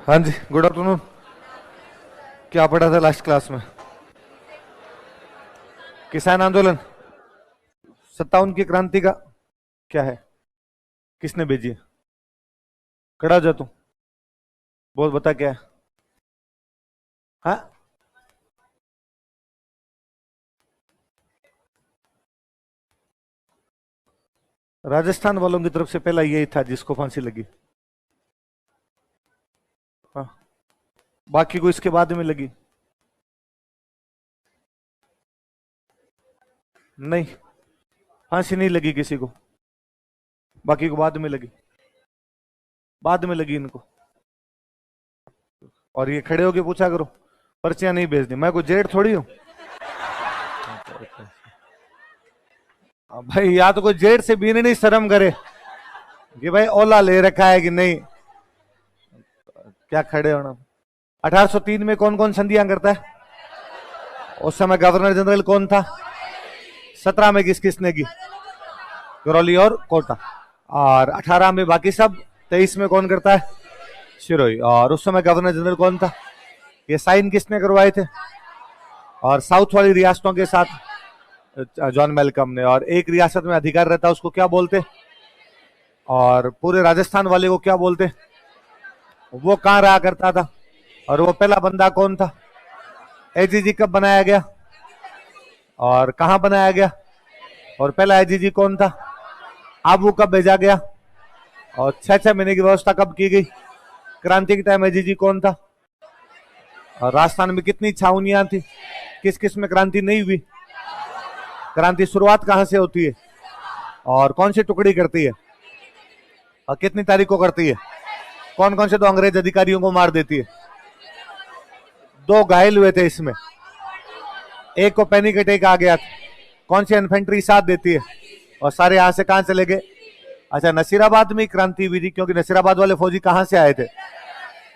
हाँ जी, good afternoon. क्या पढ़ा था लास्ट क्लास में? किसान आंदोलन 57 की क्रांति का क्या है? किसने भेजी है? खड़ा हो जा तू, बोल बता क्या है? हाँ, राजस्थान वालों की तरफ से पहला यही था जिसको फांसी लगी। हाँ, बाकी को इसके बाद में लगी। नहीं, फांसी नहीं लगी किसी को, बाकी को बाद में लगी। बाद में लगी इनको। और ये खड़े होके पूछा करो, पर्चियां नहीं भेजनी, मैं कोई जेठ थोड़ी हूं। भाई या तो कोई जेठ से भी नहीं शर्म करे कि भाई ओला ले रखा है कि नहीं। क्या खड़े होना। 1803 में कौन कौन संधियां करता है? उस समय गवर्नर जनरल कौन था? 17 में किस किसने की? करौली और कोटा। और 18 में बाकी सब। 23 में कौन करता है? शिरोई। और उस समय गवर्नर जनरल कौन था? ये साइन किसने करवाए थे? और साउथ वाली रियासतों के साथ जॉन मेलकम ने। और एक रियासत में अधिकार रहता उसको क्या बोलते? और पूरे राजस्थान वाले को क्या बोलते? वो कहां रहा करता था? और वो पहला बंदा कौन था? एजीजी कब बनाया गया और कहां बनाया गया? और पहला एजीजी कौन था? आबू कब भेजा गया? और 6 महीने की व्यवस्था कब की गई? क्रांति के टाइम एजीजी कौन था? और राजस्थान में कितनी छावनियां थी? किस किस में क्रांति नहीं हुई? क्रांति शुरुआत कहां से होती है और कौन सी टुकड़ी करती है और कितनी तारीख को करती है? कौन कौन से दो अंग्रेज अधिकारियों को मार देती है? 2 घायल हुए थे इसमें, एक को पैनिक अटैक आ गया था। कौन सी इन्फेंट्री साथ देती है? और सारे यहां से कहां चले गए? अच्छा, नसीराबाद में क्रांति हुई थी क्योंकि नसीराबाद वाले फौजी कहां से आए थे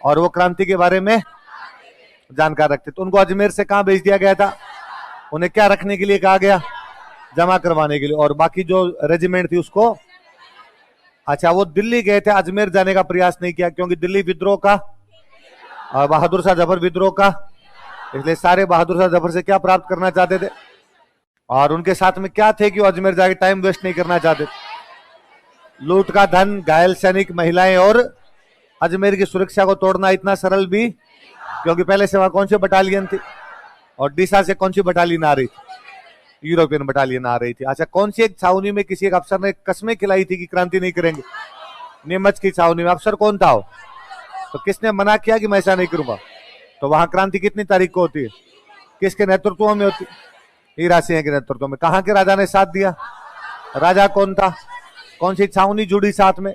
और वो क्रांति के बारे में जानकार रखते, तो उनको अजमेर से कहां भेज दिया गया था? उन्हें क्या रखने के लिए कहा गया? जमा करवाने के लिए। और बाकी जो रेजिमेंट थी उसको, अच्छा वो दिल्ली गए थे, अजमेर जाने का प्रयास नहीं किया क्योंकि दिल्ली विद्रोह का और बहादुर शाह जफर विद्रोह का, इसलिए सारे बहादुर शाह जफर से क्या प्राप्त करना चाहते थे और उनके साथ में क्या थे कि वो अजमेर जाके टाइम वेस्ट नहीं करना चाहते। लूट का धन, घायल सैनिक, महिलाएं और अजमेर की सुरक्षा को तोड़ना इतना सरल भी, क्योंकि पहले से वहां कौन सी बटालियन थी और डीसा से कौन सी बटालियन आ रही थी? यूरोपियन बटालियन आ रही थी। अच्छा, कौन सी एक छावनी में किसी एक अफसर ने कस्में खिलाई थी कि क्रांति नहीं करेंगे? नीमच की छावनी में। अफसर कौन था वो? तो किसने मना किया कि मैं ऐसा नहीं करूंगा? तो वहां क्रांति कितनी तारीख को होती है? किसके नेतृत्व में होती? हीरा सिंह के नेतृत्व में। कहां के राजा ने साथ दिया? राजा कौन था? कौन सी छावनी जुड़ी साथ में?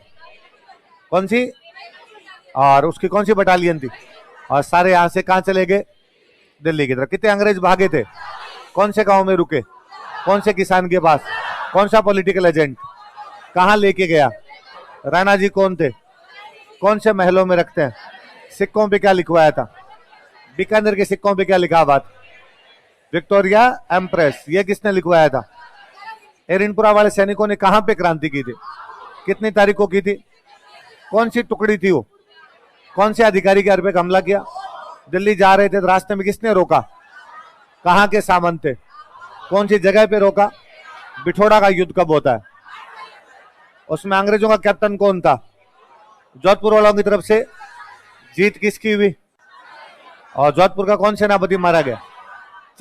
कौन सी? और उसकी कौन सी बटालियन थी? और सारे यहां से कहां चले गए? दिल्ली की तरफ। कितने अंग्रेज भागे थे? कौन से गांव में रुके? कौन से किसान के पास? कौन सा पॉलिटिकल एजेंट? कहां लेके गया? राणा जी कौन थे? कौन से महलों में रखते हैं? सिक्कों पे क्या लिखवाया था? बीकानेर के सिक्कों पे क्या लिखा हुआ था? Victoria empress. ये किसने लिखवाया था? एरिनपुरा वाले सैनिकों ने कहां पे क्रांति की थी? कितनी तारीख को की थी? कौन सी टुकड़ी थी वो? कौन से अधिकारी के घर पे हमला किया? दिल्ली जा रहे थे तो रास्ते में किसने रोका? कहां के सामंत थे? कौन सी जगह पे रोका? बिठोड़ा का युद्ध कब होता है? उसमें अंग्रेजों का कैप्टन कौन था? जोधपुर वालों की तरफ से जीत किसकी हुई? और जोधपुर का कौन सेनापति मारा गया?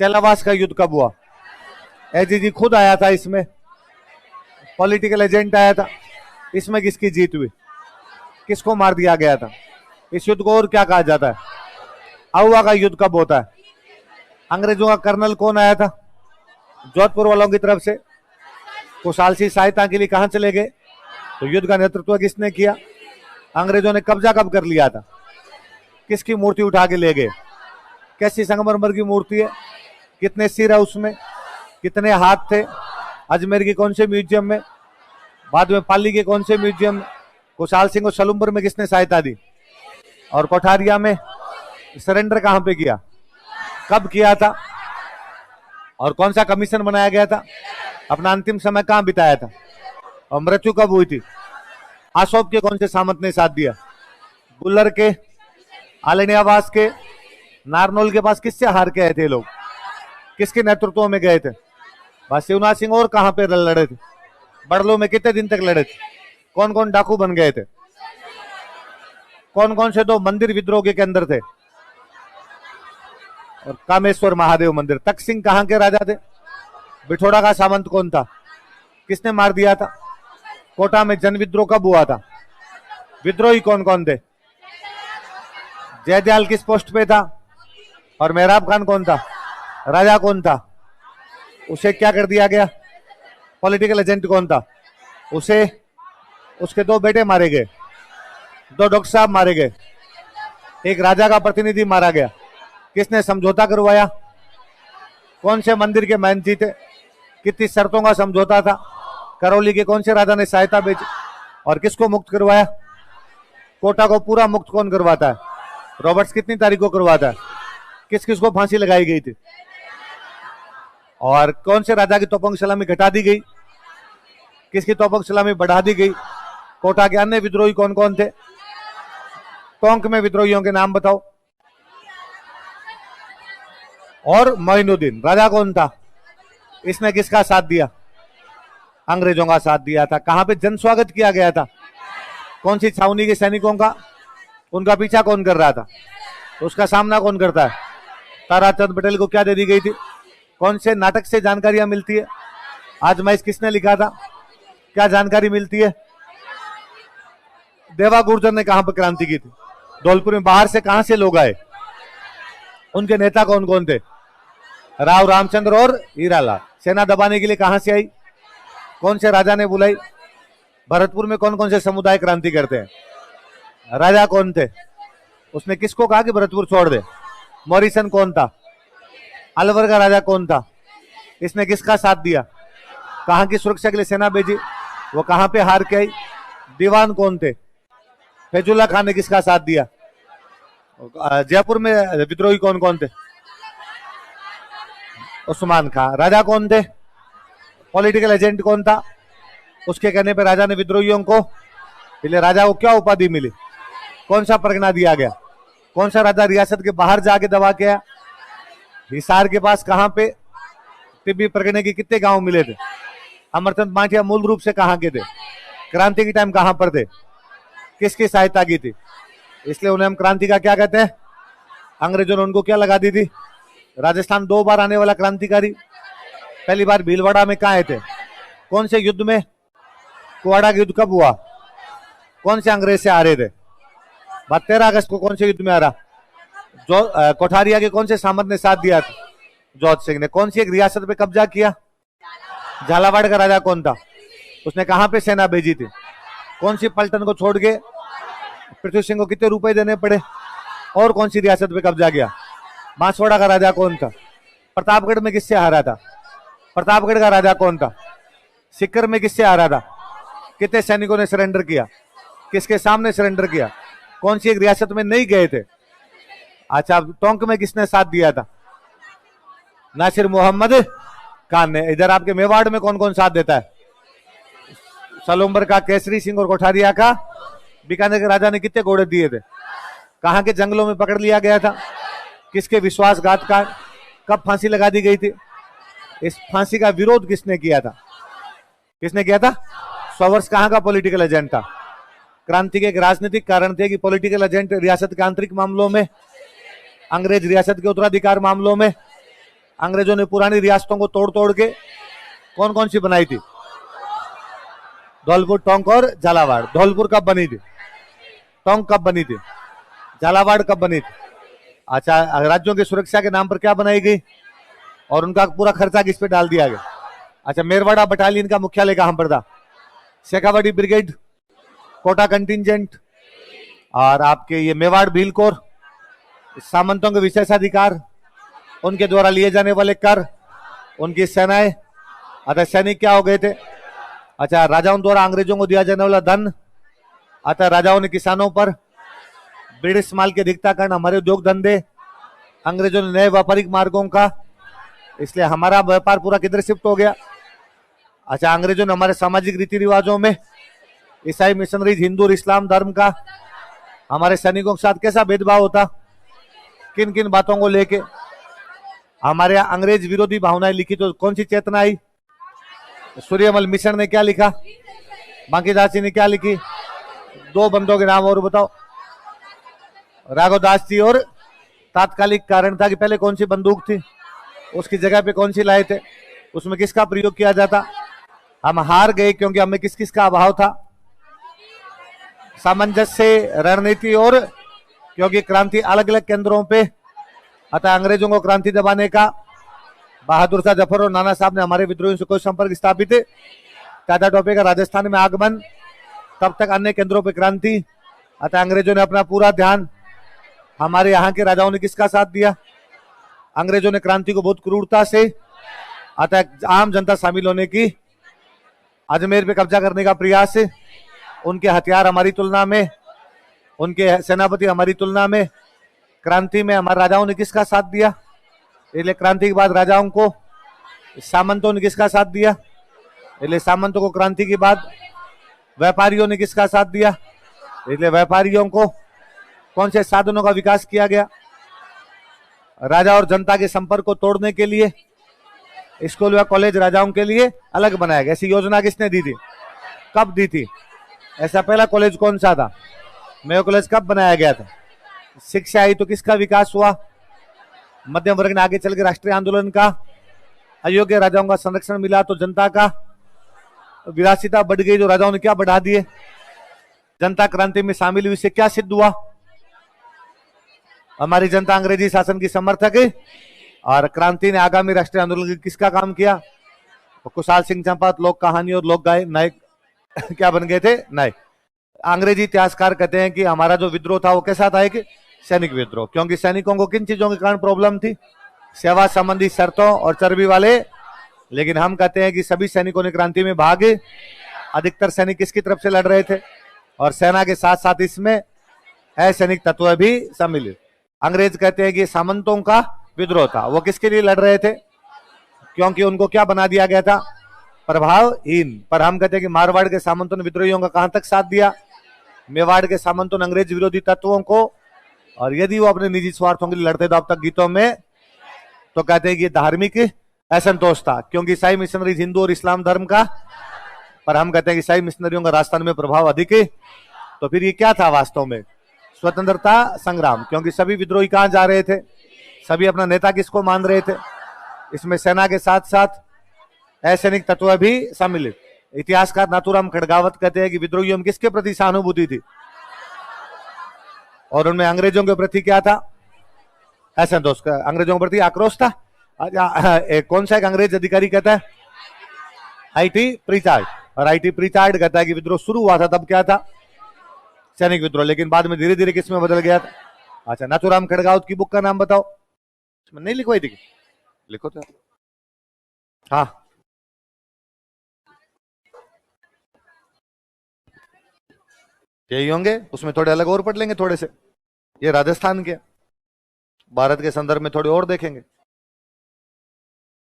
चेलावास का युद्ध कब हुआ? एजीजी खुद आया था इसमें, पॉलिटिकल एजेंट आया था। इसमें किसकी जीत हुई? किसको मार दिया गया था? इस युद्ध को और क्या कहा जाता है? आउवा का युद्ध कब होता है? अंग्रेजों का कर्नल कौन आया था जोधपुर वालों की तरफ से? कुशाल सिंह सहायता के लिए कहां चले गए? तो युद्ध का नेतृत्व किसने किया? अंग्रेजों ने कब्जा कब कर लिया था? किसकी मूर्ति उठा के ले गए? कैसी संगमरमर की मूर्ति है? कितने सिर है उसमें? कितने हाथ थे? अजमेर के कौन से म्यूजियम में? बाद में पाली के कौन से म्यूजियम में? कुशाल सिंह को सलुम्बर में किसने सहायता दी? और कोठारिया में सरेंडर कहां पे किया? कब किया था? और कौन सा कमीशन बनाया गया था? अपना अंतिम समय कहां बिताया था? और मृत्यु कब हुई थी? आशोक के कौन से सामंत ने साथ दिया? बुल्लर के, आलनियावास के नारनौल के पास किससे हार के आए थे लोग? किसके नेतृत्व में गए थे? बस शिवनाथ सिंह। और कहां पे लड़े थे? बड़लो में कितने दिन तक लड़े थे? कौन कौन डाकू बन गए थे? कौन कौन से दो मंदिर विद्रोह के अंदर थे? और कामेश्वर महादेव मंदिर। तक सिंह कहां के राजा थे? बिठोड़ा का सामंत कौन था? किसने मार दिया था? कोटा में जन विद्रोह कब हुआ था? विद्रोही कौन कौन थे? जयदयाल किस पोस्ट पे था? और मेहराब खान कौन था? राजा कौन था? उसे क्या कर दिया गया? पॉलिटिकल एजेंट कौन था? उसे उसके दो बेटे मारे गए, दो डॉक्टर साहब मारे गए, एक राजा का प्रतिनिधि मारा गया। किसने समझौता करवाया? कौन से मंदिर के महंत थे? कितनी शर्तों का समझौता था? करौली के कौन से राजा ने सहायता बेची? और किसको मुक्त करवाया? कोटा को पूरा मुक्त कौन करवाता है? रॉबर्ट्स कितनी तारीख को करवाता है? किस किस को फांसी लगाई गई थी? और कौन से राजा की तोपों की सलामी घटा दी गई? किसकी तोपों की सलामी बढ़ा दी गई? कोटा के अन्य विद्रोही कौन कौन थे? टोंक में विद्रोहियों के नाम बताओ। और मोइनुद्दीन राजा कौन था? इसने किसका साथ दिया? अंग्रेजों का साथ दिया था। कहां पे जन स्वागत किया गया था? कौन सी छावनी के सैनिकों का? उनका पीछा कौन कर रहा था? तो उसका सामना कौन करता है? ताराचंद पटेल को क्या दे दी गई थी? कौन से नाटक से जानकारियां मिलती है? आज मैच किसने लिखा था? क्या जानकारी मिलती है? देवा गुर्जर ने कहां पर क्रांति की थी? धौलपुर में। बाहर से कहां से लोग आए? उनके नेता कौन कौन थे? राव रामचंद्र और हीरालाल। सेना दबाने के लिए कहां से आई? कौन से राजा ने बुलाई? भरतपुर में कौन कौन से समुदाय क्रांति करते हैं? राजा कौन थे? उसने किसको कहा कि भरतपुर छोड़ दे? मॉरिसन कौन था? अलवर का राजा कौन था? इसने किसका साथ दिया? कहां की सुरक्षा के लिए सेना भेजी? वो कहां पे हार के आई? दीवान कौन थे? फैजुल्ला खान ने किसका साथ दिया? जयपुर में विद्रोही कौन कौन थे? उस्मान खान। राजा कौन थे? पॉलिटिकल एजेंट कौन था? उसके कहने पे राजा ने विद्रोहियों को, इसलिए राजा को क्या उपाधि मिली? कौन सा परगना दिया गया? कौन सा राजा रियासत के बाहर जाके दबा के आया? हिसार के पास कहां पे तिब्बी परगने के कितने गांव मिले थे? अमरचंद मांझिया मूल रूप से कहां के थे? क्रांति के टाइम कहां पर थे? किसकी सहायता की थी? इसलिए उन्हें हम क्रांति का क्या कहते हैं? अंग्रेजों ने उनको क्या लगा दी थी? राजस्थान 2 बार आने वाला क्रांतिकारी। पहली बार भीलवाड़ा में कहा थे? कौन से युद्ध में? कुवाड़ा का युद्ध कब हुआ? कौन से अंग्रेज से आ रहे थे? 13 अगस्त को कौन से युद्ध में आ रहा? जो कोठारिया के कौन से सामंत ने साथ दिया था? जोध सिंह ने। कौन सी एक रियासत पे कब्जा किया? झालावाड़ का राजा कौन था? उसने कहां पे सेना भेजी थी? कौन सी पलटन को छोड़ के पृथ्वी सिंह को कितने रुपए देने पड़े? और कौन सी रियासत पे कब्जा किया? बांसवाड़ा का राजा कौन था? प्रतापगढ़ में किससे हारा था? प्रतापगढ़ का राजा कौन था? सिक्कर में किससे हारा था? कितने सैनिकों ने सरेंडर किया? किसके सामने सरेंडर किया? कौन सी एक रियासत में नहीं गए थे? अच्छा, टोंक में किसने साथ दिया था? नासिर मोहम्मद खान ने। इधर आपके मेवाड़ में कौन कौन साथ देता है? सलोम्बर का केसरी सिंह और कोठारिया का। बीकानेर के राजा ने कितने घोड़े दिए थे? कहां के जंगलों में पकड़ लिया गया था? किसके विश्वासघात का? कब फांसी लगा दी गई थी? इस फांसी का विरोध किसने किया था? किसने किया था? 100 वर्ष कहां का पॉलिटिकल एजेंट था? क्रांति के एक राजनीतिक कारण थे कि पॉलिटिकल एजेंट रियासत के आंतरिक मामलों में, अंग्रेज रियासत के उत्तराधिकार मामलों में। अंग्रेजों ने पुरानी रियासतों को तोड़ तोड़ के कौन कौन सी बनाई थी? धौलपुर, टोंक और झालावाड़। धौलपुर कब बनी थी? टोंक कब बनी थी? झालावाड़ कब बनी थी? अच्छा, राज्यों की सुरक्षा के नाम पर क्या बनाई गई और उनका पूरा खर्चा किस पे डाल दिया गया? अच्छा, मेरवाड़ा बटालियन का मुख्यालय कहां पर था? शेखावाटी ब्रिगेड, कोटा कंटिंजेंट और आपके ये मेवाड़ भील कोर, सामंतों के विशेषाधिकार, उनके द्वारा लिए जाने वाले कर, उनकी सेनाएं। अतः सैनिक क्या हो गए थे? अच्छा, राजाओं द्वारा अंग्रेजों को दिया जाने वाला धन। अतः राजाओं ने किसानों पर ब्रिटिश माल की अधिकता कारण हमारे उद्योग धंधे, अंग्रेजों ने नए व्यापारिक मार्गों का, इसलिए हमारा व्यापार पूरा किधर शिफ्ट हो गया? अच्छा, अंग्रेजों ने हमारे सामाजिक रीति रिवाजों में ईसाई मिशनरीज, हिंदू और इस्लाम धर्म का हमारे सैनिकों के साथ कैसा भेदभाव होता, किन किन बातों को लेके। हमारे यहाँ अंग्रेज विरोधी भावनाएं लिखी तो कौन सी चेतना आई? सूर्यमल मिश्र ने क्या लिखा? बांकीदास जी ने क्या लिखी? दो बंदों के नाम और बताओ। राघवदास जी। और तात्कालिक कारण था कि पहले कौन सी बंदूक थी, उसकी जगह पे कौन सी लाए थे, उसमें किसका प्रयोग किया जाता। हम हार गए क्योंकि हमें किस किस का अभाव था? सामंजस्य, रणनीति, और क्योंकि क्रांति अलग अलग केंद्रों पे, अतः अंग्रेजों को क्रांति दबाने का बहादुर शाह जफर और नाना साहब ने हमारे विद्रोहियों से कोई संपर्क स्थापित। टाटा टोपे का राजस्थान में आगमन, तब तक अन्य केंद्रों पर क्रांति, अतः अंग्रेजों ने अपना पूरा ध्यान। हमारे यहाँ के राजाओं ने किसका साथ दिया? अंग्रेजों ने क्रांति को बहुत क्रूरता से, अतः आम जनता शामिल होने की, अजमेर पे कब्जा करने का प्रयास, उनके हथियार हमारी तुलना में, उनके सेनापति हमारी तुलना में। क्रांति में हमारे राजाओं ने किसका साथ दिया? इसलिए क्रांति के बाद राजाओं को सामंतों ने किसका साथ दिया? इसलिए सामंतों को क्रांति के बाद व्यापारियों ने किसका साथ दिया? इसलिए व्यापारियों को कौन से साधनों का विकास किया गया? राजा और जनता के संपर्क को तोड़ने के लिए स्कूल व कॉलेज राजाओं के लिए अलग बनाया गया। ऐसी योजना किसने दी थी? कब दी थी? ऐसा पहला कॉलेज कौन सा था? मेयो कॉलेज कब बनाया गया था? शिक्षा आई तो किसका विकास हुआ? मध्यम वर्ग ने आगे चल के राष्ट्रीय आंदोलन का, अयोग्य राजाओं का संरक्षण मिला तो जनता का विरासिता बढ़ गई, जो राजाओं ने क्या बढ़ा दिए। जनता क्रांति में शामिल हुई से क्या सिद्ध हुआ? हमारी जनता अंग्रेजी शासन की समर्थक है, और क्रांति ने आगामी राष्ट्रीय आंदोलन किसका काम किया? कुशाल सिंह चंपावत लोक कहानी और लोक गाय नायक क्या बन गए थे? नायक। अंग्रेजी इतिहासकार कहते हैं कि हमारा जो विद्रोह था वो कैसा था? एक सैनिक विद्रोह। क्योंकि सैनिकों को किन चीजों के कारण प्रॉब्लम थी? सेवा संबंधी शर्तों और चर्बी वाले। लेकिन हम कहते हैं कि सभी सैनिकों ने क्रांति में भाग, अधिकतर सैनिक किसकी तरफ से लड़ रहे थे? और सेना के साथ साथ इसमें असैनिक तत्व भी सम्मिलित। अंग्रेज कहते हैं कि सामंतों का विद्रोह था, वो किसके लिए लड़ रहे थे? क्योंकि उनको क्या बना दिया गया था? प्रभावहीन। पर हम कहते हैं कि मारवाड़ के सामंतों ने विद्रोहियों का कहां तक साथ दिया? मेवाड़ के सामंतों ने अंग्रेज विरोधी तत्वों को, और यदि वो अपने निजी स्वार्थों के लिए लड़ते थे अब तक गीतों में, तो कहते हैं कि धार्मिक असंतोष था, क्योंकि ईसाई मिशनरी हिंदू और इस्लाम धर्म का। पर हम कहते हैं कि ईसाई मिशनरियों का राजस्थान में प्रभाव अधिक है। तो फिर ये क्या था वास्तव में? स्वतंत्रता संग्राम। क्योंकि सभी विद्रोही कहां जा रहे थे? सभी अपना नेता किसको मान रहे थे? इसमें सेना के साथ साथ असैनिक तत्व भी सम्मिलित। इतिहासकार नाथूराम खड़गावत कहते हैं कि विद्रोहियों में किसके प्रति सहानुभूति थी? और उनमें अंग्रेजों के प्रति क्या था? असंतोष का, अंग्रेजों के प्रति आक्रोश था। कौन सा एक अंग्रेज अधिकारी कहता है? आईटी प्रीचार्ड। और आईटी प्रीचार्ड कहता है कि विद्रोह शुरू हुआ था तब क्या था? सैनिक विद्रोह। लेकिन बाद में धीरे धीरे किसमें बदल गया था? अच्छा, नाथूराम खड़गावत की बुक का नाम बताओ। नहीं लिखवाई थी? लिखो तो। हाँ, यही होंगे। उसमें थोड़े अलग और पढ़ लेंगे थोड़े से। ये राजस्थान के, भारत के संदर्भ में थोड़े और देखेंगे,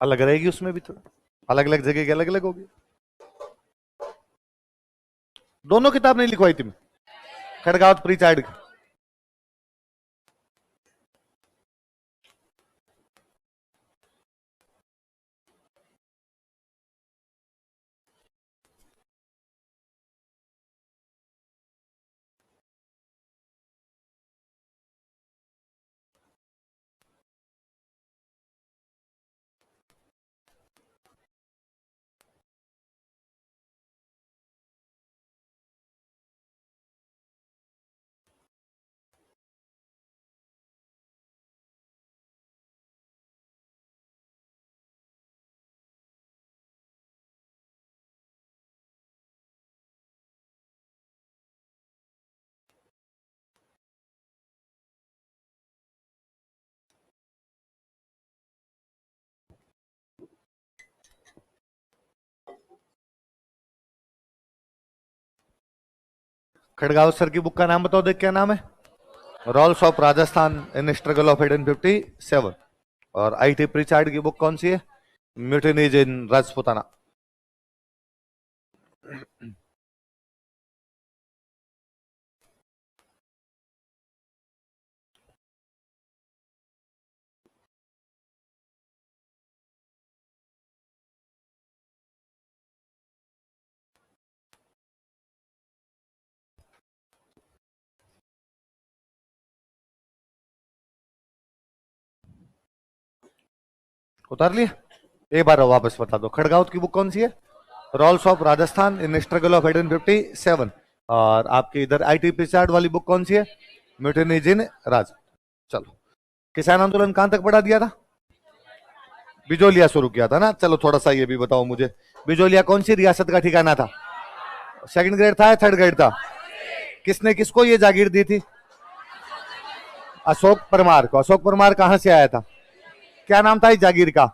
अलग रहेगी उसमें भी थोड़ा, अलग अलग जगह की अलग अलग होगी। दोनों किताब नहीं लिखवाई थी खड़गावत प्रीचार्ड की। खड़गावत सर की बुक का नाम बताओ, देख क्या नाम है? Roles of Rajasthan in struggle of 1857। और आईटी प्रीचार्ड की बुक कौन सी है? Mutinies in Rajputana. उतार लिया? एक बार वापस बता दो, खड़गाउत की बुक कौन सी है? Roles of Rajasthan in struggle of 1857। और आपकी इधर आईटी पिचार्ड वाली बुक कौन सी है? म्यूटिनी जिन राज। चलो, किसान आंदोलन कहां तक बढ़ा दिया था? बिजोलिया शुरू किया था ना। चलो थोड़ा सा ये भी बताओ मुझे, बिजोलिया कौन सी रियासत का ठिकाना था? सेकंड ग्रेड था या थर्ड ग्रेड था? किसने किसको ये जागीर दी थी? अशोक परमार को। अशोक परमार कहां से आया था? क्या नाम था इस जागीर का?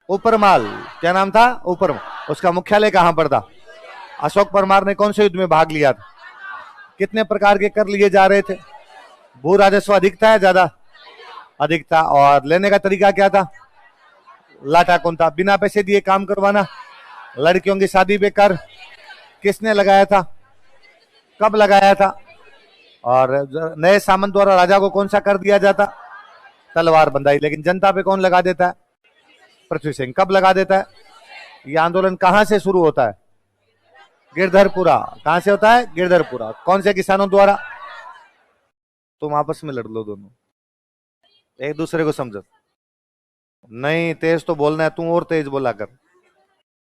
ऊपरमाल। क्या नाम था? ऊपरमाल। उसका मुख्यालय कहां पर था? अशोक परमार ने कौन से युद्ध में भाग लिया था? कितने प्रकार के कर लिए जा रहे थे? भू राजस्व अधिक था या ज्यादा? अधिक था। और लेने का तरीका क्या था? लाटा कौन था? बिना पैसे दिए काम करवाना। लड़कियों की शादी बेकार। किसने लगाया था? कब लगाया था? और नए सामंत द्वारा राजा को कौन सा कर दिया जाता? तलवार बंधाई। लेकिन जनता पे कौन लगा देता है? पृथ्वी सिंह। कब लगा देता है? यह आंदोलन कहां से शुरू होता है? गिरधरपुरा। कहां से होता है? गिरधरपुरा। कौन से किसानों द्वारा? तुम आपस में लड़ लो दोनों, एक दूसरे को समझो। नहीं, तेज तो बोलना है, तू और तेज बोला कर।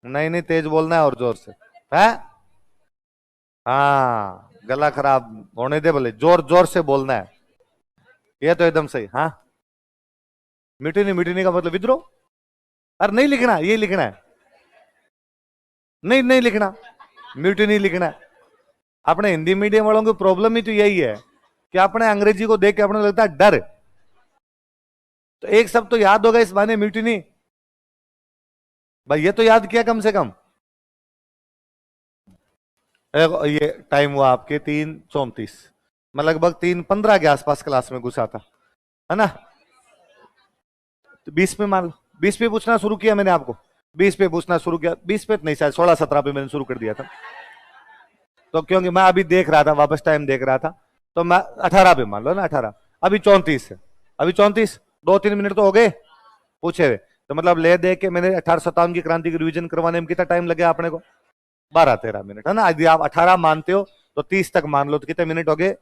नहीं नहीं, तेज बोलना है और जोर से है। हाँ, गला खराब होने दे, बोले जोर जोर से बोलना है। ये तो एकदम सही। हाँ, मिटनी मिटनी का मतलब विद्रोह। अरे नहीं लिखना, ये लिखना है। नहीं नहीं लिखना, म्यूटिनी लिखना है। अपने हिंदी मीडियम वालों की प्रॉब्लम ही तो यही है कि अपने अंग्रेजी को देख के अपने लगता है डर। तो एक शब्द तो याद होगा इस बहाने, म्यूटिनी। भाई ये तो याद किया कम से कम। ये टाइम हुआ आपके 3:34। मैं लगभग 3:15 के आसपास क्लास में घुसा था, है ना? तो 20 पे मान लो, 20 पे पूछना शुरू किया मैंने आपको। 20 पे पूछना शुरू किया, 20 पे नहीं, शायद 16-17 पे मैंने शुरू कर दिया था। तो क्योंकि मैं अभी देख रहा था, वापस टाइम देख रहा था, तो मैं 18 पे मान लो ना, 18। अभी 34 है, अभी 34। 2-3 मिनट तो हो गए पूछे हुए। तो मतलब ले दे के मैंने 1857 की क्रांति की रिवीजन करवाने में कितना टाइम लगे अपने को? 12-13 मिनट, है ना? यदि आप 18 मानते हो तो 30 तक मान लो, तो कितने मिनट हो गए?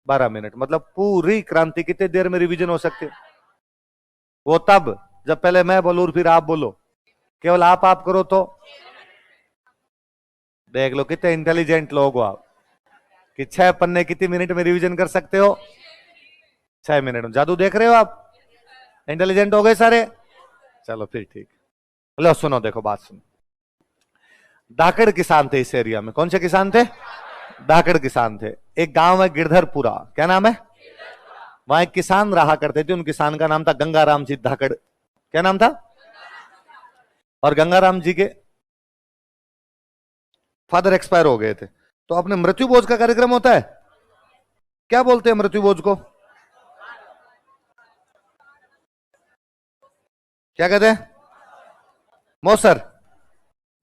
12 मिनट। मतलब पूरी क्रांति कितने देर में रिवीजन हो सकती है? वो तब जब पहले मैं बोलूं फिर आप बोलो। केवल आप करो तो देख लो कितने इंटेलिजेंट लोग हो आप, कि 6 पन्ने कितने मिनट में रिवीजन कर सकते हो? 6 मिनट में। जादू देख रहे हो आप? इंटेलिजेंट हो गए सारे? चलो फिर ठीक। लो सुनो, देखो बात सुनो। धाकड़ किसान थे इस एरिया में। कौन से किसान थे? धाकड़ किसान थे। एक गांव है गिरधरपुरा। क्या नाम है? वहां एक किसान रहा करते थे, उन किसान का नाम था गंगाराम जी धाकड़। क्या नाम था? और गंगाराम जी के फादर एक्सपायर हो गए थे। तो अपने मृत्यु भोज का कार्यक्रम होता है। क्या बोलते हैं मृत्यु भोज को? क्या कहते हैं? मौसर।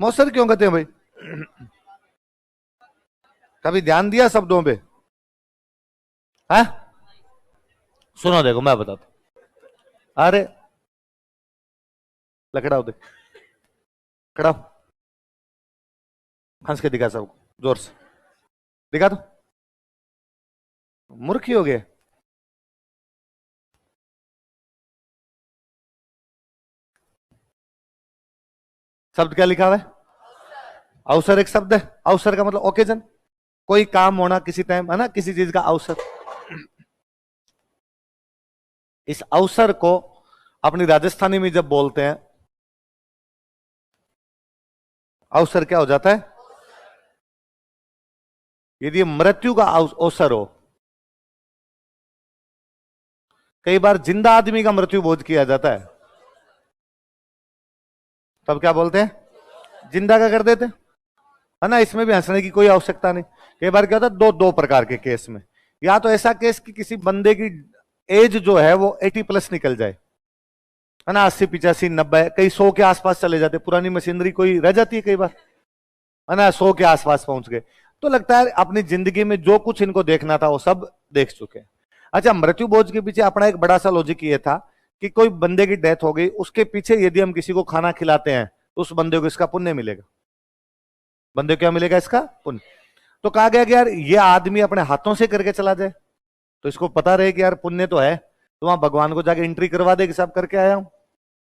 मौसर क्यों कहते हैं भाई? कभी ध्यान दिया शब्दों पे? है? सुनो देखो, मैं बताता हूं। अरे लकड़ाओ, देख खड़ा हो। हंस के दिखा सबको, जोर से दिखा। तो मूर्ख ही हो गए। शब्द क्या लिखा हुआ है? अवसर एक शब्द है। अवसर का मतलब ओकेजन, कोई काम होना किसी टाइम, है ना? किसी चीज का अवसर। इस अवसर को अपनी राजस्थानी में जब बोलते हैं, अवसर क्या हो जाता है? यदि मृत्यु का अवसर हो, कई बार जिंदा आदमी का मृत्यु बोध किया जाता है, तब क्या बोलते हैं? जिंदा का कर देते, है ना? इसमें भी हंसने की कोई आवश्यकता नहीं। कई बार क्या होता है, दो प्रकार के केस में, या तो ऐसा केस कि किसी बंदे की एज जो है वो 80+ निकल जाए, है ना? 80, 85, 90, कई 100 के आसपास चले जाते, पुरानी मशीनरी कोई रह जाती है कई बार, है ना? 100 के आसपास पहुंच गए, तो लगता है अपनी जिंदगी में जो कुछ इनको देखना था वो सब देख चुके। अच्छा, मृत्यु भोज के पीछे अपना एक बड़ा सा लॉजिक ये था कि कोई बंदे की डेथ हो गई, उसके पीछे यदि हम किसी को खाना खिलाते हैं तो उस बंदे को इसका पुण्य मिलेगा। बंदे को क्या मिलेगा? इसका पुण्य। तो कहा गया कि यार ये आदमी अपने हाथों से करके चला जाए, तो इसको पता रहे कि यार पुण्य तो है, तो वहां भगवान को जाके एंट्री करवा दे कि सब करके आया हूं।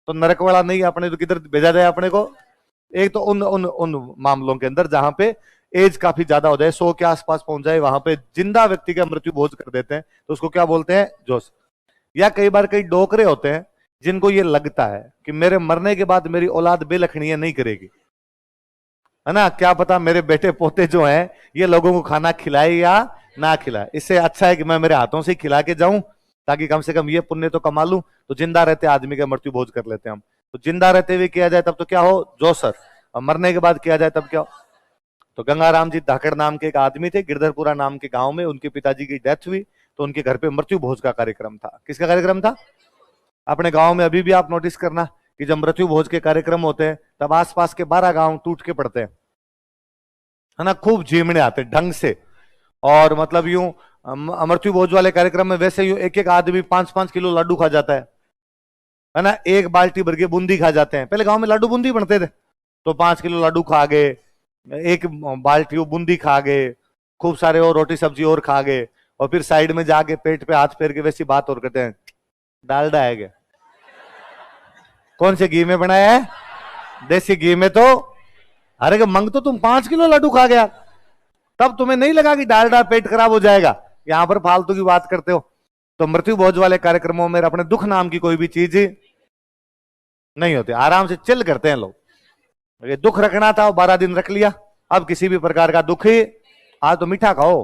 तो नरक वाला नहीं, अपने तो किधर भेजा जाए अपने को? एक तो उन उन उन मामलों के अंदर जहां पे एज काफी ज्यादा हो जाए, 100 के आसपास पहुंच जाए, वहां पे जिंदा व्यक्ति का मृत्यु भोज कर देते हैं, तो उसको क्या बोलते हैं? जोश। या कई बार कई डोकरे होते हैं जिनको ये लगता है कि मेरे मरने के बाद मेरी औलाद बेलखनियां नहीं करेगी, है ना, क्या पता मेरे बेटे पोते जो हैं ये लोगों को खाना खिलाए या ना खिलाए, इससे अच्छा है कि मैं मेरे हाथों से खिला के जाऊं, ताकि कम से कम ये पुण्य तो कमा लूं। तो जिंदा रहते आदमी का मृत्यु भोज कर लेते हैं हम। तो जिंदा रहते हुए किया जाए तब तो क्या हो? जोसर। और मरने के बाद किया जाए तब क्या हो? तो गंगाराम जी धाकड़ नाम के एक आदमी थे, गिरधरपुरा नाम के गांव में, उनके पिताजी की डेथ हुई, तो उनके घर पे मृत्यु भोज का कार्यक्रम था। किसका कार्यक्रम था? अपने गांव में अभी भी आप नोटिस करना कि जब मृत्यु भोज के कार्यक्रम होते हैं तब आसपास के 12 गांव टूट के पड़ते हैं, है ना, खूब झीमने आते ढंग से। और मतलब यूं मृत्यु भोज वाले कार्यक्रम में वैसे यूं एक एक आदमी 5-5 किलो लड्डू खा जाता है ना, एक बाल्टी भर के बूंदी खा जाते हैं। पहले गांव में लड्डू बूंदी बनते थे, तो 5 किलो लड्डू खा गए, एक बाल्टी बूंदी खा गए, खूब सारे और रोटी सब्जी और खा गए, और फिर साइड में जाके पेट पे हाथ फेर के वैसी बात और करते हैं, डालडा है क्या? कौन से घी में बनाया है? देसी घी में। तो अरे मंग तो तुम 5 किलो लड्डू खा गया, तब तुम्हें नहीं लगा कि डालडा पेट खराब हो जाएगा? यहां पर फालतू की बात करते हो। तो मृत्यु भोज वाले कार्यक्रमों में अपने दुख नाम की कोई भी चीज नहीं होती, आराम से चिल करते हैं लोग। ये दुख रखना था, 12 दिन रख लिया, अब किसी भी प्रकार का दुख ही, आज तो मीठा खाओ,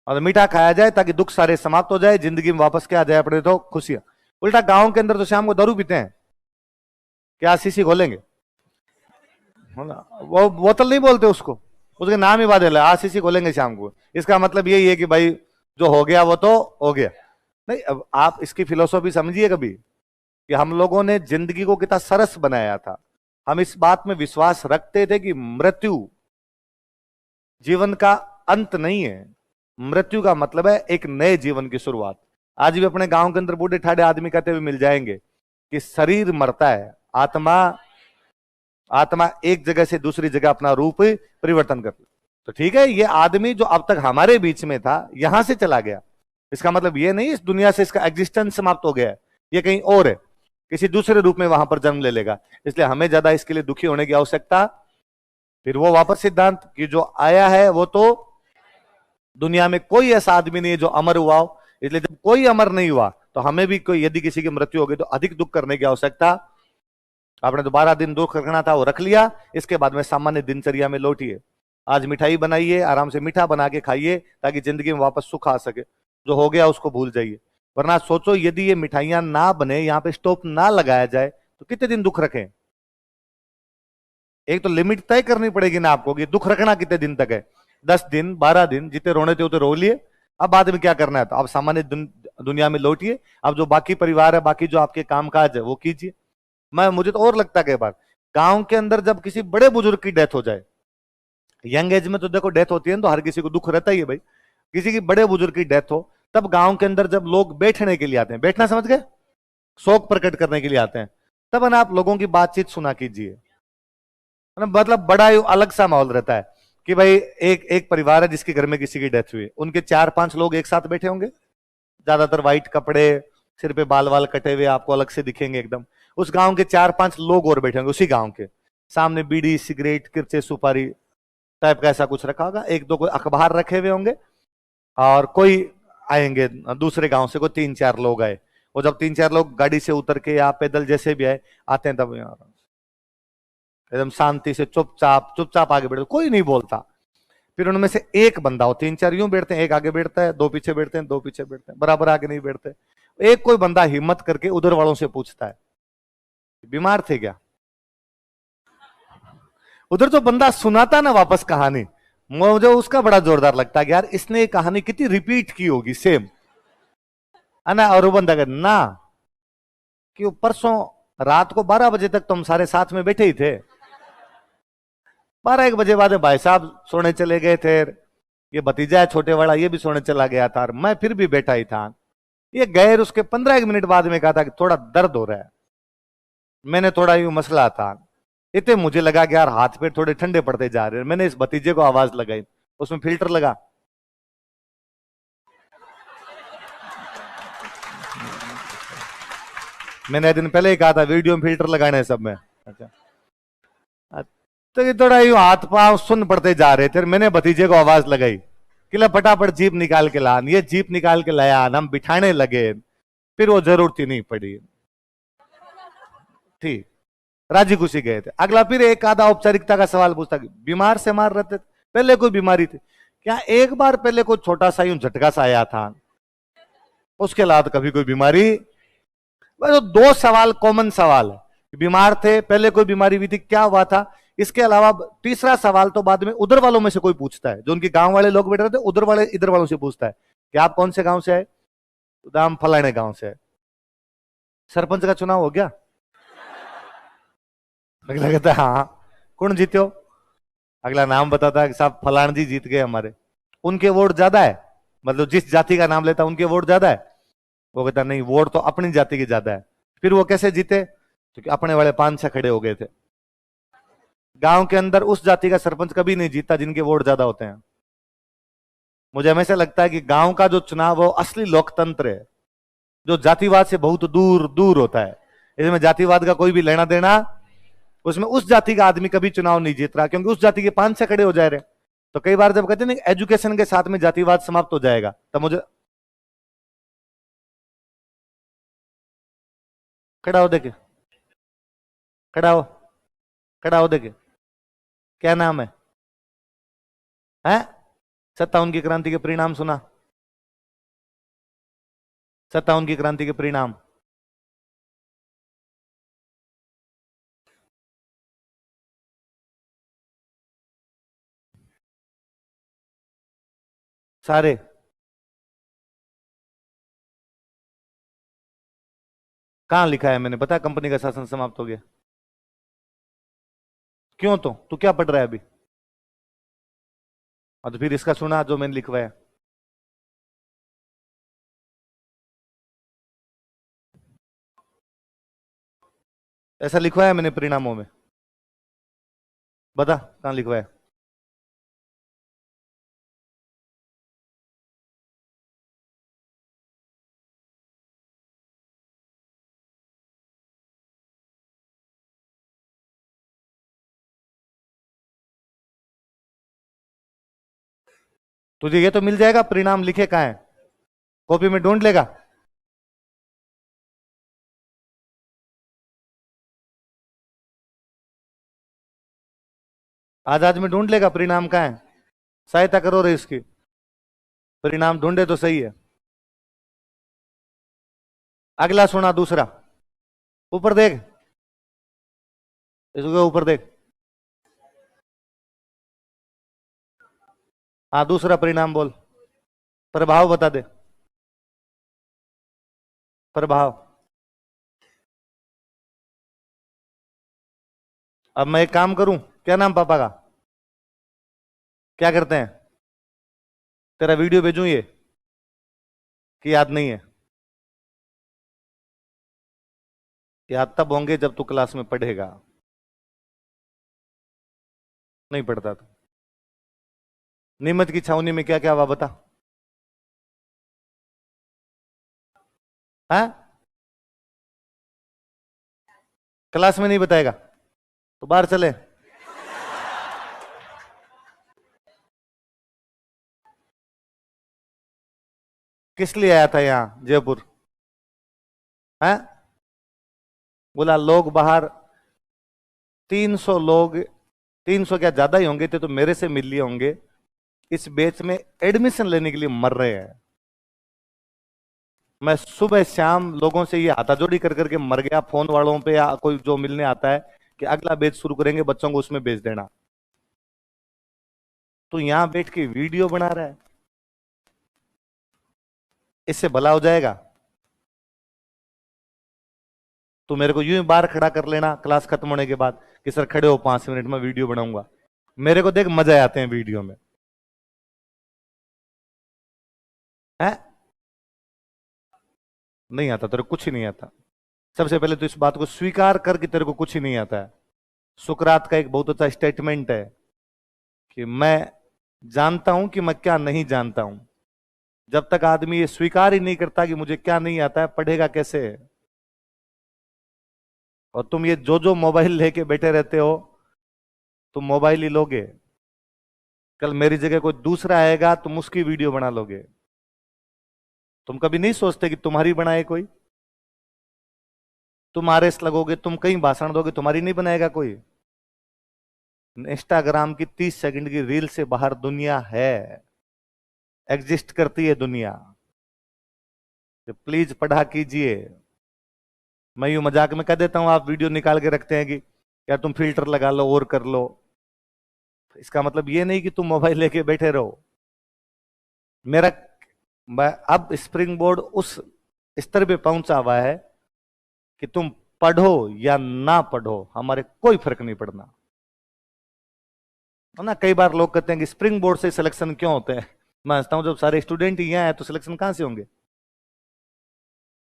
और मीठा खाया जाए ताकि दुख सारे समाप्त हो जाए, जिंदगी में वापस क्या आ जाए अपने तो खुशियां। उल्टा गांव के अंदर तो शाम को दारू पीते हैं, क्या सीसी खोलेंगे, वो बोतल नहीं बोलते उसको, उसके नाम ही बादल है, आज सीसी खोलेंगे शाम को। इसका मतलब यही है कि भाई जो हो गया वो तो हो गया। नहीं, अब आप इसकी फिलोसॉफी समझिए कभी, कि हम लोगों ने जिंदगी को कितना सरस बनाया था। हम इस बात में विश्वास रखते थे कि मृत्यु जीवन का अंत नहीं है, मृत्यु का मतलब है एक नए जीवन की शुरुआत। आज भी अपने गांव के अंदर बूढ़े ठाडे आदमी कहते हुए मिल जाएंगे कि शरीर मरता है, आत्मा आत्मा एक जगह से दूसरी जगह अपना रूप परिवर्तन कर। तो ठीक है, ये आदमी जो अब तक हमारे बीच में था यहां से चला गया, इसका मतलब ये नहीं इस दुनिया से इसका एग्जिस्टेंस समाप्त हो गया है, ये कहीं और है, किसी दूसरे रूप में वहां पर जन्म ले लेगा। इसलिए हमें ज्यादा इसके लिए दुखी होने की आवश्यकता। फिर वो वापस सिद्धांत कि जो आया है वो तो, दुनिया में कोई ऐसा आदमी नहीं है जो अमर हुआ हो, इसलिए जब कोई अमर नहीं हुआ तो हमें भी कोई, यदि किसी की मृत्यु हो गई तो अधिक दुख करने की आवश्यकता। आपने तो 12 दिन दुख रखना था वो रख लिया, इसके बाद में सामान्य दिनचर्या में लौटिए। आज मिठाई बनाइए, आराम से मीठा बना के खाइए, ताकि जिंदगी में वापस सुख आ सके। जो हो गया उसको भूल जाइए, वरना सोचो यदि ये मिठाइयां ना बने, यहां पे स्टॉप ना लगाया जाए तो कितने दिन दुख रखें? एक तो लिमिट तय करनी पड़ेगी ना आपको कि दुख रखना कितने दिन तक है, 10 दिन 12 दिन, जितने रोने थे उतने रो लिए, अब बाद में क्या करना है? तो अब सामान्य दुनिया में लौटिए। अब जो बाकी परिवार है, बाकी जो आपके कामकाज है वो कीजिए। मुझे तो और लगता है कई बार गांव के अंदर जब किसी बड़े बुजुर्ग की डेथ हो जाए, यंग एज में तो देखो डेथ होती है ना, तो हर किसी को दुख रहता ही है भाई, किसी की बड़े बुजुर्ग की डेथ हो, तब गांव के अंदर जब लोग बैठने के लिए आते हैं, बैठना समझ गए, शोक प्रकट करने के लिए आते हैं, तब ना आप लोगों की बातचीत सुना कीजिए। मतलब बड़ा ही अलग सा माहौल रहता है कि भाई एक एक परिवार है जिसके घर में किसी की डेथ हुई, उनके 4-5 लोग एक साथ बैठे होंगे, ज्यादातर व्हाइट कपड़े, सिर पे बाल वाल कटे हुए आपको अलग से दिखेंगे एकदम। उस गांव के 4-5 लोग और बैठे होंगे उसी गांव के, सामने बीड़ी सिगरेट किरचे सुपारी टाइप का ऐसा कुछ रखा होगा, एक दो कोई अखबार रखे हुए होंगे, और कोई आएंगे दूसरे गांव से, कोई 3-4 लोग आए, और जब 3-4 लोग गाड़ी से उतर के या पैदल जैसे भी आए आते हैं, तब एकदम शांति से चुपचाप चुपचाप आगे बैठे, कोई नहीं बोलता। फिर उनमें से एक बंदा हो, 3-4 यूं बैठते हैं, एक आगे बैठता है, 2 पीछे बैठते हैं, 2 पीछे बैठते हैं, बराबर आगे नहीं बैठते। एक कोई बंदा हिम्मत करके उधर वालों से पूछता है, बीमार थे क्या? उधर जो बंदा सुनाता ना वापस कहानी, मुझे उसका बड़ा जोरदार लगता है कि यार इसने कहानी कितनी रिपीट की होगी सेम, है ना। और वो बंदा कहता ना कि परसों रात को 12 बजे तक तुम सारे साथ में बैठे ही थे, 12-1 बजे बाद भाई साहब सोने चले गए थे, ये भतीजा है छोटे वाला ये भी सोने चला गया था, और मैं फिर भी बैठा ही था। ये गैर उसके 15-1 मिनट बाद में कहा था कि थोड़ा दर्द हो रहा है, मैंने थोड़ा यूं मसला था, इतने मुझे लगा कि यार हाथ पैर थोड़े ठंडे पड़ते जा रहे हैं, मैंने इस भतीजे को आवाज लगाई, उसमें फिल्टर लगा, मैंने दिन पहले ही कहा था वीडियो में फिल्टर लगाने हैं सब में। अच्छा, तो ये थोड़ा यूं हाथ पांव सुन पड़ते जा रहे थे, मैंने भतीजे को आवाज लगाई कि ला फटाफट जीप निकाल के ला। ये जीप निकाल के लाया, हम बिठाने लगे, फिर वो जरूरत ही नहीं पड़ी। ठीक, राजी खुशी गए थे। अगला फिर एक आधा औपचारिकता का सवाल पूछता, बीमार से मार रहते थे, पहले कोई बीमारी थी क्या? एक बार पहले कोई छोटा सा यूं झटका सा आया था, उसके अलावा कभी कोई बीमारी? बस दो सवाल कॉमन सवाल है, बीमार थे, पहले कोई बीमारी हुई थी, क्या हुआ था? इसके अलावा तीसरा सवाल तो बाद में उधर वालों में से कोई पूछता है, जो उनके गांव वाले लोग बैठे रहते, उधर वाले इधर वालों से पूछता है कि आप कौन से गांव से आए? तो हम फलाने गांव से आए। सरपंच का चुनाव हो गया? अगला कहता है हाँ, कौन जीते हो? अगला नाम बताता है कि साहब फलान जी जीत गए हमारे। उनके वोट ज्यादा है, मतलब जिस जाति का नाम लेता है उनके वोट ज्यादा है। वो कहता नहीं, वोट तो अपनी जाति की ज्यादा है। फिर वो कैसे जीते? क्योंकि अपने वाले 5-6 खड़े हो गए थे। गांव के अंदर उस जाति का सरपंच कभी नहीं जीतता जिनके वोट ज्यादा होते हैं। मुझे हमेशा लगता है कि गांव का जो चुनाव वो असली लोकतंत्र है, जो जातिवाद से बहुत दूर दूर होता है। इसमें जातिवाद का कोई भी लेना देना, उसमें उस जाति का आदमी कभी चुनाव नहीं जीत रहा, क्योंकि उस जाति के 5-6 खड़े हो जा रहे। तो कई बार जब कहते हैं ना एजुकेशन के साथ में जातिवाद समाप्त हो जाएगा, तब मुझे खड़ा हो देखे, खड़ा हो, खड़ा हो देखे, क्या नाम है? 57 की क्रांति के परिणाम सुना? 57 की क्रांति के परिणाम सारे कहां लिखा है? मैंने बताया कंपनी का शासन समाप्त हो गया। क्यों? तो तू क्या पढ़ रहा है अभी? और तो फिर इसका सुना जो मैंने लिखवाया। ऐसा लिखवाया मैंने परिणामों में, बता कहां लिखवाया? तुझे ये तो मिल जाएगा, परिणाम लिखे कहां है? कॉपी में ढूंढ लेगा। आजाद में ढूंढ लेगा परिणाम कहां है। सहायता करो रे इसकी, परिणाम ढूंढे तो सही है। अगला सुना, दूसरा, ऊपर देख, इसके ऊपर देख। हाँ, दूसरा परिणाम बोल, प्रभाव बता दे, प्रभाव। अब मैं एक काम करूं, क्या नाम पापा का? क्या करते हैं? तेरा वीडियो भेजूं ये कि याद नहीं है? याद तब होंगे जब तू क्लास में पढ़ेगा, नहीं पढ़ता तो। नीमच की छावनी में क्या क्या हुआ बता? हाँ, क्लास में नहीं बताएगा तो बाहर चले। किस लिए आया था यहां जयपुर? है? बोला लोग बाहर, 300 लोग, 300 क्या ज्यादा ही होंगे थे, तो मेरे से मिल लिए होंगे, इस बैच में एडमिशन लेने के लिए मर रहे हैं। मैं सुबह शाम लोगों से ये हाथाजोड़ी कर करके मर गया, फोन वालों पे या कोई जो मिलने आता है कि अगला बैच शुरू करेंगे, बच्चों को उसमें भेज देना। तो यहां बैठ के वीडियो बना रहा है, इससे भला हो जाएगा? तो मेरे को यूं ही बाहर खड़ा कर लेना क्लास खत्म होने के बाद कि सर खड़े हो 5 मिनट में वीडियो बनाऊंगा। मेरे को देख मजा आते हैं वीडियो में, है? नहीं आता तेरे को, कुछ ही नहीं आता। सबसे पहले तो इस बात को स्वीकार कर कि तेरे को कुछ ही नहीं आता है। सुकरात का एक बहुत अच्छा स्टेटमेंट है कि मैं जानता हूं कि मैं क्या नहीं जानता हूं। जब तक आदमी ये स्वीकार ही नहीं करता कि मुझे क्या नहीं आता है, पढ़ेगा कैसे? और तुम ये जो जो मोबाइल लेके बैठे रहते हो, तुम मोबाइल ही लोगे, कल मेरी जगह कोई दूसरा आएगा, तुम उसकी वीडियो बना लोगे। तुम कभी नहीं सोचते कि तुम्हारी बनाए कोई? तुम आरएस लगोगे, तुम कहीं भाषण दोगे, तुम्हारी नहीं बनाएगा कोई? इंस्टाग्राम की 30 सेकंड की रील से बाहर दुनिया है, एग्जिस्ट करती है दुनिया। तो प्लीज पढ़ा कीजिए। मैं यूं मजाक में कह देता हूं, आप वीडियो निकाल के रखते हैं कि यार तुम फिल्टर लगा लो और कर लो। इसका मतलब ये नहीं कि तुम मोबाइल लेके बैठे रहो। मेरा अब स्प्रिंग बोर्ड उस स्तर पे पहुंचा हुआ है कि तुम पढ़ो या ना पढ़ो, हमारे कोई फर्क नहीं पड़ना। है ना, कई बार लोग कहते हैं कि स्प्रिंग बोर्ड से सिलेक्शन क्यों होते हैं। मैं हंसता हूं, जब सारे स्टूडेंट ही हैं तो सिलेक्शन कहां से होंगे?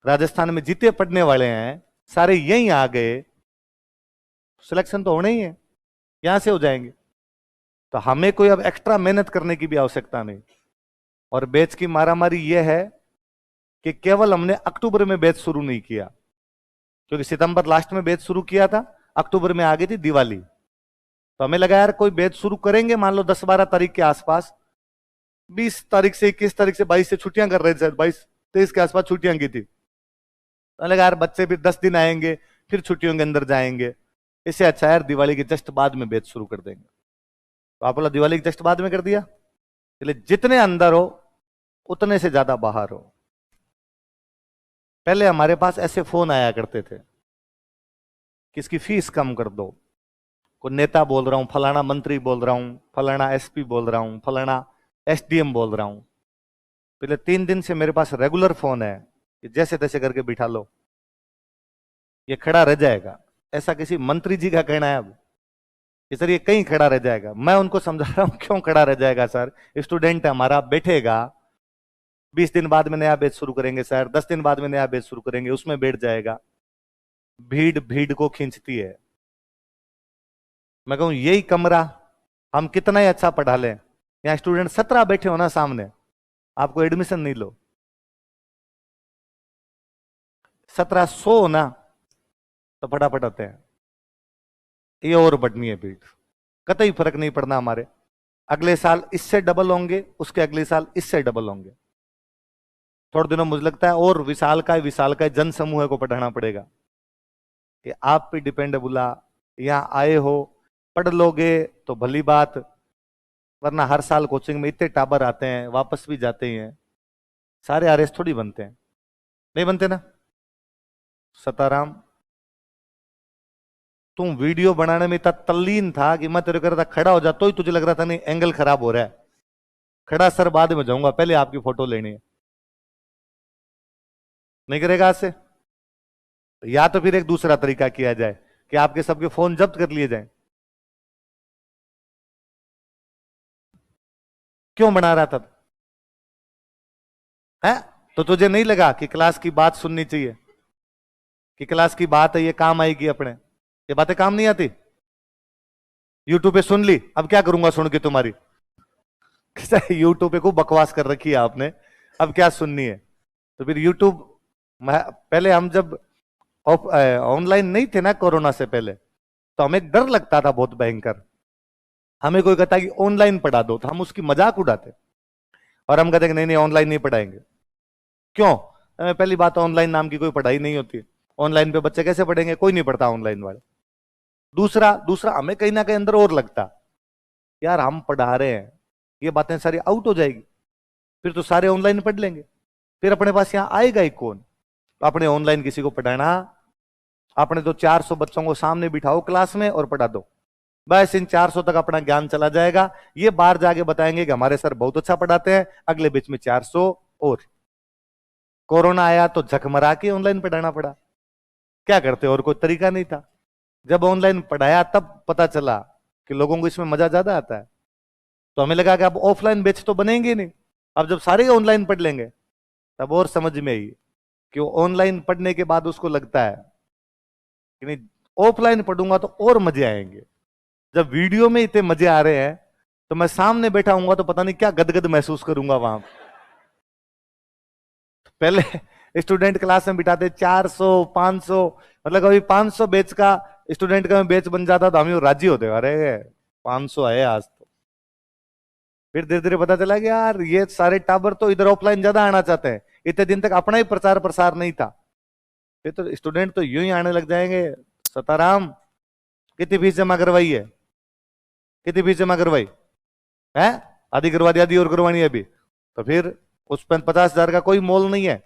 राजस्थान में जितने पढ़ने वाले हैं सारे यहीं आ गए, सिलेक्शन तो होना ही है, यहां से हो जाएंगे। तो हमें कोई अब एक्स्ट्रा मेहनत करने की भी आवश्यकता नहीं। और बैच की मारामारी यह है कि केवल हमने अक्टूबर में बैच शुरू नहीं किया, क्योंकि सितंबर लास्ट में बैच शुरू किया था, अक्टूबर में आ गई थी दिवाली। तो हमें लगा यार कोई बैच शुरू करेंगे, मान लो 10-12 तारीख के आसपास, 20 तारीख से 21 तारीख से 22 से छुट्टियां कर रहे थे, 22-23 के आसपास छुट्टियां की थी। तो लगा यार बच्चे भी 10 दिन आएंगे फिर छुट्टियों के अंदर जाएंगे, इससे अच्छा यार दिवाली के जस्ट बाद में बैच शुरू कर देंगे। तो आप बोला दिवाली के जस्ट बाद में कर दिया, चलिए जितने अंदर हो उतने से ज्यादा बाहर हो। पहले हमारे पास ऐसे फोन आया करते थे कि इसकी फीस कम कर दो, कोई नेता बोल रहा हूं, फलाना मंत्री बोल रहा हूं, फलाना एसपी बोल रहा हूं, फलाना एसडीएम बोल रहा हूं। पहले 3 दिन से मेरे पास रेगुलर फोन है कि जैसे तैसे करके बिठा लो, ये खड़ा रह जाएगा। ऐसा किसी मंत्री जी का कहना है अब कि सर ये कहीं खड़ा रह जाएगा। मैं उनको समझा रहा हूं क्यों खड़ा रह जाएगा सर, स्टूडेंट है हमारा, बैठेगा, 20 दिन बाद में नया बैच शुरू करेंगे सर, 10 दिन बाद में नया बैच शुरू करेंगे, उसमें बैठ जाएगा। भीड़ भीड़ को खींचती है। मैं कहूं यही कमरा हम कितना ही अच्छा पढ़ा लें, यहां स्टूडेंट 17 बैठे हो ना सामने, आपको एडमिशन नहीं लो, 1700 ना तो फटाफट आते हैं। ये और बढ़नी है भीड़, कतई फर्क नहीं पड़ना हमारे। अगले साल इससे डबल होंगे, उसके अगले साल इससे डबल होंगे। थोड़े दिनों मुझे लगता है और विशाल का जन समूह को पढ़ाना पड़ेगा कि आप पे डिपेंड है, बुला यहां आए हो, पढ़ लोगे तो भली बात, वरना हर साल कोचिंग में इतने टाबर आते हैं वापस भी जाते ही हैं। सारे आरएस थोड़ी बनते हैं, नहीं बनते ना। सताराम तुम वीडियो बनाने में इतना तल्लीन था कि मैं तेरे कर रहा था खड़ा हो जा, तो ही तुझे लग रहा था नहीं एंगल खराब हो रहा है, खड़ा सर बाद में जाऊंगा, पहले आपकी फोटो लेनी है। नहीं करेगा आज से? या तो फिर एक दूसरा तरीका किया जाए कि आपके सबके फोन जब्त कर लिए जाएं। क्यों बना रहा था है? तो तुझे नहीं लगा कि क्लास की बात सुननी चाहिए, कि क्लास की बात है ये काम आएगी अपने? ये बातें काम नहीं आती। यूट्यूब पे सुन ली, अब क्या करूंगा सुन के तुम्हारी? यूट्यूब पे खूब बकवास कर रखी है आपने, अब क्या सुननी है? तो फिर यूट्यूब, पहले हम जब ऑनलाइन नहीं थे ना कोरोना से पहले, तो हमें डर लगता था बहुत भयंकर। हमें कोई कहता कि ऑनलाइन पढ़ा दो तो हम उसकी मजाक उड़ाते, और हम कहते कि नहीं नहीं ऑनलाइन नहीं पढ़ाएंगे। क्यों? पहली बात, ऑनलाइन नाम की कोई पढ़ाई नहीं होती, ऑनलाइन पे बच्चे कैसे पढ़ेंगे, कोई नहीं पढ़ता ऑनलाइन वाले। दूसरा दूसरा हमें कहीं ना कहीं अंदर और लगता यार हम पढ़ा रहे हैं, ये बातें सारी आउट हो जाएगी, फिर तो सारे ऑनलाइन पढ़ लेंगे, फिर अपने पास यहां आएगा ही कौन? तो आपने ऑनलाइन किसी को पढ़ाना, आपने तो 400 बच्चों को सामने बिठाओ क्लास में और पढ़ा दो, बस इन 400 तक अपना ज्ञान चला जाएगा। ये बाहर जाके बताएंगे कि हमारे सर बहुत अच्छा पढ़ाते हैं, अगले बीच में 400 और। कोरोना आया तो झकमरा के ऑनलाइन पढ़ाना पड़ा, क्या करते और कोई तरीका नहीं था। जब ऑनलाइन पढ़ाया तब पता चला कि लोगों को इसमें मजा ज्यादा आता है, तो हमें लगा कि अब ऑफलाइन बैच तो बनेंगे नहीं, अब जब सारे ऑनलाइन पढ़ लेंगे तब और समझ में आई कि ऑनलाइन पढ़ने के बाद उसको लगता है कि नहीं ऑफलाइन पढ़ूंगा तो और मजे आएंगे। जब वीडियो में इतने मजे आ रहे हैं तो मैं सामने बैठा हूंगा तो पता नहीं क्या गदगद महसूस करूंगा वहां। पहले स्टूडेंट क्लास में बिठाते 400 500, मतलब कभी 500 बैच का स्टूडेंट का बैच बन जाता तो हम यूं राजी होते, अरे 500 है आज तो। फिर धीरे धीरे पता चला कि यार ये सारे टावर तो इधर ऑफलाइन ज्यादा आना चाहते हैं, इतने दिन तक अपना ही प्रचार प्रसार नहीं था। फिर तो स्टूडेंट तो यूं ही आने लग जाएंगे। सताराम कितनी फीस जमा करवाई है, कितनी फीस जमा करवाई है? आधी करवा दी, आधी और करवानी है अभी। तो फिर उस पर 50,000 का कोई मोल नहीं है?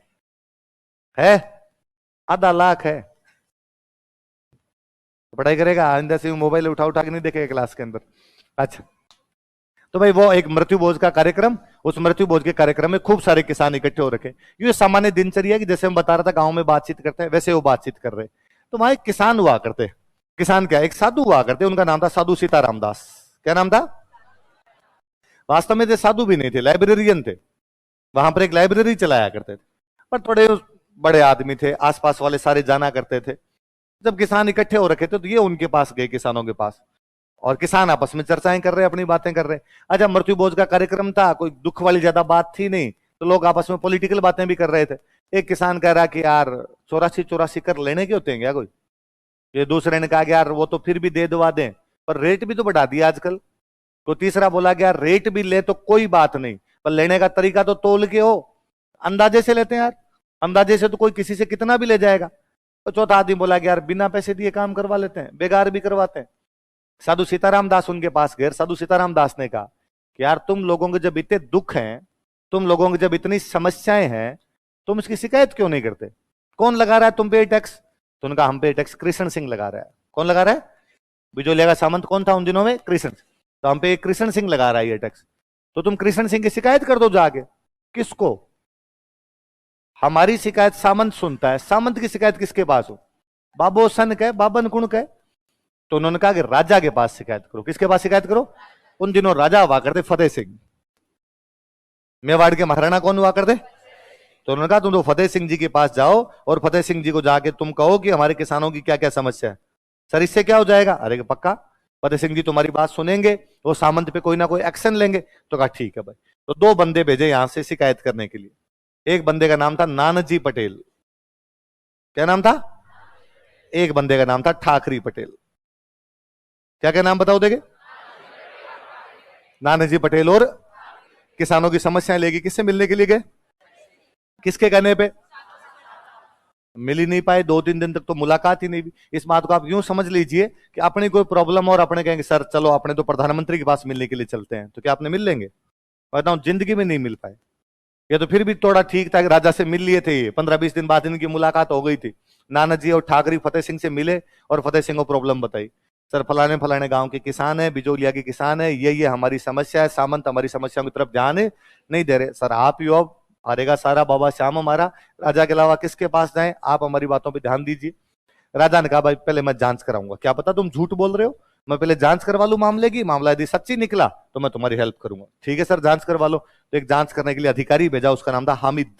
आधा लाख है। तो पढ़ाई करेगा आइंदा से मोबाइल उठा उठा के नहीं देखेगा क्लास के अंदर। अच्छा, तो भाई वो एक मृत्यु भोज का कार्यक्रम, उस मृत्यु भोज के कार्यक्रम में खूब सारे किसान इकट्ठे हो रखे। ये सामान्य दिनचर्या की, जैसे हम बता रहा था गांव में बातचीत करते हैं वैसे वो बातचीत कर रहे। तो वहां एक किसान हुआ करते, किसान क्या, एक साधु हुआ करते, उनका नाम था साधु सीताराम दास। क्या नाम था? वास्तव में थे साधु भी नहीं थे, लाइब्रेरियन थे। वहां पर एक लाइब्रेरी चलाया करते थे, पर थोड़े बड़े आदमी थे, आसपास वाले सारे जाना करते थे। जब किसान इकट्ठे हो रखे थे तो ये उनके पास गए, किसानों के पास, और किसान आपस में चर्चाएं कर रहे, अपनी बातें कर रहे। अच्छा, मृत्यु भोज का कार्यक्रम था, कोई दुख वाली ज्यादा बात थी नहीं, तो लोग आपस में पॉलिटिकल बातें भी कर रहे थे। एक किसान कह रहा कि यार 84 कर लेने के होते हैं क्या कोई? ये दूसरे ने कहा कि यार वो तो फिर भी दे दवा दें, पर रेट भी तो बढ़ा दिया आजकल। तो तीसरा बोला कि यार रेट भी ले तो कोई बात नहीं, पर लेने का तरीका तो तोल के हो, अंदाजे से लेते हैं यार, अंदाजे से तो कोई किसी से कितना भी ले जाएगा। तो चौथा आदमी बोला कि यार बिना पैसे दिए काम करवा लेते हैं, बेकार भी करवाते हैं। साधु सीताराम दास उनके पास गए। साधु सीताराम दास ने कहा कि यार तुम लोगों के जब इतने दुख हैं, तुम लोगों की जब इतनी समस्याएं हैं, तुम इसकी शिकायत क्यों नहीं करते? कौन लगा रहा है तुम पे टैक्स? तो उनका हम पे टैक्स कृष्ण सिंह लगा रहा है। कौन लगा रहा है? बिजोलिया का सामंत कौन था उन दिनों में? कृष्ण। तो हम पे कृष्ण सिंह लगा रहा है ये टैक्स, तो तुम कृष्ण सिंह की शिकायत कर दो जाके। किसको? हमारी शिकायत सामंत सुनता है, सामंत की शिकायत किसके पास हो? बाबो सन कहे, बाबन कुण कहे। तो उन्होंने कहा कि राजा के पास शिकायत करो। किसके पास शिकायत करो? उन दिनों राजा हुआ करते फतेह सिंह, मेवाड़ के महाराणा कौन हुआ करते? तो उन्होंने कहा तुम तो फतेह सिंह जी के पास जाओ और फतेह सिंह जी को जाके तुम कहो कि हमारे किसानों की क्या क्या समस्या है। सर इससे क्या हो जाएगा? अरे पक्का, फतेह सिंह जी तुम्हारी बात सुनेंगे, वो सामंत पे कोई ना कोई एक्शन लेंगे। तो कहा ठीक है भाई। तो 2 बंदे भेजे यहां से शिकायत करने के लिए। एक बंदे का नाम था नानाजी पटेल। क्या नाम था? एक बंदे का नाम था ठाकरी पटेल। क्या क्या नाम बताओ देगे? नानाजी पटेल और किसानों की समस्याएं लेगी किससे मिलने के लिए गए? किसके कहने पे? मिल ही नहीं पाए, 2-3 दिन तक तो मुलाकात ही नहीं हुई। इस बात को आप यूं समझ लीजिए कि अपनी कोई प्रॉब्लम और अपने कहेंगे सर चलो अपने तो प्रधानमंत्री के पास मिलने के लिए चलते हैं, तो क्या आपने मिल लेंगे? बताऊं, जिंदगी में नहीं मिल पाए। ये तो फिर भी थोड़ा ठीक था कि राजा से मिल लिए थे, ये 15-20 दिन बाद इनकी मुलाकात हो गई थी। नाना जी और ठाकरी फतेह सिंह से मिले और फतेह सिंह को प्रॉब्लम बताई। सर फलाने फलाने गांव के किसान है, बिजोलिया के किसान है, ये हमारी समस्या है, सामंत हमारी समस्याओं की तरफ ध्यान नहीं दे रहे। सर आप ही अब हारेगा सारा बाबा श्याम हमारा, राजा के अलावा किसके पास जाए, आप हमारी बातों पर ध्यान दीजिए। राजा ने कहा भाई पहले मैं जांच कराऊंगा, क्या पता तुम झूठ बोल रहे हो, मैं पहले जांच करवा लूं मामले की, मामला यदि सच्ची निकला तो मैं तुम्हारी हेल्प करूंगा। ठीक है सर जांच करवा लो। तो एक जांच करने के लिए अधिकारी भेजा, उसका नाम था हामिद।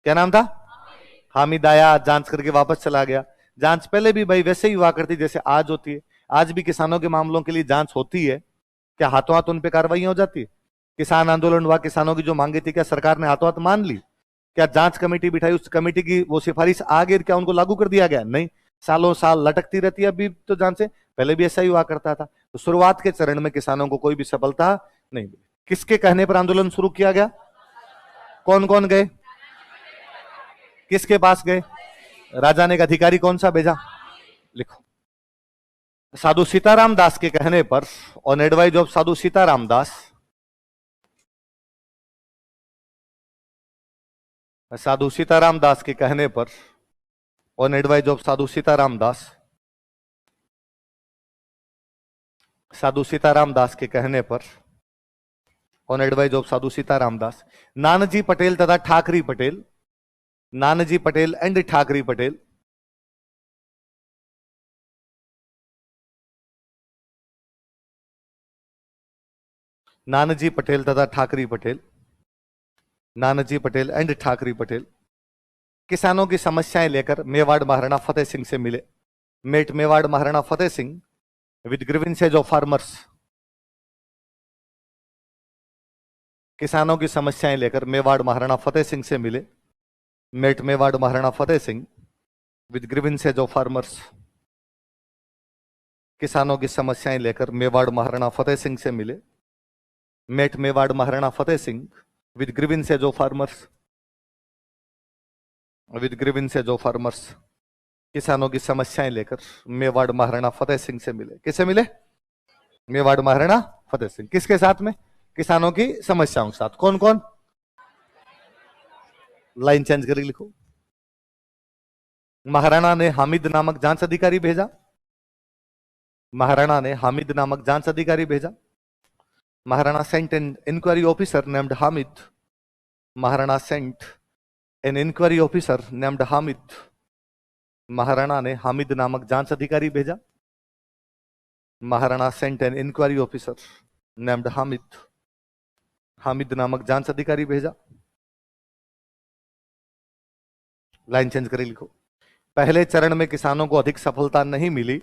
क्या नाम था? हामिद आया, जांच करके वापस चला गया। जांच पहले भी भाई वैसे ही हुआ करती जैसे आज होती है। आज भी किसानों के मामलों के लिए जांच होती है। क्या हाथों हाथ उन पे कार्रवाई हो जाती है? किसान आंदोलन हुआ, किसानों की जो मांगे थी क्या सरकार ने हाथों हाथ मान ली? क्या जांच कमेटी बिठाई, उस कमेटी की वो सिफारिश आ गई, क्या उनको लागू कर दिया गया? नहीं, सालों साल लटकती रहती है अभी तो जांचें। पहले भी ऐसा ही हुआ करता था। तो शुरुआत के चरण में किसानों को कोई भी सफलता नहीं मिली। किसके कहने पर आंदोलन शुरू किया गया? कौन कौन गए? किसके पास गए? राजा ने एक अधिकारी कौन सा भेजा? लिखो, साधु सीताराम दास के कहने पर, ऑन एडवाइज ऑफ साधु सीताराम दास, साधु सीताराम दास के कहने पर, ऑन एडवाइज ऑफ साधु सीताराम दास, साधु सीताराम दास के कहने पर, ऑन एडवाइज ऑफ साधु सीताराम दास, नानाजी पटेल तथा ठाकरी पटेल, नानाजी पटेल एंड ठाकरी पटेल, नानाजी पटेल तथा ठाकरी पटेल, नानाजी पटेल एंड ठाकरी पटेल किसानों की समस्याएं लेकर मेवाड़ महाराणा फतेह सिंह से मिले। Met Mewar Maharana Fateh Singh with grievances of farmers. किसानों की समस्याएं लेकर मेवाड़ महाराणा फतेह सिंह से मिले। Met Mewar Maharana Fateh Singh with grievances of farmers, किसानों की समस्याएं लेकर मेवाड़ महाराणा फतेह सिंह से मिले। Met Mewar Maharana Fateh Singh with grievances of farmers, with grievances of farmers, किसानों की समस्याएं लेकर मेवाड़ महाराणा फतेह सिंह से मिले। किससे मिले? मेवाड़ महाराणा फतेह सिंह। किसके साथ में? किसानों की समस्याओं के साथ। कौन कौन? लाइन चेंज करके लिखो। महाराणा ने हामिद नामक जांच अधिकारी भेजा। महाराणा ने हामिद नामक जांच अधिकारी भेजा। Maharana sent an inquiry officer named Hamid. Maharana sent an inquiry officer named Hamid. Maharana ने हामिद नामक जांच अधिकारी भेजा। Maharana sent an inquiry officer named Hamid. Hamid नामक जांच अधिकारी भेजा। लाइन चेंज करके लिखो। पहले चरण में किसानों को अधिक सफलता नहीं मिली।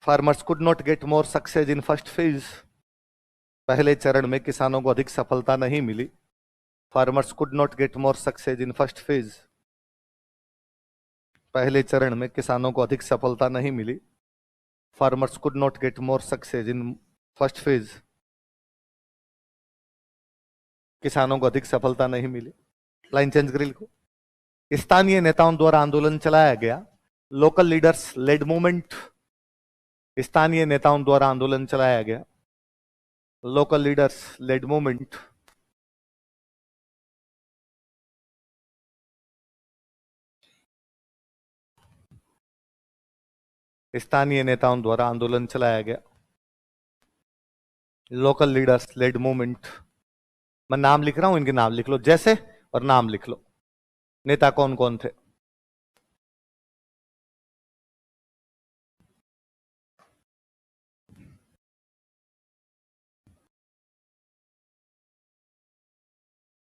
Farmers could not get more success in first phase. पहले चरण में किसानों को अधिक सफलता नहीं मिली। Farmers could not get more success in first phase. पहले चरण में किसानों को अधिक सफलता नहीं मिली। Farmers could not get more success in first phase. किसानों को अधिक सफलता नहीं मिली। लाइन चेंज कर लिखो। स्थानीय नेताओं द्वारा आंदोलन चलाया गया। Local leaders led movement. स्थानीय नेताओं द्वारा आंदोलन चलाया गया। Local leaders led movement. स्थानीय नेताओं द्वारा आंदोलन चलाया गया। Local leaders led movement. मैं नाम लिख रहा हूं, इनके नाम लिख लो जैसे, और नाम लिख लो। नेता कौन कौन थे?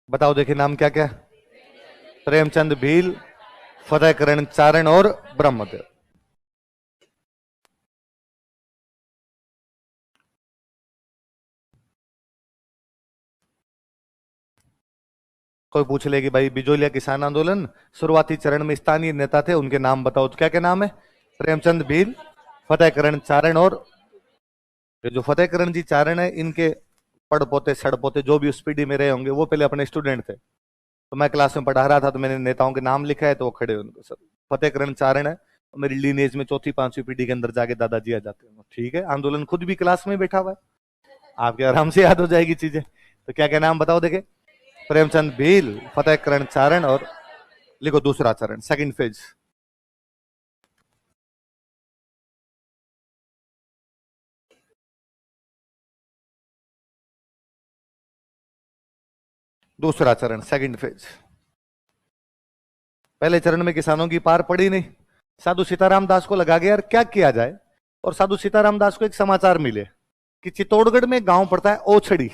बताओ देखिए नाम क्या क्या? प्रेमचंद भील, फतेहकरण चारण और ब्रह्मदेव। कोई पूछ ले कि भाई बिजोलिया किसान आंदोलन शुरुआती चरण में स्थानीय नेता थे, उनके नाम बताओ। तो क्या क्या नाम है? प्रेमचंद भील, फतेहकरण चारण और ये जो फतेहकरण जी चारण है, इनके पड़पोते सड़पोते जो भी उस पीढ़ी में रहे होंगे वो पहले अपने स्टूडेंट थे। तो मैं क्लास में पढ़ा रहा था तो मैंने नेताओं के नाम लिखा है, तो वो खड़े उनको सर फतेहकरण चारण है। तो मेरी लीनेज में चौथी पांचवी पीढ़ी के अंदर जाके दादाजी आ जाते हैं। ठीक है, आंदोलन खुद भी क्लास में बैठा हुआ है, आपके आराम से याद हो जाएगी चीजें। तो क्या क्या नाम बताओ देखे? प्रेमचंद भील, फतेहकरण चारण और लिखो दूसरा चरण, सेकंड फेज। दूसरा चरण, सेकंड फेज। पहले चरण में किसानों की पार पड़ी नहीं। साधु सीताराम दास को लगा गया यार क्या किया जाए, और साधु सीताराम दास को एक समाचार मिले कि चित्तौड़गढ़ में गांव पड़ता है ओछड़ी।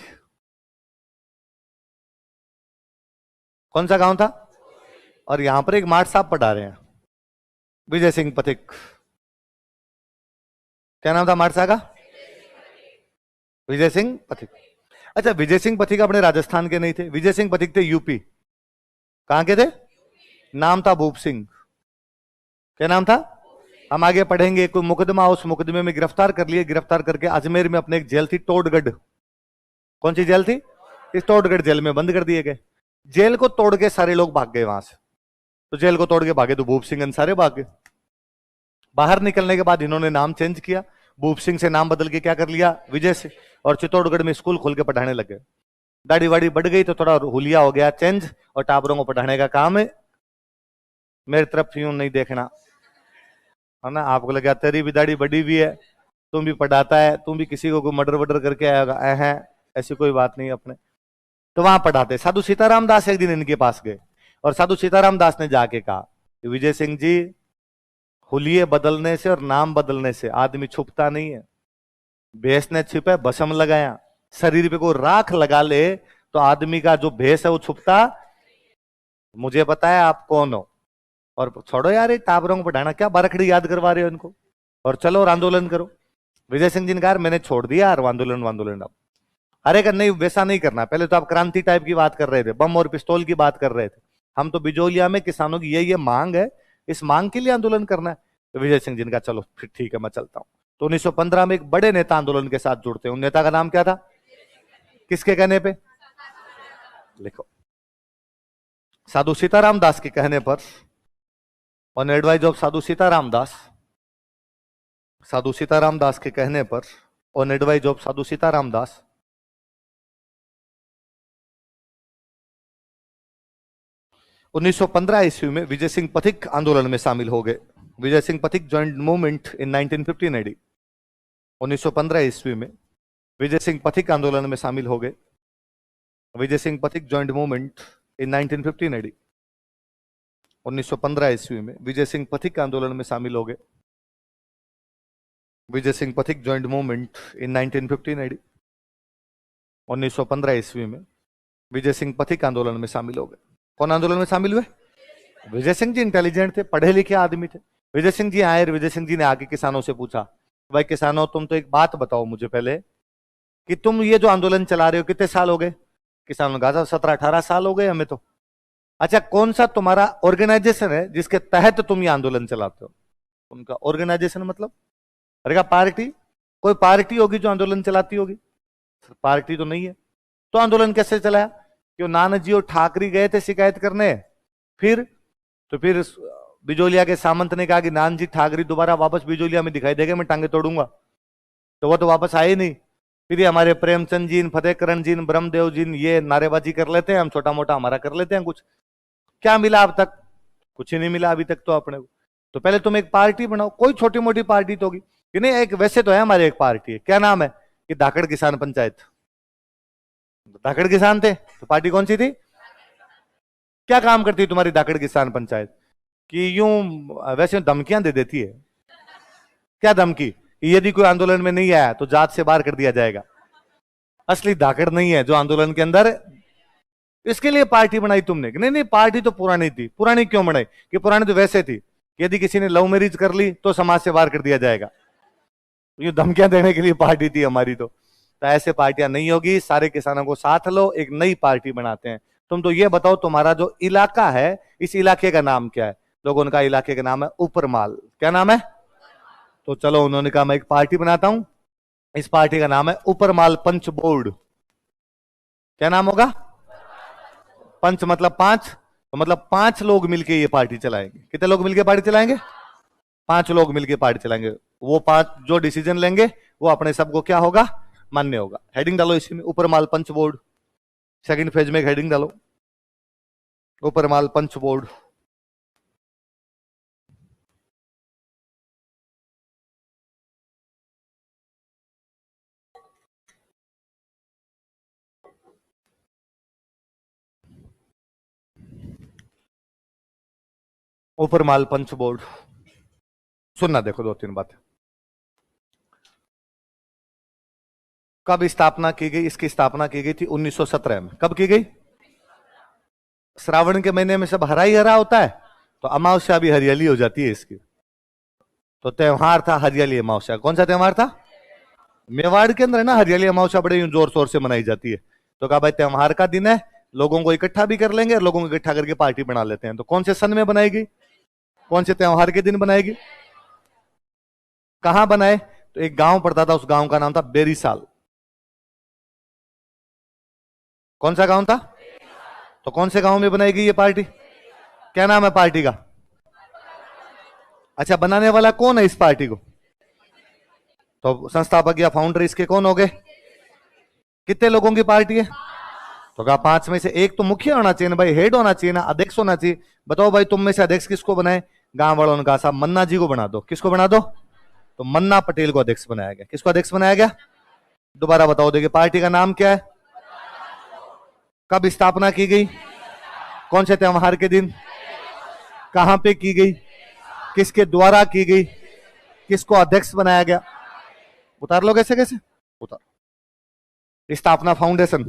कौन सा गांव था? और यहां पर एक माठ साहब पढ़ा रहे हैं, विजय सिंह पथिक। क्या नाम था माठ साहब का? विजय सिंह पथिक। अच्छा, विजय सिंह पथिक अपने राजस्थान के नहीं थे, विजय सिंह पथिक थे यूपी। कहां के थे? नाम था भूप सिंह। क्या नाम था? हम आगे पढ़ेंगे। कोई मुकदमा, उस मुकदमे में गिरफ्तार कर लिए। गिरफ्तार करके अजमेर में अपने एक जेल थी टोडगढ़। कौन सी जेल थी? इस टोडगढ़ जेल में बंद कर दिए गए। जेल को तोड़ के सारे लोग भाग गए वहां से। तो जेल को तोड़ के भागे तो भूप सिंह सारे भाग गए। बाहर निकलने के बाद इन्होंने नाम चेंज किया, भूप सिंह से नाम बदल के क्या कर लिया? विजय सिंह। और चित्तौड़गढ़ में स्कूल खोल के पढ़ाने लगे। दाढ़ी वाड़ी बढ़ गई तो थोड़ा हुलिया हो गया चेंज, और टाबरों को पढ़ाने का काम है। मेरी तरफ यूं नहीं देखना, है ना? आपको लगा तेरी भी दाढ़ी बड़ी भी है, तुम भी पढ़ाता है, तुम भी किसी को मर्डर वर्डर करके आएगा है, ऐसी कोई बात नहीं अपने। तो वहां पढ़ाते। साधु सीताराम दास एक दिन इनके पास गए, और साधु सीताराम दास ने जाके कहा, विजय सिंह जी, हुलिये बदलने से और नाम बदलने से आदमी छुपता नहीं है। भेष ने छिपे भस्म लगाया, शरीर पे कोई राख लगा ले तो आदमी का जो भेष है वो छुपता। मुझे पता है आप कौन हो, और छोड़ो यार ये टाबरों को पढ़ाना, क्या बारखड़ी याद करवा रहे हो इनको, और चलो और आंदोलन करो। विजय सिंह जी ने कहा मैंने छोड़ दिया यार आंदोलन आंदोलन। अब अरे कर नहीं, वैसा नहीं करना। पहले तो आप क्रांति टाइप की बात कर रहे थे, बम और पिस्तौल की बात कर रहे थे। हम तो बिजोलिया में किसानों की ये मांग है, इस मांग के लिए आंदोलन करना है। तो विजय सिंह जी ने कहा चलो फिर ठीक है, मैं चलता हूं। तो 1915 में एक बड़े नेता आंदोलन के साथ जुड़ते हैं। उन नेता का नाम क्या था? किसके कहने पे? लिखो, साधु सीताराम दास के कहने पर, ऑन एडवाइस ऑफ साधु सीताराम दास, साधु सीताराम दास के कहने पर, ऑन एडवाइस ऑफ साधु सीताराम दास, 1915 ईस्वी में विजय सिंह पथिक आंदोलन में शामिल हो गए। विजय सिंह पथिक ज्वाइंट मूवमेंट इन 1915 एडी। 1915 ईस्वी में विजय सिंह पथिक आंदोलन में शामिल हो गए। विजय सिंह पथिक ज्वाइंट मूवमेंट इन 1915 एडी। 1915 ईस्वी में विजय सिंह पथिक आंदोलन में शामिल हो गए। विजय सिंह पथिक ज्वाइंट मूवमेंट इन 1915 एडी। 1915 ईस्वी में विजय सिंह पथिक आंदोलन में शामिल हो गए। कौन आंदोलन में शामिल हुए? विजय सिंह जी इंटेलिजेंट थे, पढ़े लिखे आदमी थे। विजय सिंह जी आए, विजय सिंह जी ने आके किसानों से पूछा, भाई किसानों तुम तो एक बात बताओ मुझे पहले कि तुम ये जो आंदोलन चला रहे हो कितने साल हो गए? किसानों ने कहा 17-18 साल हो गए हमें तो। अच्छा, कौन सा तुम्हारा ऑर्गेनाइजेशन है जिसके तहत तुम ये आंदोलन चलाते हो? उनका ऑर्गेनाइजेशन मतलब, अरे का पार्टी, कोई पार्टी होगी जो आंदोलन चलाती होगी? पार्टी तो नहीं है। तो आंदोलन कैसे चलाया? क्यों नानाजी और ठाकरे गए थे शिकायत करने, फिर बिजोलिया के सामंत ने कहा कि नानजी ठाकरे दोबारा वापस बिजोलिया में दिखाई देगा मैं टांगे तोड़ूंगा। तो वो तो वापस आए नहीं। फिर ये हमारे प्रेमचंद जी, फतेहकरण जी, ब्रह्मदेव जी ये नारेबाजी कर लेते हैं, हम छोटा मोटा हमारा कर लेते हैं। कुछ क्या मिला अब तक? कुछ ही नहीं मिला अभी तक तो अपने को। तो पहले तुम एक पार्टी बनाओ, कोई छोटी मोटी पार्टी तो होगी कि नहीं। एक वैसे तो है हमारे, एक पार्टी है, क्या नाम है कि धाकड़ किसान पंचायत। धाकड़ किसान थे तो पार्टी कौन सी थी? क्या काम करती है तुम्हारी धाकड़ किसान पंचायत? कि यूं वैसे धमकियां दे देती है। क्या धमकी? कि यदि कोई आंदोलन में नहीं आया तो जात से बाहर कर दिया जाएगा। असली धाकड़ नहीं है जो आंदोलन के अंदर। इसके लिए पार्टी बनाई तुमने? नहीं नहीं, पार्टी तो पुरानी थी। पुरानी क्यों बनाई? कि पुरानी तो वैसे थी, यदि किसी ने लव मैरिज कर ली तो समाज से बाहर कर दिया जाएगा। ये धमकियां देने के लिए पार्टी थी हमारी तो ऐसे पार्टियां नहीं होगी। सारे किसानों को साथ लो, एक नई पार्टी बनाते हैं। तुम तो ये बताओ तुम्हारा जो इलाका है इस इलाके का नाम क्या है? लोगों का इलाके का नाम है उपरमाल। क्या नाम है? तो चलो उन्होंने कहा मैं एक पार्टी बनाता हूं, इस पार्टी का नाम है उपरमाल पंच बोर्ड। क्या नाम होगा? पंच मतलब 5, तो मतलब 5 लोग मिलके ये पार्टी चलाएंगे। कितने लोग मिलके पार्टी चलाएंगे? 5 लोग मिलके पार्टी चलाएंगे। वो 5 जो डिसीजन लेंगे वो अपने सबको क्या होगा? मान्य होगा। हेडिंग डालो इसी में, उपरमाल पंच बोर्ड। सेकंड फेज में एक हेडिंग डालो, उपरमाल पंच बोर्ड। उपरमाल पंच बोर्ड। सुनना, देखो 2-3 बातें। कब स्थापना की गई? इसकी स्थापना की गई थी 1917 में। कब की गई? श्रावण के महीने में सब हरा ही हरा होता है, तो अमावस्या भी हरियाली हो जाती है इसकी। तो त्योहार था हरियाली अमावस्या। कौन सा त्योहार था? मेवाड़ के अंदर है ना हरियाली अमावस्या, बड़े जोर शोर से मनाई जाती है। तो कहा भाई त्योहार का दिन है, लोगों को इकट्ठा भी कर लेंगे और लोगों को इकट्ठा करके पार्टी बना लेते हैं। तो कौन से सन में बनाएगी? कौन से त्योहार के दिन बनाएगी? कहां बनाए? तो एक गांव पड़ता था, उस गांव का नाम था बेरीसाल। कौन सा गांव था? तो कौन से गांव में बनाएगी ये पार्टी? क्या नाम है पार्टी का? अच्छा, बनाने वाला कौन है इस पार्टी को? तो संस्थापक या फाउंडर इसके कौन हो गए? कितने लोगों की पार्टी है? तो कहा 5 में से एक तो मुखिया होना चाहिए ना भाई, हेड होना चाहिए ना, अध्यक्ष होना चाहिए। बताओ भाई तुम में से अध्यक्ष किसको बनाए? गांव वालों ने कहा साहब मन्ना जी को बना दो। किसको बना दो? तो मन्ना पटेल को अध्यक्ष बनाया गया। किसको अध्यक्ष बनाया गया? दोबारा बताओ, देखिए पार्टी का नाम क्या है? कब स्थापना की गई? कौन से त्योहार के दिन? कहां पे की गई? किसके द्वारा की गई? किसको अध्यक्ष बनाया गया? उतार लो कैसे कैसे उतार। स्थापना फाउंडेशन,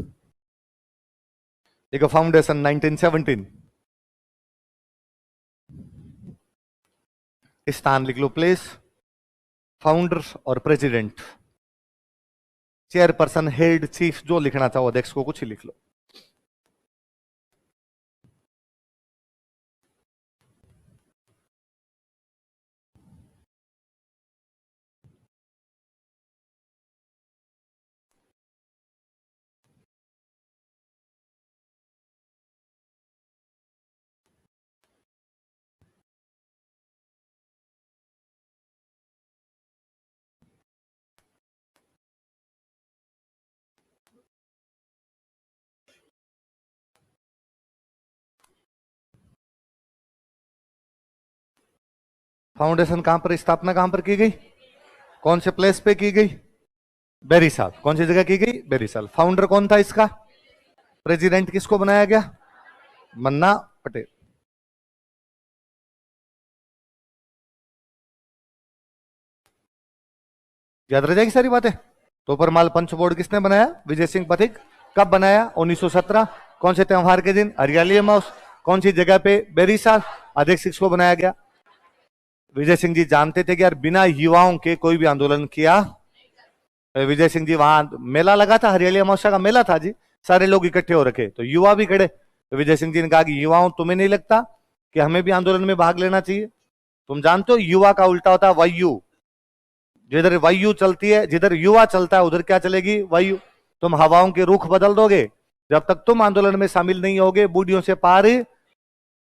देखो फाउंडेशन 1917। स्थान लिख लो प्लेस, फाउंडर और प्रेसिडेंट, चेयरपर्सन, हेड, चीफ, जो लिखना चाहो, अध्यक्ष को कुछ ही लिख लो। फाउंडेशन कहां पर, स्थापना कहां पर की गई, कौन से प्लेस पे की गई, बेरीसाल। कौन सी जगह की गई, बेरीसाल। फाउंडर कौन था इसका, प्रेसिडेंट किसको बनाया गया, मन्ना पटेल। याद रह जाएगी सारी बातें। तो परमाल पंच बोर्ड किसने बनाया, विजय सिंह पथिक। कब बनाया, 1917। कौन से त्योहार के दिन, हरियाली अमावस। कौन सी जगह पे, बेरीसाल। अध्यक्ष किसको बनाया गया, विजय सिंह जी जानते थे कि यार बिना युवाओं के कोई भी आंदोलन किया। विजय सिंह जी वहां मेला लगा था, हरियाली अमावस्या का मेला था जी, सारे लोग इकट्ठे हो रखे, तो युवा भी खड़े। तो विजय सिंह जी ने कहा कि युवाओं, तुम्हें नहीं लगता कि हमें भी आंदोलन में भाग लेना चाहिए। तुम जानते हो युवा का उल्टा होता है वायु। जिधर वायु चलती है, जिधर युवा चलता है उधर क्या चलेगी, वायु। तुम हवाओं के रुख बदल दोगे। जब तक तुम आंदोलन में शामिल नहीं होगे, बूढ़ियों से पार,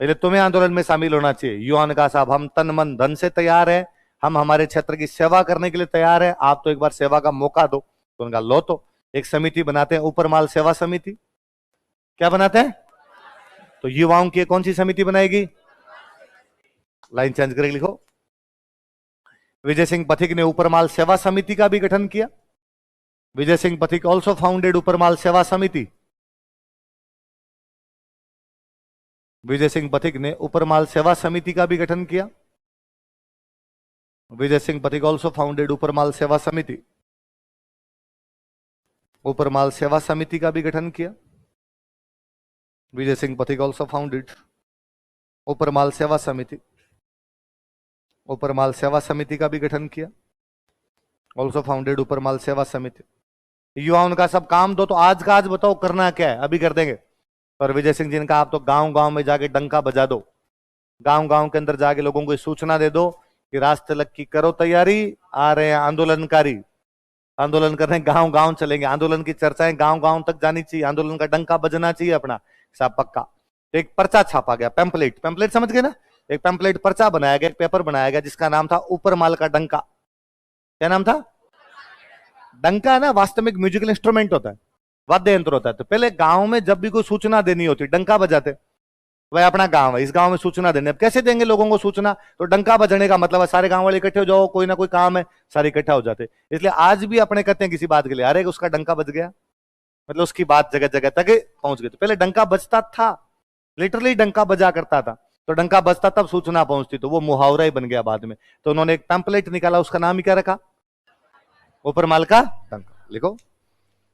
पहले तुम्हें आंदोलन में शामिल होना चाहिए। युवा ने कहा साहब हम तन मन धन से तैयार है, हम हमारे क्षेत्र की सेवा करने के लिए तैयार है, आप तो एक बार सेवा का मौका दो। तो उनका लो, तो एक समिति बनाते हैं, ऊपरमाल सेवा समिति। क्या बनाते हैं, तो युवाओं की कौन सी समिति बनाएगी, लाइन चेंज करके लिखो। विजय सिंह पथिक ने ऊपरमाल सेवा समिति का भी गठन किया। विजय सिंह पथिक ऑल्सो फाउंडेड ऊपरमाल सेवा समिति। विजय सिंह पथिक ने ऊपरमाल सेवा समिति का भी गठन किया। विजय सिंह पथिक ऑल्सो फाउंडेड ऊपरमाल सेवा समिति। ऊपरमाल सेवा समिति का भी गठन किया। विजय सिंह पथिक ऑल्सो फाउंडेड ऊपरमाल सेवा समिति। ऊपरमाल सेवा समिति का भी गठन किया, ऑल्सो फाउंडेड ऊपरमाल सेवा समिति। युवाओं का सब काम दो, तो आज का आज बताओ करना क्या है, अभी कर देंगे। पर विजय सिंह जी ने कहा आप तो गांव गांव में जाके डंका बजा दो, गांव गांव के अंदर जाके लोगों को सूचना दे दो कि रास्ते तलक की करो तैयारी, आ रहे हैं आंदोलनकारी, आंदोलन कर रहे हैं, गांव गांव चलेंगे। आंदोलन की चर्चाएं गांव गांव तक जानी चाहिए, आंदोलन का डंका बजना चाहिए अपना, साहब पक्का। एक पर्चा छापा गया, पैम्पलेट, पैम्पलेट समझ गए ना, एक पैम्पलेट पर्चा बनाया गया, एक पेपर बनाया गया जिसका नाम था ऊपरमाल का डंका। क्या नाम था, डंका है ना, वास्तविक म्यूजिकल इंस्ट्रूमेंट होता है, वाद्य यंत्र होता है। तो पहले गांव में जब भी कोई सूचना देनी होती डंका बजाते, भाई अपना गांव है, इस गांव में सूचना देने, अब कैसे देंगे लोगों को सूचना, तो डंका बजने का मतलब है सारे गांव वाले इकट्ठे हो जाओ, कोई ना कोई काम है, सारे इकट्ठा हो जाते। इसलिए आज भी अपने कहते हैं किसी बात के लिए, अरे उसका डंका बज गया, मतलब उसकी बात जगह जगह तक पहुंच गई। तो पहले डंका बजता था, लिटरली डंका बजा करता था, तो डंका बजता तब सूचना पहुंचती, तो वो मुहावरा ही बन गया बाद में। तो उन्होंने एक पैम्पलेट निकाला, उसका नाम ही क्या रखा, ऊपरमाल का डंका। लिखो,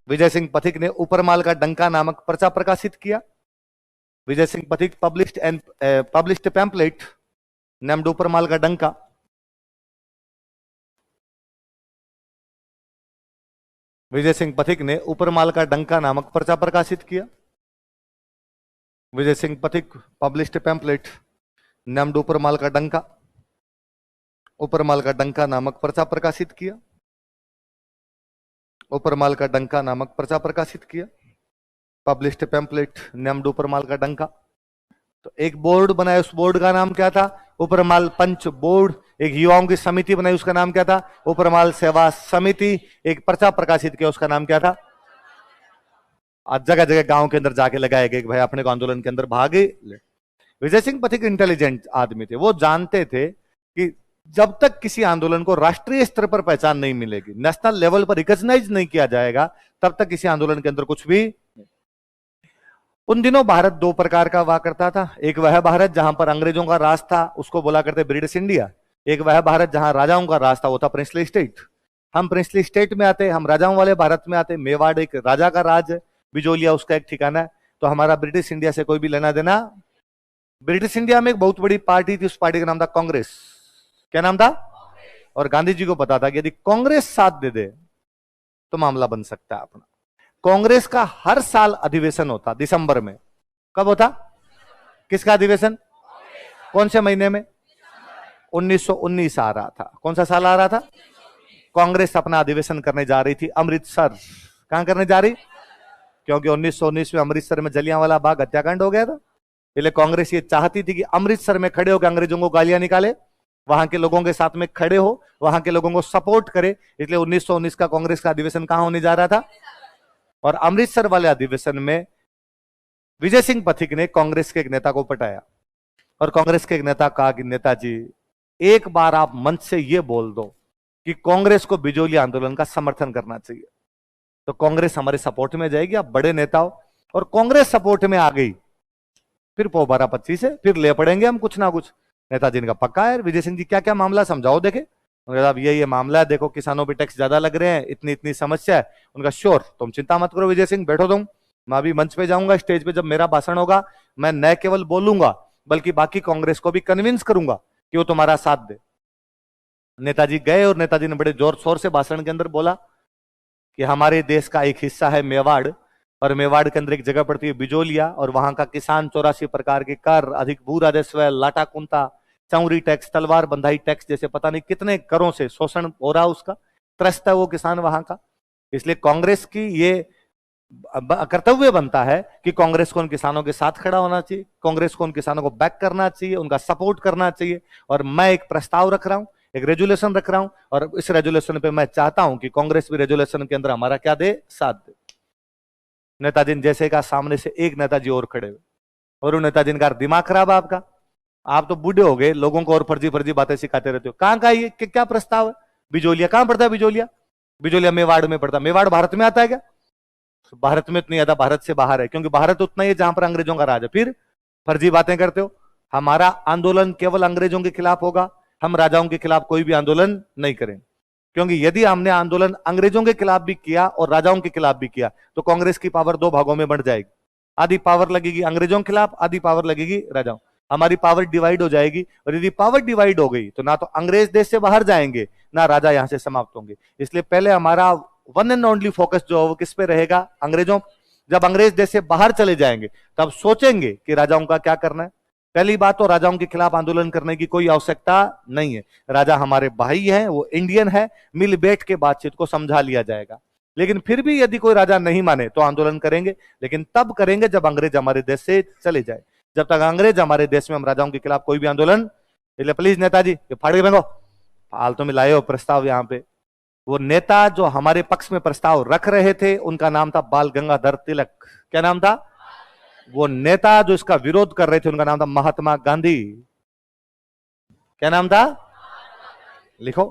विजय सिंह पथिक ने ऊपरमाल का डंका नामक पर्चा प्रकाशित किया। विजय सिंह पथिक पब्लिश्ड पैम्पलेट नेम्ड ऊपरमाल का डंका। विजय सिंह पथिक ने ऊपरमाल का डंका नामक पर्चा प्रकाशित किया। विजय सिंह पथिक पब्लिश्ड पैम्पलेट नेम्ड ऊपरमाल का डंका, ऊपरमाल का डंका नामक पर्चा प्रकाशित किया। ऊपरमाल का डंका नामक पर्चा प्रकाशित किया, पब्लिश्ड पैम्पलेट नेम्ड ऊपरमाल का डंका। तो एक बोर्ड बनाया, उस बोर्ड का नाम क्या था, ऊपरमाल पंच बोर्ड। एक युवाओं की समिति बनाई, उसका नाम क्या था, ऊपरमाल सेवा समिति। एक पर्चा प्रकाशित किया, उसका नाम क्या था। आज जगह जगह गांव के अंदर जाके लगाए गए कि भाई अपने को आंदोलन के अंदर भाग ले। विजय सिंह पथिक इंटेलिजेंट आदमी थे, वो जानते थे कि जब तक किसी आंदोलन को राष्ट्रीय स्तर पर पहचान नहीं मिलेगी, नेशनल लेवल पर रिकॉग्नाइज नहीं किया जाएगा, तब तक किसी आंदोलन के अंदर कुछ भी। उन दिनों भारत दो प्रकार का हुआ करता था, एक वह भारत जहां पर अंग्रेजों का राज था, उसको बोला करते ब्रिटिश इंडिया। एक वह भारत जहां राजाओं का राज था, वो था प्रिंसली स्टेट। हम प्रिंसली स्टेट में आते, हम राजाओं वाले भारत में आते। मेवाड़ एक राजा का राज है, बिजोलिया उसका एक ठिकाना है। तो हमारा ब्रिटिश इंडिया से कोई भी लेना देना। ब्रिटिश इंडिया में एक बहुत बड़ी पार्टी थी, उस पार्टी का नाम था कांग्रेस। क्या नाम था, और गांधी जी को पता था कि यदि कांग्रेस साथ दे दे तो मामला बन सकता है अपना। कांग्रेस का हर साल अधिवेशन होता दिसंबर में। कब होता, किसका अधिवेशन, कौन से महीने में, 1919 आ रहा था। कौन सा साल आ रहा था, कांग्रेस अपना अधिवेशन करने जा रही थी अमृतसर। कहां करने जा रही, क्योंकि 1919 में अमृतसर में जलियांवाला बाग हत्याकांड हो गया था। इसलिए कांग्रेस ये चाहती थी कि अमृतसर में खड़े होकर अंग्रेजों को गालियां निकाले, वहां के लोगों के साथ में खड़े हो, वहां के लोगों को सपोर्ट करे। इसलिए 1919 का कांग्रेस का अधिवेशन कहां होने जा रहा था, और अमृतसर वाले अधिवेशन में विजय सिंह पथिक ने कांग्रेस के एक नेता को पटाया, और कांग्रेस के एक नेता कहा कि नेताजी एक बार आप मंच से यह बोल दो कि कांग्रेस को बिजोली आंदोलन का समर्थन करना चाहिए, तो कांग्रेस हमारे सपोर्ट में जाएगी। आप बड़े नेता हो और कांग्रेस सपोर्ट में आ गई, फिर पोबारा 25 है, फिर ले पड़ेंगे हम कुछ ना कुछ। नेताजी ने कहा पक्का है। विजय सिंह जी क्या क्या मामला समझाओ देखे। उन्होंने कहा अब ये मामला है, देखो किसानों पे टैक्स ज्यादा लग रहे हैं, इतनी इतनी समस्या है। उनका श्योर, तुम चिंता मत करो विजय सिंह, बैठो तुम, मैं अभी मंच पे जाऊंगा, स्टेज पे जब मेरा भाषण होगा मैं न केवल बोलूंगा बल्कि बाकी कांग्रेस को भी कन्विंस करूंगा कि वो तुम्हारा साथ दे। नेताजी गए और नेताजी ने बड़े जोर शोर से भाषण के अंदर बोला कि हमारे देश का एक हिस्सा है मेवाड़, और मेवाड़ के अंदर एक जगह पड़ती है बिजोलिया, और वहां का किसान 84 प्रकार के कर, अधिक भू राजस्व, लाटा कुंता, चौरी टैक्स, तलवार बंधाई टैक्स जैसे पता नहीं कितने करों से शोषण हो रहा, उसका त्रस्त है वो किसान वहां का। इसलिए कांग्रेस की ये कर्तव्य बनता है कि कांग्रेस को उन किसानों के साथ खड़ा होना चाहिए, कांग्रेस को उन किसानों को बैक करना चाहिए, उनका सपोर्ट करना चाहिए। और मैं एक प्रस्ताव रख रहा हूं, एक रेजुलेशन रख रहा हूं, और इस रेजुलेशन पे मैं चाहता हूं कि कांग्रेस भी रेजुलेशन के अंदर हमारा क्या दे, साथ दे। नेताजी ने जैसे कहा, सामने से एक नेताजी और खड़े हुए और उन नेताजी ने कहा दिमाग खराब है आपका, आप तो बूढ़े हो गए, लोगों को और फर्जी फर्जी बातें सिखाते रहते हो। कहां का ये क्या प्रस्ताव है? बिजोलिया कहां पड़ता है? बिजोलिया, बिजोलिया मेवाड़ में पड़ता है। मेवाड़ भारत में आता है क्या? भारत में तो नहीं आता, भारत से बाहर है, क्योंकि भारत उतना ही है जहां पर अंग्रेजों का राज है। फिर फर्जी बातें करते हो। हमारा आंदोलन केवल अंग्रेजों के खिलाफ होगा, हम राजाओं के खिलाफ कोई भी आंदोलन नहीं करेंगे, क्योंकि यदि हमने आंदोलन अंग्रेजों के खिलाफ भी किया और राजाओं के खिलाफ भी किया तो कांग्रेस की पावर दो भागों में बढ़ जाएगी। आधी पावर लगेगी अंग्रेजों के खिलाफ, आधी पावर लगेगी राजाओं। हमारी पावर डिवाइड हो जाएगी, और यदि पावर डिवाइड हो गई तो ना तो अंग्रेज देश से बाहर जाएंगे, ना राजा यहां से समाप्त होंगे। इसलिए पहले हमारा वन एंड ओनली फोकस जो है वो किस पे रहेगा? अंग्रेजों। जब अंग्रेज देश से बाहर चले जाएंगे तब सोचेंगे कि राजाओं का क्या करना है। पहली बात तो राजाओं के खिलाफ आंदोलन करने की कोई आवश्यकता नहीं है। राजा हमारे भाई हैं, वो इंडियन है, मिल बैठ के बातचीत को समझा लिया जाएगा। लेकिन फिर भी यदि कोई राजा नहीं माने तो आंदोलन करेंगे, लेकिन तब करेंगे जब अंग्रेज हमारे देश से चले जाए। जब तक अंग्रेज हमारे देश में, हम राजाओं के खिलाफ कोई भी आंदोलन। इसलिए प्लीज नेताजी, ये फाड़ के फेंको, फालतू में लाए हो प्रस्ताव यहाँ पे। वो नेता जो हमारे पक्ष में प्रस्ताव रख रहे थे उनका नाम था बाल गंगाधर तिलक। क्या नाम था? वो नेता जो इसका विरोध कर रहे थे उनका नाम था महात्मा गांधी। क्या नाम था? लिखो।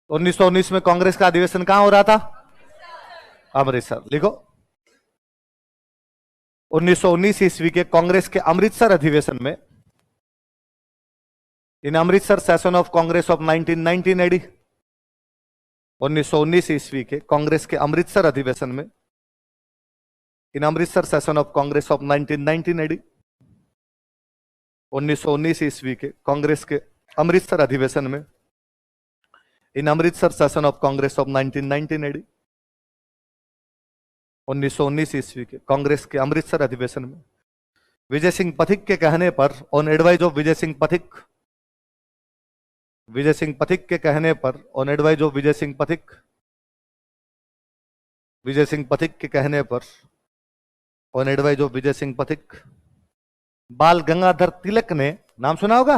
1919 में कांग्रेस का अधिवेशन कहां हो रहा था? अमृतसर। लिखो। 1919 ईस्वी के कांग्रेस के अमृतसर अधिवेशन में, in Amritsar session of Congress of 1919 AD, 1919 ईस्वी के कांग्रेस के अमृतसर अधिवेशन में, in Amritsar session of Congress of 1919 AD, 1919 ईस्वी के कांग्रेस के अमृतसर अधिवेशन में, in Amritsar session of Congress of 1919 AD, 1919 ईस्वी के कांग्रेस के अमृतसर अधिवेशन में विजय सिंह पथिक के कहने पर, ऑन एडवाइज ऑफ विजय सिंह पथिक, विजय सिंह पथिक के कहने पर, ऑन एडवाइज ऑफ विजय सिंह पथिक, विजय सिंह पथिक के कहने पर, ऑन एडवाइज ऑफ विजय सिंह पथिक, बाल गंगाधर तिलक ने, नाम सुना होगा,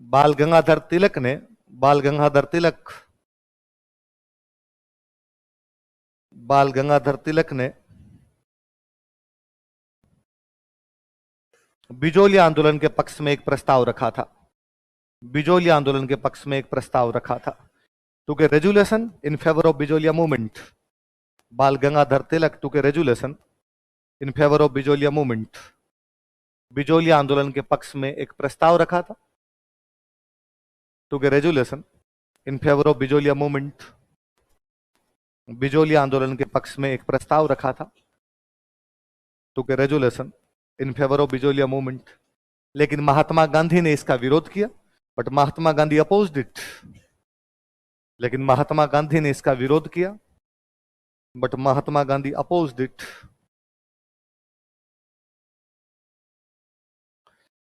बाल गंगाधर तिलक ने, बाल गंगाधर तिलक, बाल गंगाधर तिलक ने बिजोलिया आंदोलन के पक्ष में एक प्रस्ताव रखा था। बिजोलिया आंदोलन के पक्ष में एक प्रस्ताव रखा था, टू के resolution in favour of Bijolia movement. बाल गंगाधर तिलक टू के resolution in favour of Bijolia movement. Bijolia आंदोलन के पक्ष में एक प्रस्ताव रखा था, टू के resolution in favour of Bijolia movement. Bijolia आंदोलन के पक्ष में एक प्रस्ताव रखा था, टू के resolution in favour of Bijolia movement. लेकिन महात्मा गांधी ने इसका विरोध किया, but Mahatma Gandhi opposed it. लेकिन महात्मा गांधी ने इसका विरोध किया, but Mahatma Gandhi opposed it.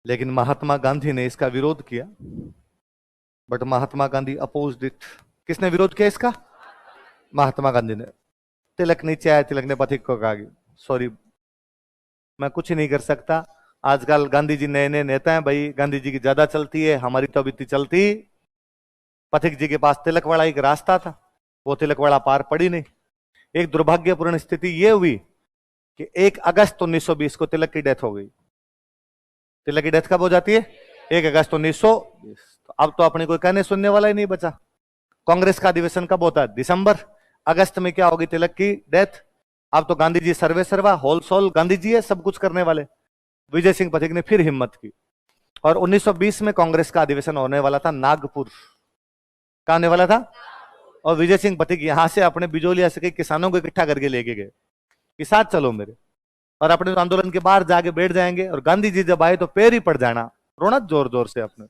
लेकिन महात्मा गांधी ने इसका विरोध किया, but Mahatma Gandhi opposed it. किसने विरोध किया इसका? महात्मा गांधी ने। तिलक नीचे आया, तिलक ने पथिक को कहा, सॉरी मैं कुछ नहीं कर सकता, आजकल गांधी जी नए नए नेता हैं भाई, गांधी जी की ज्यादा चलती है, हमारी तो अभी इतनी चलती। पथिक जी के पास तिलकवाड़ा एक रास्ता था, वो तिलकवाड़ा पार पड़ी नहीं। एक दुर्भाग्यपूर्ण स्थिति यह हुई कि 1 अगस्त 1920 को तिलक की डेथ हो गई। तिलक की डेथ कब हो जाती है? 1 अगस्त 1920। अब तो अपने कोई कहने सुनने वाला ही नहीं बचा। कांग्रेस का अधिवेशन कब होता है? दिसंबर। अगस्त में क्या होगी? तिलक की डेथ। अब तो गांधी जी सर्वे सर्वा होल सोल गांधी जी है, सब कुछ करने वाले। विजय सिंह पथिक ने फिर हिम्मत की और 1920 में कांग्रेस का अधिवेशन होने वाला था नागपुर। कहां होने वाला था? और विजय सिंह पथिक यहां से अपने बिजोलिया से कई किसानों को इकट्ठा करके लेके गए कि साथ चलो मेरे, और अपने आंदोलन के बाहर जाके बैठ जाएंगे और गांधी जी जब आए तो पैर ही पड़ जाना, रोना जोर जोर से अपने।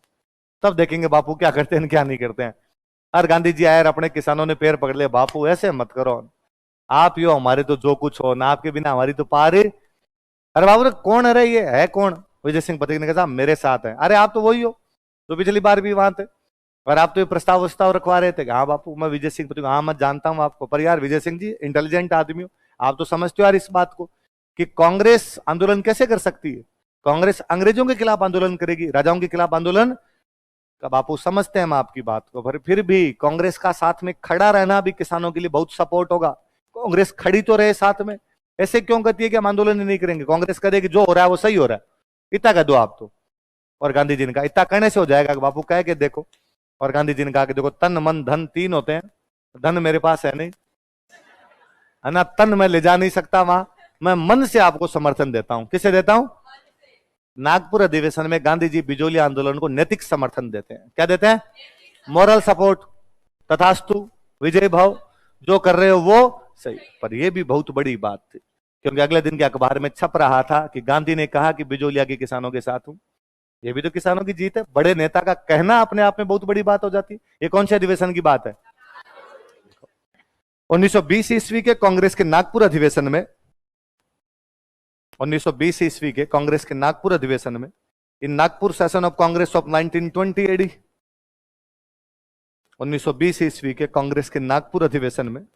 तब देखेंगे बापू क्या करते हैं क्या नहीं करते हैं। और गांधी जी आए और अपने किसानों ने पैर पकड़ लिया, बापू ऐसे मत करो, आप यो हमारे तो जो कुछ हो ना, आपके बिना हमारी तो पार। अरे बाबू कौन है रे, ये है कौन? विजय सिंह पथिक ने कहा मेरे साथ है। अरे आप तो वही हो तो पिछली बार भी वहां थे और आप तो ये प्रस्ताव वस्ताव रखवा रहे थे। हाँ बापू मैं विजय सिंह पथिक, हाँ मैं जानता हूं आपको, पर यार विजय सिंह जी इंटेलिजेंट आदमी हो, आप तो समझते हो यार इस बात को कि कांग्रेस आंदोलन कैसे कर सकती है। कांग्रेस अंग्रेजों के खिलाफ आंदोलन करेगी, राजाओं के खिलाफ आंदोलन का। बापू समझते हैं हम आपकी बात को, पर फिर भी कांग्रेस का साथ में खड़ा रहना भी किसानों के लिए बहुत सपोर्ट होगा। कांग्रेस खड़ी तो रहे साथ में, ऐसे क्यों कहती है कि हम आंदोलन ही नहीं करेंगे? कांग्रेस करेगी, जो हो रहा है वो सही हो रहा है, इतना कह दो आप तो। और गांधी जी ने कहा इतना कहने से हो जाएगा? बापू कह के देखो। और गांधी जी ने कहा कि देखो तन मन धन तीन होते हैं, धन मेरे पास है नहीं, है ना, तन मैं ले जा नहीं सकता वहां, मैं मन से आपको समर्थन देता हूं। किसे देता हूं? नागपुर अधिवेशन में गांधी जी बिजोलिया आंदोलन को नैतिक समर्थन देते हैं। क्या देते हैं? Moral support. तथास्तु, विजय भाव, जो कर रहे हो वो सही। पर यह भी बहुत बड़ी बात थी क्योंकि अगले दिन के अखबार में छप रहा था कि गांधी ने कहा कि बिजोलिया के किसानों के साथ हूं। ये भी तो किसानों की जीत है। बड़े नेता का कहना अपने आप में बहुत बड़ी बात हो जाती है। ये कौन से अधिवेशन की बात है? 1920 ईस्वी के कांग्रेस के नागपुर अधिवेशन में, 1920 ईस्वी के कांग्रेस के नागपुर अधिवेशन में, in Nagpur session of Congress of 1920 AD, 1920 ईस्वी के कांग्रेस के नागपुर अधिवेशन में,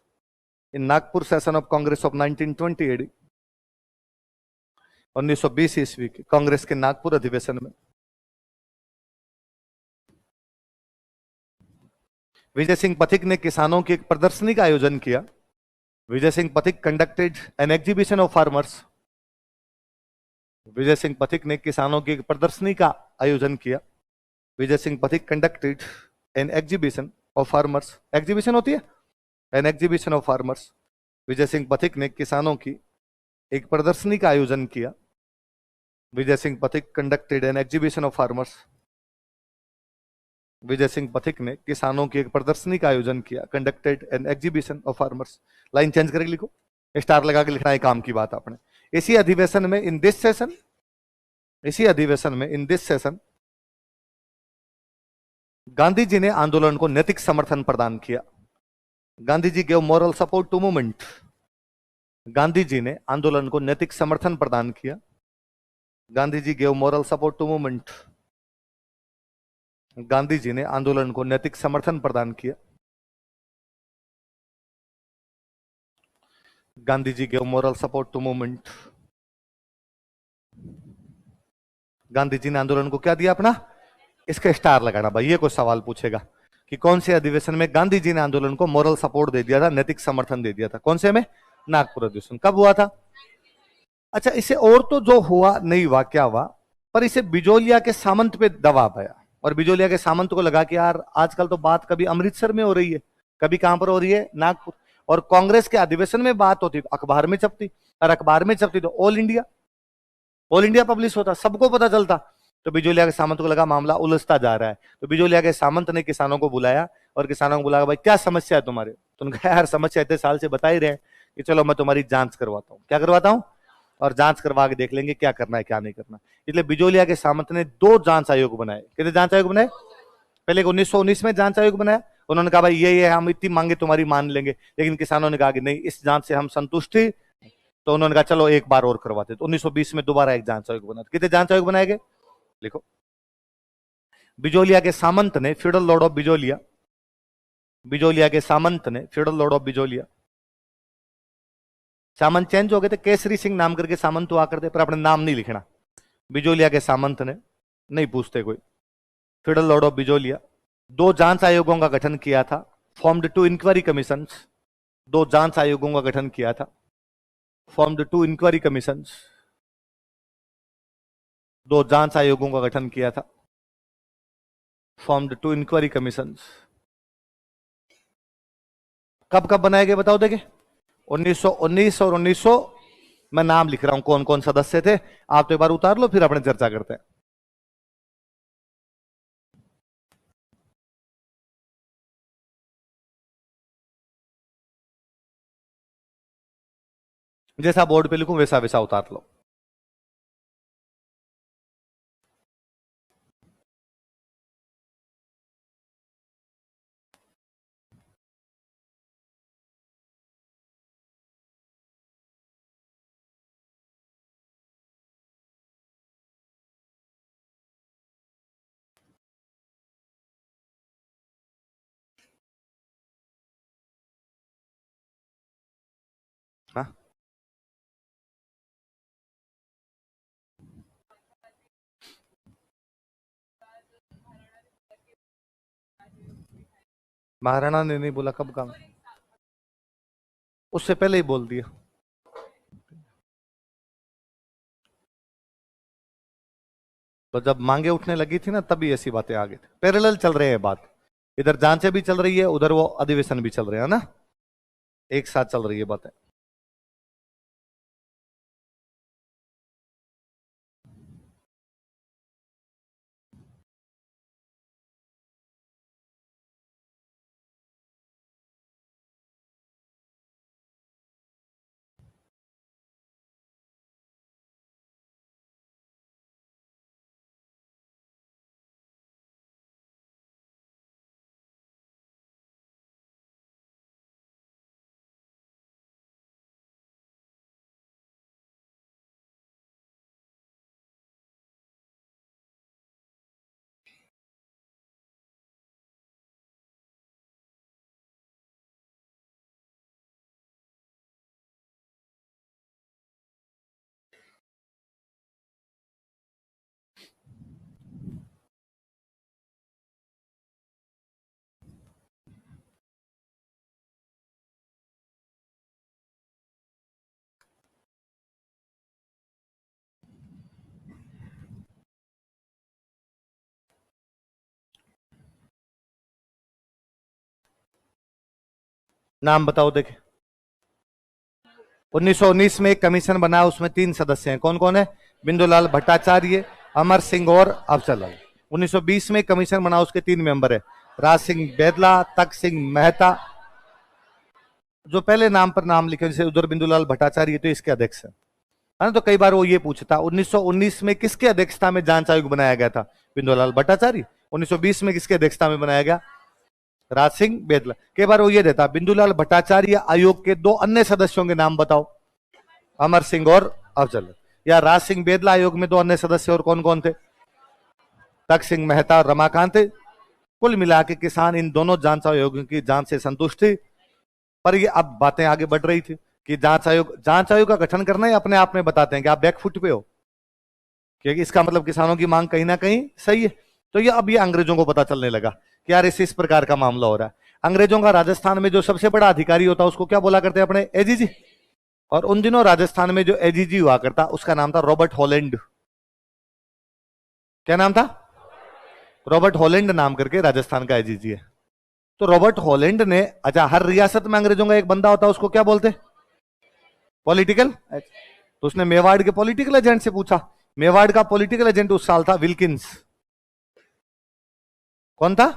in Nagpur session of Congress of 1920 AD, 1920 ईस्वी के कांग्रेस के नागपुर अधिवेशन में विजय सिंह पथिक ने किसानों की एक प्रदर्शनी का आयोजन किया। Vijay Singh Pathik conducted an exhibition of farmers. Vijay Singh Pathik ने किसानों की एक प्रदर्शनी का आयोजन किया। Vijay Singh Pathik conducted an exhibition of farmers. Exhibition होती है, N exhibition of farmers. Vijay Singh Pathik ने किसानों की एक प्रदर्शनी का आयोजन किया। Vijay Singh Pathik conducted an exhibition of farmers. Vijay Singh Pathik ने किसानों की एक प्रदर्शनी का आयोजन किया, conducted an exhibition of farmers. Line change करके लिखो, स्टार लगा के लिखना है, काम की बात आपने। इसी अधिवेशन में इन दिस सेशन, इसी अधिवेशन में in this session Gandhi ji ने आंदोलन को नैतिक समर्थन प्रदान किया। Gandhi ji gave moral support to movement. Gandhi ji ने आंदोलन को नैतिक समर्थन प्रदान किया। Gandhi ji gave moral support to movement. Gandhi ji ने आंदोलन को नैतिक समर्थन प्रदान किया। Gandhi ji gave moral support to movement. Gandhi ji ने आंदोलन को क्या दिया अपना? इसका स्टार लगाना भाई, ये कोई सवाल पूछेगा कि कौन से अधिवेशन में गांधी जी ने आंदोलन को मॉरल सपोर्ट दे दिया था, नैतिक समर्थन दे दिया था? कौन से में? नागपुर अधिवेशन। कब हुआ था? अच्छा, इसे और तो जो हुआ नहीं हुआ, क्या हुआ, पर इसे बिजोलिया के सामंत पे दबाव आया और बिजोलिया के सामंत को लगा कि यार आजकल तो बात कभी अमृतसर में हो रही है, कभी कहां पर हो रही है? नागपुर। और कांग्रेस के अधिवेशन में बात होती तो अखबार में छपती, और अखबार में छपती तो all India, all India publish होता, सबको पता चलता। तो बिजोलिया के सामंत को लगा मामला उलझता जा रहा है, तो बिजोलिया के सामंत ने किसानों को बुलाया और किसानों को बुलाया, भाई क्या समस्या है तुम्हारे? तो उन्होंने कहा यार समस्या इतने साल से बता ही रहे हैं कि चलो मैं तुम्हारी जांच करवाता हूँ। क्या करवाता हूँ? और जांच करवा के देख लेंगे क्या करना है क्या नहीं करना। इसलिए बिजोलिया के सामंत ने 2 जांच आयोग बनाए। कितने जांच आयोग बनाए? पहले 1919 में जांच आयोग बनाया, उन्होंने कहा भाई ये हम इतनी मांगे तुम्हारी मान लेंगे, लेकिन किसानों ने कहा कि नहीं, इस जांच से हम संतुष्ट ही। तो उन्होंने कहा चलो एक बार और करवाते। तो 1920 में दोबारा एक जांच आयोग बना। कितने जांच आयोग बनाए गए? लिखो। बिजोलिया के सामंत ने, feudal lord of Bijolia, Bijolia के सामंत ने, feudal lord of Bijolia, Samant change हो गए थे, केसरी सिंह नाम करके सामंत हुआ करते, पर अपने नाम नहीं लिखना। बिजोलिया के सामंत ने, नहीं पूछते कोई, फ्यूडल लॉर्ड ऑफ बिजोलिया, 2 जांच आयोगों का गठन किया था, फॉर्म्ड 2 इंक्वायरी कमीशन। 2 जांच आयोगों का गठन किया था, फॉर्म्ड 2 इंक्वायरी कमीशन। 2 जांच आयोगों का गठन किया था, फॉर्म्ड 2 इंक्वायरी कमीशंस। कब कब बनाए गए बताओ देखे? 1919 और 1900। मैं नाम लिख रहा हूं कौन कौन सदस्य थे, आप तो एक बार उतार लो फिर अपने चर्चा करते हैं। जैसा बोर्ड पे लिखूं वैसा वैसा उतार लो। हाँ, महाराणा ने नहीं बोला, कब कहा? उससे पहले ही बोल दिया। तो जब मांगे उठने लगी थी ना तभी ऐसी बातें आ गई थी। पैरेलल चल रहे हैं बात, इधर जांचें भी चल रही है, उधर वो अधिवेशन भी चल रहे हैं ना, एक साथ चल रही है बातें। नाम बताओ देखे। 1919 में एक कमीशन बना, उसमें 3 सदस्य हैं, कौन कौन है? बिंदुलाल भट्टाचार्य, अमर सिंह और अफजल अली। 1920 में कमीशन बना, उसके 3 मेंबर है, राज सिंह बेदला, तक सिंह मेहता। जो पहले नाम पर नाम लिखे जैसे उधर बिंदुलाल भट्टाचार्य, तो इसके अध्यक्ष है ना। तो कई बार वो ये पूछता 1919 में किसके अध्यक्षता में जांच आयोग बनाया गया था? बिंदुलाल भट्टाचार्य। 1920 में किसके अध्यक्षता में बनाया गया? राज सिंह बेदला। कई बार वो ये देता बिंदुलाल भट्टाचार्य आयोग के 2 अन्य सदस्यों के नाम बताओ, अमर सिंह और अफजल। या राज सिंह बेदला आयोग में 2 अन्य सदस्य और कौन कौन थे? तक सिंह मेहता और रमाकांत। कुल मिला के किसान इन दोनों जांच आयोगों की जांच से संतुष्ट थे, पर ये अब बातें आगे बढ़ रही थी कि जांच आयोग का गठन करना है, अपने आप में बताते हैं कि आप बैकफुट पे हो, क्योंकि इसका मतलब किसानों की मांग कहीं ना कहीं सही है। तो ये अब ये अंग्रेजों को पता चलने लगा कि यार इस प्रकार का मामला हो रहा है। अंग्रेजों का राजस्थान में जो सबसे बड़ा अधिकारी होता है उसको क्या बोला करते हैं अपने? एजीजी। और उन दिनों राजस्थान में जो एजीजी हुआ करता उसका नाम था रॉबर्ट हॉलैंड। क्या नाम था? रॉबर्ट हॉलैंड नाम करके राजस्थान का एजीजी है। तो रॉबर्ट हॉलैंड ने, अच्छा हर रियासत में अंग्रेजों का एक बंदा होता है, उसको क्या बोलते? पॉलिटिकल। तो उसने मेवाड़ के पॉलिटिकल एजेंट से पूछा। मेवाड़ का पॉलिटिकल एजेंट उस साल था विल्किंस। कौन था?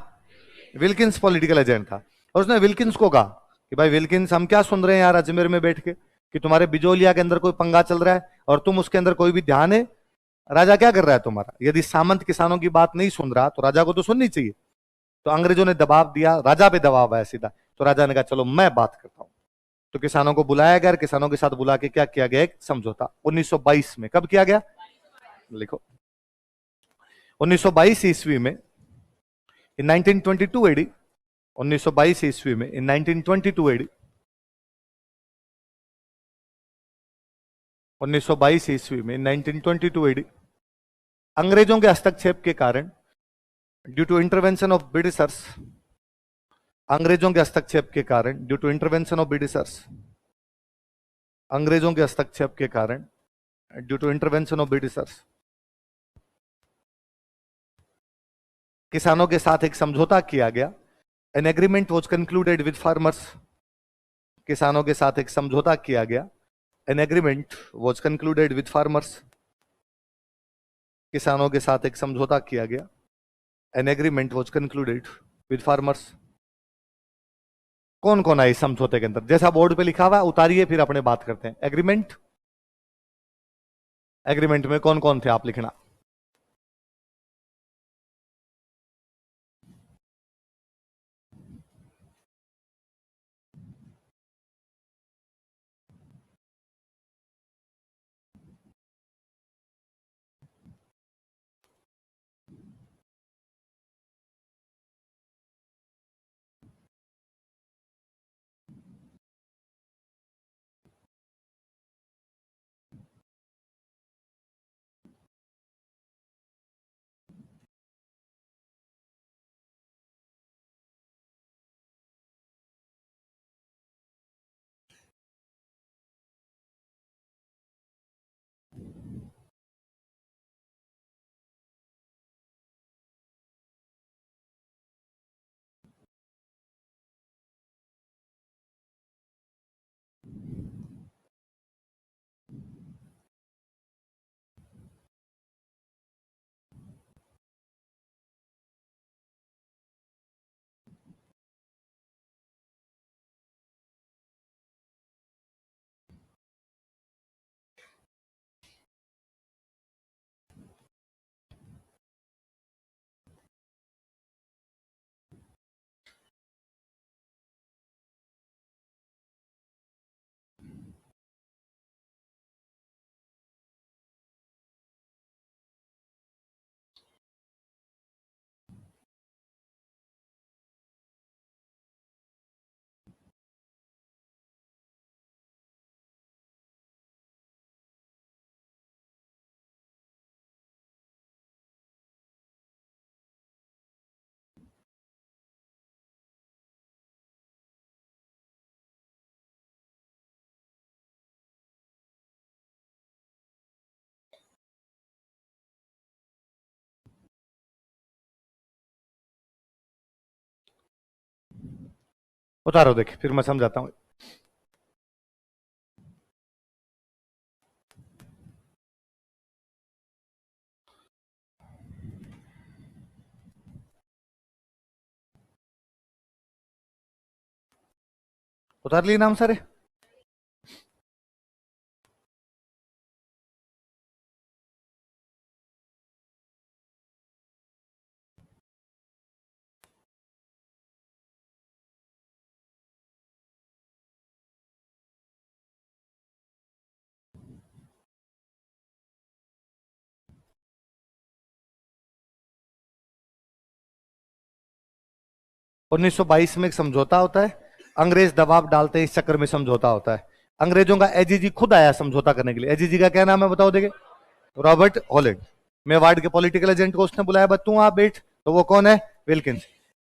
विल्किंस पॉलिटिकल एजेंट था। और उसने विल्किंस को कहा कि भाई विल्किंस, हम क्या सुन रहे हैं यार अजमेर में बैठ के कि तुम्हारे बिजोलिया के अंदर कोई पंगा चल रहा है और तुम उसके अंदर कोई भी ध्यान है, राजा क्या कर रहा है तुम्हारा? यदि सामंत किसानों की बात नहीं सुन रहा तो राजा को तो सुननी चाहिए। तो अंग्रेजों ने दबाव दिया, राजा पे दबाव आया सीधा। तो राजा ने कहा चलो मैं बात करता हूं। तो किसानों को बुलाया गया, किसानों के साथ बुला के क्या किया गया? एक समझौता 1922 में। कब किया गया? लिखो, 1922 ईस्वी में, इन 1922 एडी। 1922 ईस्वी में, इन 1922 एडी, 1922 ईस्वी में, 1922 एडी, अंग्रेजों के हस्तक्षेप के कारण, due to intervention of Britishers, अंग्रेजों के हस्तक्षेप के कारण, due to intervention of Britishers, अंग्रेजों के हस्तक्षेप के कारण, due to intervention of Britishers, किसानों के साथ एक समझौता किया गया। An agreement was concluded with farmers. किसानों के साथ एक समझौता किया गया। An agreement was concluded with farmers. किसानों के साथ एक समझौता किया गया। An agreement was concluded with farmers. कौन कौन है इस समझौते के अंदर? जैसा बोर्ड पे लिखा हुआ है उतारिए, फिर अपने बात करते हैं। एग्रीमेंट, एग्रीमेंट में कौन कौन थे आप लिखना। उतारो, देखिए फिर मैं समझाता हूं। उतार लिए नाम सारे? उन्नीस सौ बाईस में एक समझौता होता है, अंग्रेज दबाव डालते हैं, इस चक्कर में समझौता होता है। अंग्रेजों का एजीजी खुद आया समझौता करने के लिए। एजीजी का क्या नाम है बताओ देखे? Robert Holland. मेवाड़ के पॉलिटिकल एजेंट को उसने बुलाया, बस तू आप बैठ, तो वो कौन है? विल्किंस।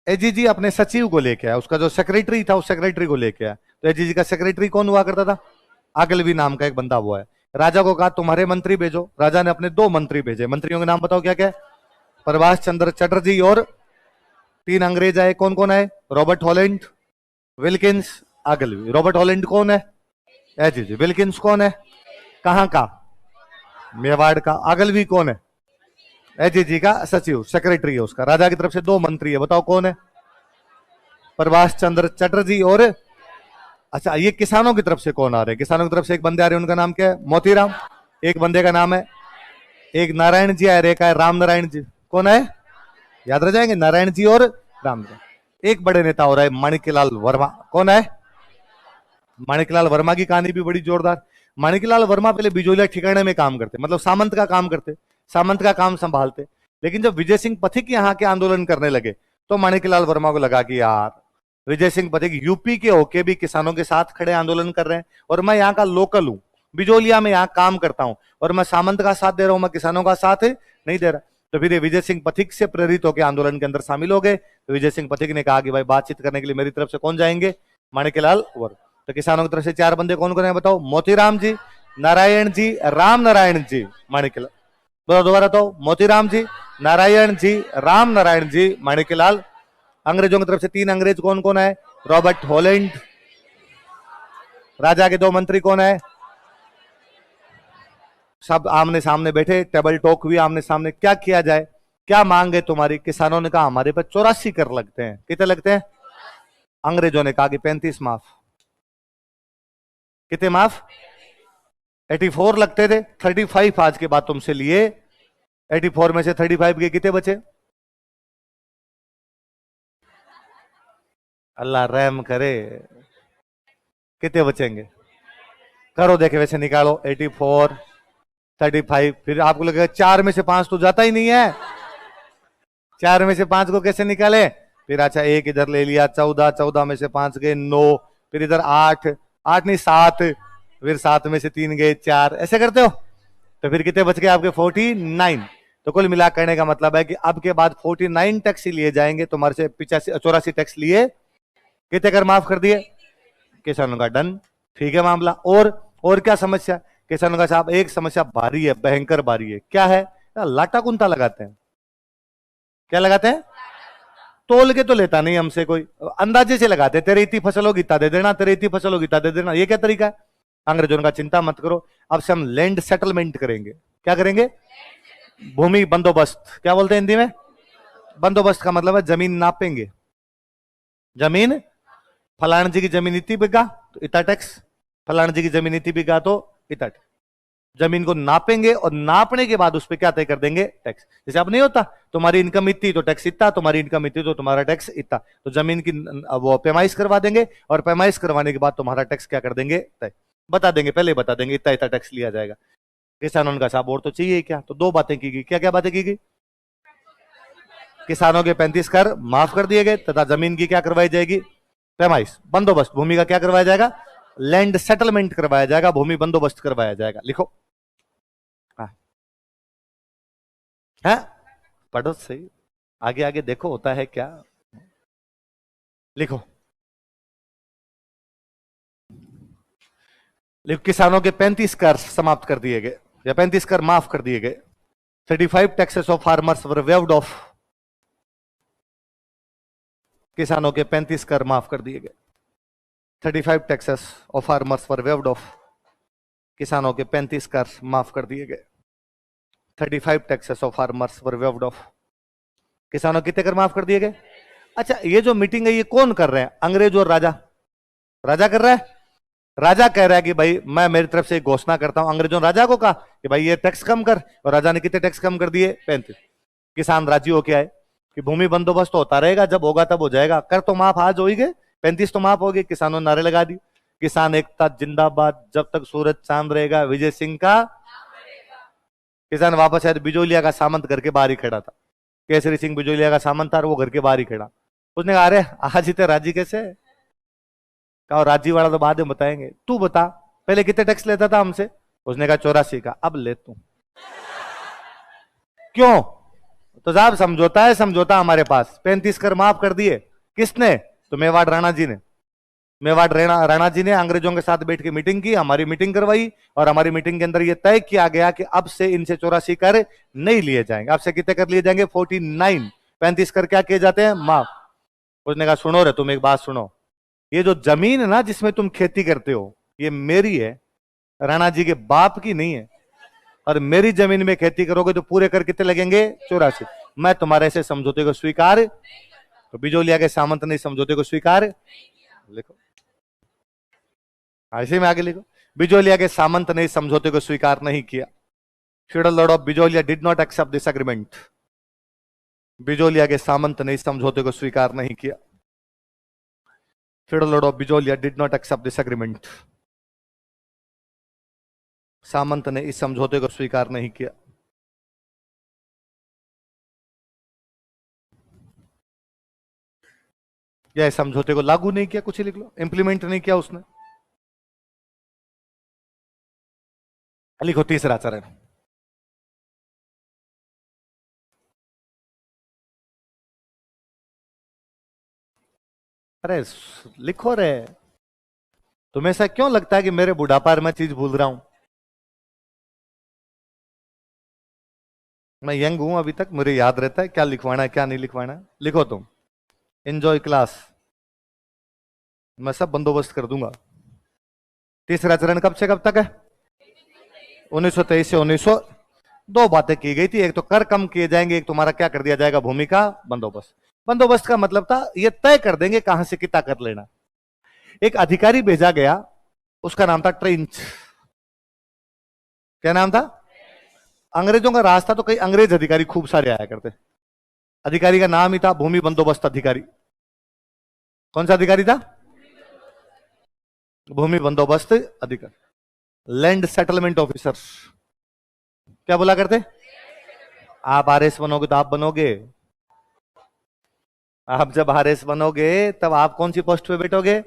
एजीजी अपने सचिव को लेके आया, उसका जो सेक्रेटरी था उस सेक्रेटरी को लेके आया। तो एजीजी का सेक्रेटरी कौन हुआ करता था? आगलवी नाम का एक बंदा हुआ है। राजा को कहा तुम्हारे मंत्री भेजो, राजा ने अपने 2 मंत्री भेजे। मंत्रियों के नाम बताओ क्या क्या? प्रभाष चंद्र चटर्जी और 3 अंग्रेज आए। कौन कौन आए? Robert Holland, Wilkins, Ogilvie. Robert Holland कौन है? एजीजी। विल्किंस कौन है? कहां का? मेवाड़ का। आगलवी कौन है? एजीजी का सचिव, सेक्रेटरी है उसका। राजा की तरफ से 2 मंत्री है, बताओ कौन है? प्रभाष चंद्र चटर्जी और, अच्छा ये किसानों की तरफ से कौन आ रहे हैं? किसानों की तरफ से एक बंदे आ रहे हैं, उनका नाम क्या है? मोतीराम। एक बंदे का नाम है, एक नारायण जी आ रहे, का है राम नारायण जी। कौन है? याद रह जाएंगे, नारायण जी और राम नारायण। एक बड़े नेता हो रहा है माणिक्यलाल वर्मा। कौन है? माणिक्यलाल वर्मा की कहानी भी बड़ी जोरदार। माणिक्यलाल वर्मा पहले बिजोलिया ठिकाने में काम करते, मतलब सामंत का काम करते, सामंत का काम संभालते। लेकिन जब विजय सिंह पथिक यहाँ के आंदोलन करने लगे तो माणिक्यलाल वर्मा को लगा कि यार विजय सिंह पथिक यूपी के होके भी किसानों के साथ खड़े आंदोलन कर रहे हैं, और मैं यहाँ का लोकल हूँ, बिजोलिया में यहाँ काम करता हूँ, और मैं सामंत का साथ दे रहा हूँ, मैं किसानों का साथ नहीं दे रहा। तो फिर ये विजय सिंह पथिक से प्रेरित होकर आंदोलन के अंदर शामिल हो गए। तो विजय सिंह पथिक ने कहा कि भाई बातचीत करने के लिए मेरी तरफ से कौन जाएंगे? माणिक्यलाल वर्मा। तो किसानों की तरफ से 4 बंदे कौन कौन है बताओ? मोतीराम जी, नारायण जी, राम नारायण जी, माणिक्यलाल। बोलो दोबारा तो, मोतीराम जी, नारायण जी, राम नारायण जी, माणिक्यलाल। अंग्रेजों की तरफ से 3 अंग्रेज कौन कौन है? Robert Holland. राजा के 2 मंत्री कौन है? सब आमने सामने बैठे, टेबल टॉक हुई आमने सामने, क्या किया जाए, क्या मांग है तुम्हारी? किसानों ने कहा हमारे पर 84 कर लगते हैं। कितने लगते हैं? अंग्रेजों ने कहा कि 35 माफ। कितने माफ? 84 लगते थे, 35 आज के बाद तुमसे लिए। 84 में से 35 के कितने बचे? अल्लाह रहम करे, कितने बचेंगे? करो देखे वैसे, निकालो। 84, 35, फिर आपको लगेगा 4 में से 5 तो जाता ही नहीं है। 4 में से 5 को कैसे निकाले? फिर अच्छा एक इधर ले लिया, 14, 14 में से 5 गए 9, फिर इधर 8, 8 नहीं 7, फिर 7 में से 3 गए 4, ऐसे करते हो। तो फिर कितने बच गए आपके? 49। तो कुल मिला करने का मतलब है कि अब के बाद 49 टैक्स ही लिए जाएंगे तुम्हारे से। 84 टैक्स लिए, कितने कर माफ कर दिए? किसानों का डन, ठीक है मामला। और क्या समस्या? किसानों का साहब एक समस्या भारी है, भयंकर भारी है। क्या है? लाटा कुंता लगाते हैं। क्या लगाते हैं? तोल के तो लेता नहीं हमसे कोई, अंदाजे से लगाते। तेरे इतनी फसल होगी इतना दे देना, तेरे इतनी फसल होगी इतना दे देना। ये क्या तरीका है? अंग्रेजों का चिंता मत करो, अब से हम लैंड सेटलमेंट करेंगे। क्या करेंगे? भूमि बंदोबस्त। क्या बोलते हैं हिंदी में? बंदोबस्त का मतलब है जमीन नापेंगे। जमीन, फलान जी की जमीन इतनी बिका तो इतना टैक्स, फलान जी की जमीन इतनी बिका तो इतना टैक्स। जमीन को नापेंगे और नापने के बाद उस पर क्या तय कर देंगे? टैक्स। जैसे अब नहीं होता, तुम्हारी इनकम इतनी तो टैक्स इतना, तुम्हारी इनकम इतनी तो तुम्हारा टैक्स इतना। तो जमीन की वो पैमाइश करवा देंगे, और पैमाइश करवाने के बाद तुम्हारा टैक्स क्या कर देंगे? तय बता देंगे, पहले बता देंगे इतना इतना टैक्स लिया जाएगा। किसानों का साहब और तो चाहिए क्या? तो 2 बातें की गई। क्या क्या बातें की गई? किसानों के 35 कर माफ कर दिए गए, तथा जमीन की क्या करवाई जाएगी? पैमाइश, बंदोबस्त। भूमि का क्या करवाया जाएगा? लैंड सेटलमेंट करवाया जाएगा, भूमि बंदोबस्त करवाया जाएगा। लिखो। है, पढ़ो सही, आगे आगे देखो होता है क्या। लिखो। लिखो, किसानों के 35 कर समाप्त कर दिए गए, या 35 कर माफ कर दिए गए। 35 taxes of farmers were waived of. किसानों के 35 कर माफ कर दिए गए। 35 taxes of farmers were waived of. किसानों के 35 कर माफ कर दिए गए। 35 taxes of farmers were waived of. किसानों कितने कर माफ कर दिए गए? अच्छा, ये जो मीटिंग है ये कौन कर रहे हैं? अंग्रेज और राजा। राजा कर रहा है। राजा कह रहा है कि भाई मैं मेरी तरफ से घोषणा करता हूं। अंग्रेजों ने राजा को कहा कि भाई ये टैक्स कम कर, और राजा ने कितने टैक्स कम कर दिए? 35। किसान राजी होके आए कि भूमि बंदोबस्त तो होता रहेगा, जब होगा तब हो जाएगा, कर तो माफ आज हो ही गए, 35 तो माफ हो गए। किसानों ने नारे लगा दी, किसान एकता जिंदाबाद, जब तक सूरज चांद रहेगा विजय सिंह का। किसान वापस आए, बिजोलिया का सामंत घर के बाहर ही खड़ा था। केसरी सिंह बिजोलिया का सामंत था, वो घर के बाहर ही खड़ा। उसने कहा अरे आज इतने राजी कैसे? कहा राजी वाला तो बाद में बताएंगे, तू बता पहले कितने टैक्स लेता था हमसे? उसने कहा 84 का। अब ले तू। क्यों? तो साहब समझौता है, समझौता हमारे पास। 35 कर माफ कर दिए। किसने? तो मेवाड़ राणा जी ने। मेवाड़ राणा जी ने अंग्रेजों के साथ बैठ के मीटिंग की, हमारी मीटिंग करवाई, और हमारी मीटिंग के अंदर यह तय किया गया कि अब से इनसे 84 कर नहीं लिए जाएंगे। अब से कितने कर लिए जाएंगे? 49। 35 कर क्या किए जाते हैं? माफ। उसने कहा सुनो रे, तुम एक बात सुनो, ये जो जमीन है ना जिसमें तुम खेती करते हो, ये मेरी है, राणा जी के बाप की नहीं है। और मेरी जमीन में खेती करोगे तो पूरे कर कितने लगेंगे? 84। मैं तुम्हारे ऐसे समझौते को स्वीकार, तो बिजोलिया के सामंत ने समझौते को स्वीकार। लिखो ऐसे में आगे लिखो, बिजोलिया के सामंत ने समझौते को स्वीकार नहीं किया। Feudal lord of Bijolia did not accept this agreement. Bijolia के सामंत ने इस समझौते को स्वीकार नहीं किया। Feudal lord of Bijolia did not accept this agreement. सामंत ने इस समझौते को स्वीकार नहीं किया। या समझौते को लागू नहीं किया, कुछ ही लिख लो, इंप्लीमेंट नहीं किया उसने। लिखो तीसरा चरण। अरे लिखो रे, तुम्हें ऐसा क्यों लगता है कि मेरे बुढ़ापा में चीज भूल रहा हूं? मैं यंग हूं अभी तक, मुझे याद रहता है क्या लिखवाना है क्या नहीं लिखवाना है। लिखो तुम, एंजॉय क्लास, मैं सब बंदोबस्त कर दूंगा। तीसरा चरण कब से कब तक है? 1923 से 1900। दो बातें की गई थी, एक तो कर कम किए जाएंगे, एक तुम्हारा क्या कर दिया जाएगा, भूमि का बंदोबस्त। बंदोबस्त का मतलब था ये तय कर देंगे कहां से कितना कर लेना। एक अधिकारी भेजा गया, उसका नाम था ट्रेंच। क्या नाम था? अंग्रेजों का राज था तो कई अंग्रेज अधिकारी खूब सारे आया करते। अधिकारी का नाम ही था भूमि बंदोबस्त अधिकारी। कौन सा अधिकारी था? भूमि बंदोबस्त अधिकारी, लैंड सेटलमेंट ऑफिसर। क्या बोला करते? आप आरएस बनोगे तो आप बनोगे, आप जब आरएस बनोगे तब आप कौन सी पोस्ट पे बैठोगे?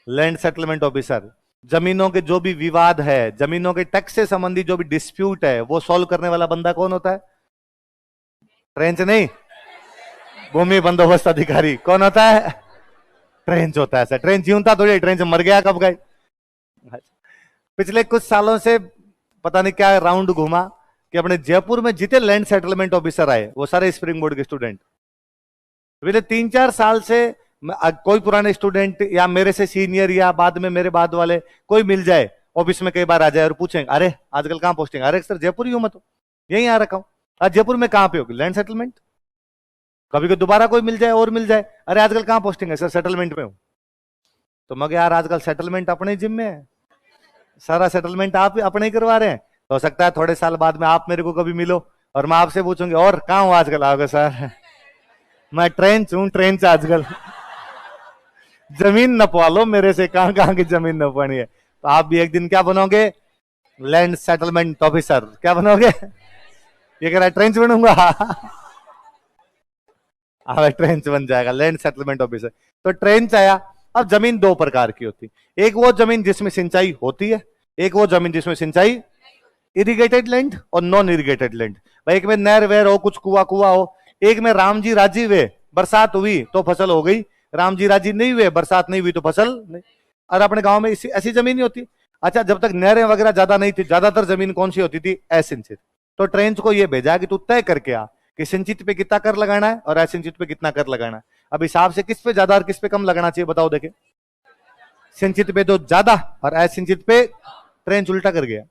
Land settlement officer. जमीनों के जो भी विवाद है, जमीनों के टैक्स से संबंधी जो भी डिस्प्यूट है, वो सॉल्व करने वाला बंदा कौन होता है? ट्रेंच नहीं, भूमि बंदोबस्त अधिकारी कौन होता है? ट्रेंच होता है। सर ट्रेंच यूं था थोड़ी, ट्रेंच मर गया कब गए। पिछले कुछ सालों से पता नहीं क्या राउंड घूमा कि अपने जयपुर में जितने लैंड सेटलमेंट ऑफिसर आए वो सारे स्प्रिंग बोर्ड के स्टूडेंट। पिछले 3-4 साल से कोई पुराने स्टूडेंट या मेरे से सीनियर या बाद में मेरे बाद वाले कोई मिल जाए ऑफिस में, कई बार आ जाए और पूछेंगे अरे आजकल कहां पोस्टिंग? अरे सर जयपुर ही हूं मैं तो, यहीं आ रखा हूं। आज जयपुर में कहां पे होगी? Land settlement. कभी को दोबारा कोई मिल जाए और मिल जाए, अरे आजकल कहां पोस्टिंग है? सर सेटलमेंट में हूं। तो मगर यार आजकल सेटलमेंट अपने जिम में है, सारा सेटलमेंट आप अपने ही करवा रहे हैं। तो हो सकता है थोड़े साल बाद में आप मेरे को कभी मिलो और मैं आपसे पूछूंगी और कहां हूं आजकल? आओगे सर मैं ट्रेंच हूं, ट्रेंच आजकल जमीन नपवा लो मेरे से, कहां कहां की जमीन नपवानी है। तो आप भी एक दिन क्या बनोगे? Land settlement officer. क्या बनोगे? ये कह रहा है ट्रेंच बनूंगा हाँ ट्रेंच बन जाएगा, लैंड सेटलमेंट ऑफिसर। तो ट्रेंच आया। अब जमीन दो प्रकार की होती, एक वो जमीन जिसमें सिंचाई होती है, एक वो जमीन जिसमें सिंचाई, इरिगेटेड लैंड और नॉन इरिगेटेड लैंड। भाई एक में नहर वहर हो, कुछ कुआ कुआ हो, एक में राम जी राजी हुए, बरसात हुई तो फसल हो गई, राम जी राजी नहीं हुए, बरसात नहीं हुई तो फसल नहीं। और अपने गांव में ऐसी जमीन ही होती। अच्छा जब तक नहरें वगैरह ज्यादा नहीं थी, ज्यादातर जमीन कौन सी होती थी? असिंचित। तो ट्रेंच को यह भेजा कि तू तय करके आ कि सिंचित पे कितना कर लगाना है और असिंचित पे कितना कर लगाना है। अब हिसाब से किस पे ज्यादा और किस पे कम लगाना चाहिए बताओ देखे। सिंचित पे तो ज्यादा और असिंचित पे ट्रेंच उल्टा कर गया।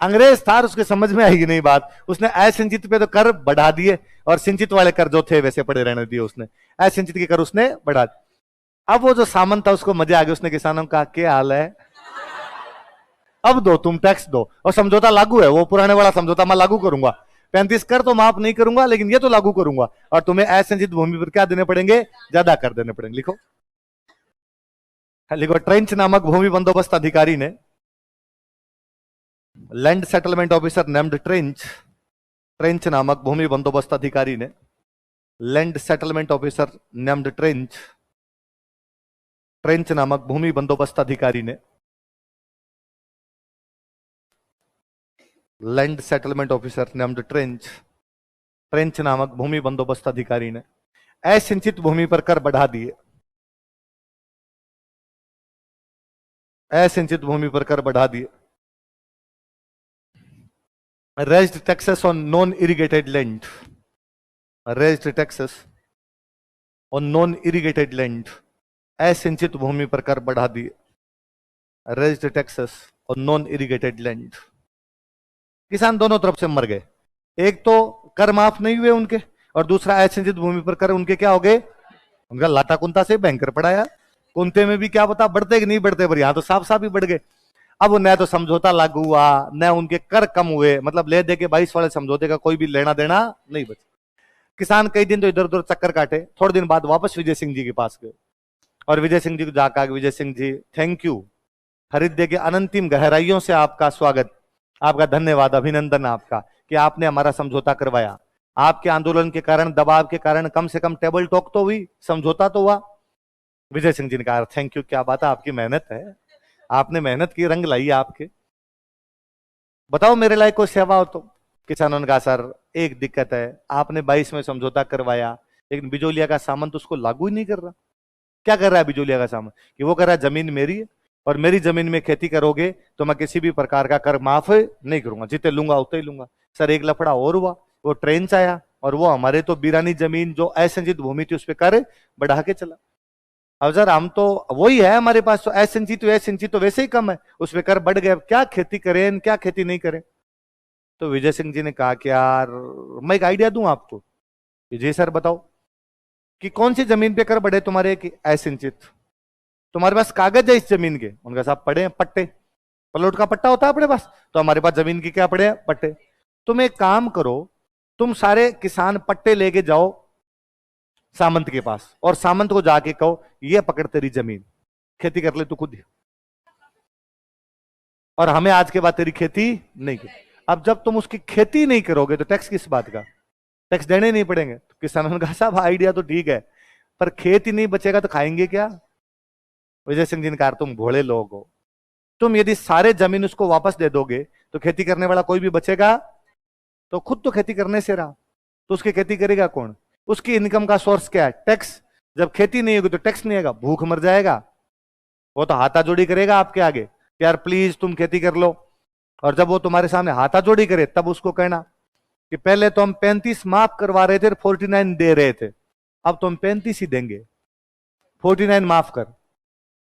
अंग्रेज था उसके समझ में आएगी नहीं बात, उसने असिंचित पे तो कर बढ़ा दिए और सिंचित वाले कर जो थे वैसे पड़े रहने दिए, उसने असिंचित के कर उसने बढ़ा दिए। अब वो जो सामंत था उसको मजा आ गया, उसने किसानों का क्या हाल है, अब दो तुम टैक्स दो। और समझौता लागू है, वो पुराने वाला समझौता मैं लागू करूंगा, 35 कर तो माफ नहीं करूंगा लेकिन ये तो लागू करूंगा, और तुम्हें असिंचित भूमि पर क्या देने पड़ेंगे? ज्यादा कर देने पड़ेंगे। लिखो लिखो, ट्रेंच नामक भूमि बंदोबस्त अधिकारी ने, land settlement officer named trench, trench नामक भूमि बंदोबस्त अधिकारी ने, land settlement officer named trench, trench नामक भूमि बंदोबस्त अधिकारी ने, land settlement officer named trench, trench नामक भूमि बंदोबस्त अधिकारी ने असिंचित भूमि पर कर बढ़ा दिए, असिंचित भूमि पर कर बढ़ा दिए। Raised taxes on non irrigated land, raised taxes on non irrigated land, असिंचित भूमि पर कर बढ़ा दिए, raised taxes on non irrigated land. किसान दोनों तरफ से मर गए, एक तो कर माफ नहीं हुए उनके, और दूसरा असिंचित भूमि पर कर उनके क्या हो गए? उनका लाटा कुंता से भयंकर पड़ा यार। कुंते में भी क्या पता बढ़ते कि नहीं बढ़ते, पर यहां तो साफ साफ ही बढ़ गए। अब न तो समझौता लागू हुआ, न उनके कर कम हुए, मतलब ले दे के 22 वाले समझौते का कोई भी लेना देना नहीं बचा। किसान कई दिन तो इधर उधर चक्कर काटे, थोड़े दिन बाद वापस विजय सिंह जी के पास गए और विजय सिंह जी को जाकर, विजय सिंह जी थैंक यू, हृदय के अनंतिम गहराइयों से आपका स्वागत, आपका धन्यवाद, अभिनंदन आपका कि आपने हमारा समझौता करवाया। आपके आंदोलन के कारण, दबाव के कारण कम से कम टेबल टॉक तो हुई, समझौता तो हुआ। विजय सिंह जी ने कहा थैंक यू, क्या बात है, आपकी मेहनत है, आपने मेहनत की, रंग लाई आपके, बताओ मेरे लायक कोई सेवा हो तो। किसानों ने कहा सर एक दिक्कत है, आपने 22 में समझौता करवाया लेकिन बिजोलिया का सामान तो उसको लागू ही नहीं कर रहा। क्या कर रहा है बिजोलिया का सामान? कि वो कर रहा है जमीन मेरी है और मेरी जमीन में खेती करोगे तो मैं किसी भी प्रकार का कर माफ नहीं करूंगा, जितने लूंगा उतने ही लूंगा। सर एक लफड़ा और हुआ, वो ट्रेन से आया और वो हमारे तो बीरानी जमीन जो असंचित भूमि थी उस पर कर बढ़ा के चला। अब सर हम तो वही है हमारे पास, तो असंचित तो वैसे ही कम है, उस पर कर बढ़ गया, क्या खेती करें क्या खेती नहीं करें। तो विजय सिंह जी ने कहा कि यार मैं एक आइडिया दूं आपको। जी सर बताओ, कि कौन सी जमीन पे कर बढ़े तुम्हारे, कि असंचित। तुम्हारे पास कागज है इस जमीन के? उनका साहब पड़े हैं पट्टे, प्लॉट का पट्टा होता है अपने पास, तो हमारे पास जमीन की क्या पड़े हैं, पट्टे। तुम एक काम करो, तुम सारे किसान पट्टे लेके जाओ सामंत के पास और सामंत को जाके कहो ये पकड़ तेरी जमीन, खेती कर ले तू खुद ही, और हमें आज के बाद तेरी खेती नहीं कर। अब जब तुम उसकी खेती नहीं करोगे तो टैक्स किस बात का, टैक्स देने नहीं पड़ेंगे। तो किसानों ने कहा साहब आइडिया तो ठीक है, पर खेत ही नहीं बचेगा तो खाएंगे क्या। विजय सिंह जी ने कहा तुम भोले लोग हो, तुम यदि सारे जमीन उसको वापस दे दोगे तो खेती करने वाला कोई भी बचेगा, तो खुद तो खेती करने से रहा, तो उसकी खेती करेगा कौन, उसकी इनकम का सोर्स क्या है, टैक्स। जब खेती नहीं होगी तो टैक्स नहीं आएगा, भूख मर जाएगा। वो तो हाथाजोड़ी करेगा आपके आगे, यार प्लीज तुम खेती कर लो। और जब वो तुम्हारे सामने हाथाजोड़ी करे तब उसको कहना कि पहले तो हम 35 माफ करवा रहे थे, 49 दे रहे थे, अब तो हम 35 ही देंगे, 49 माफ कर।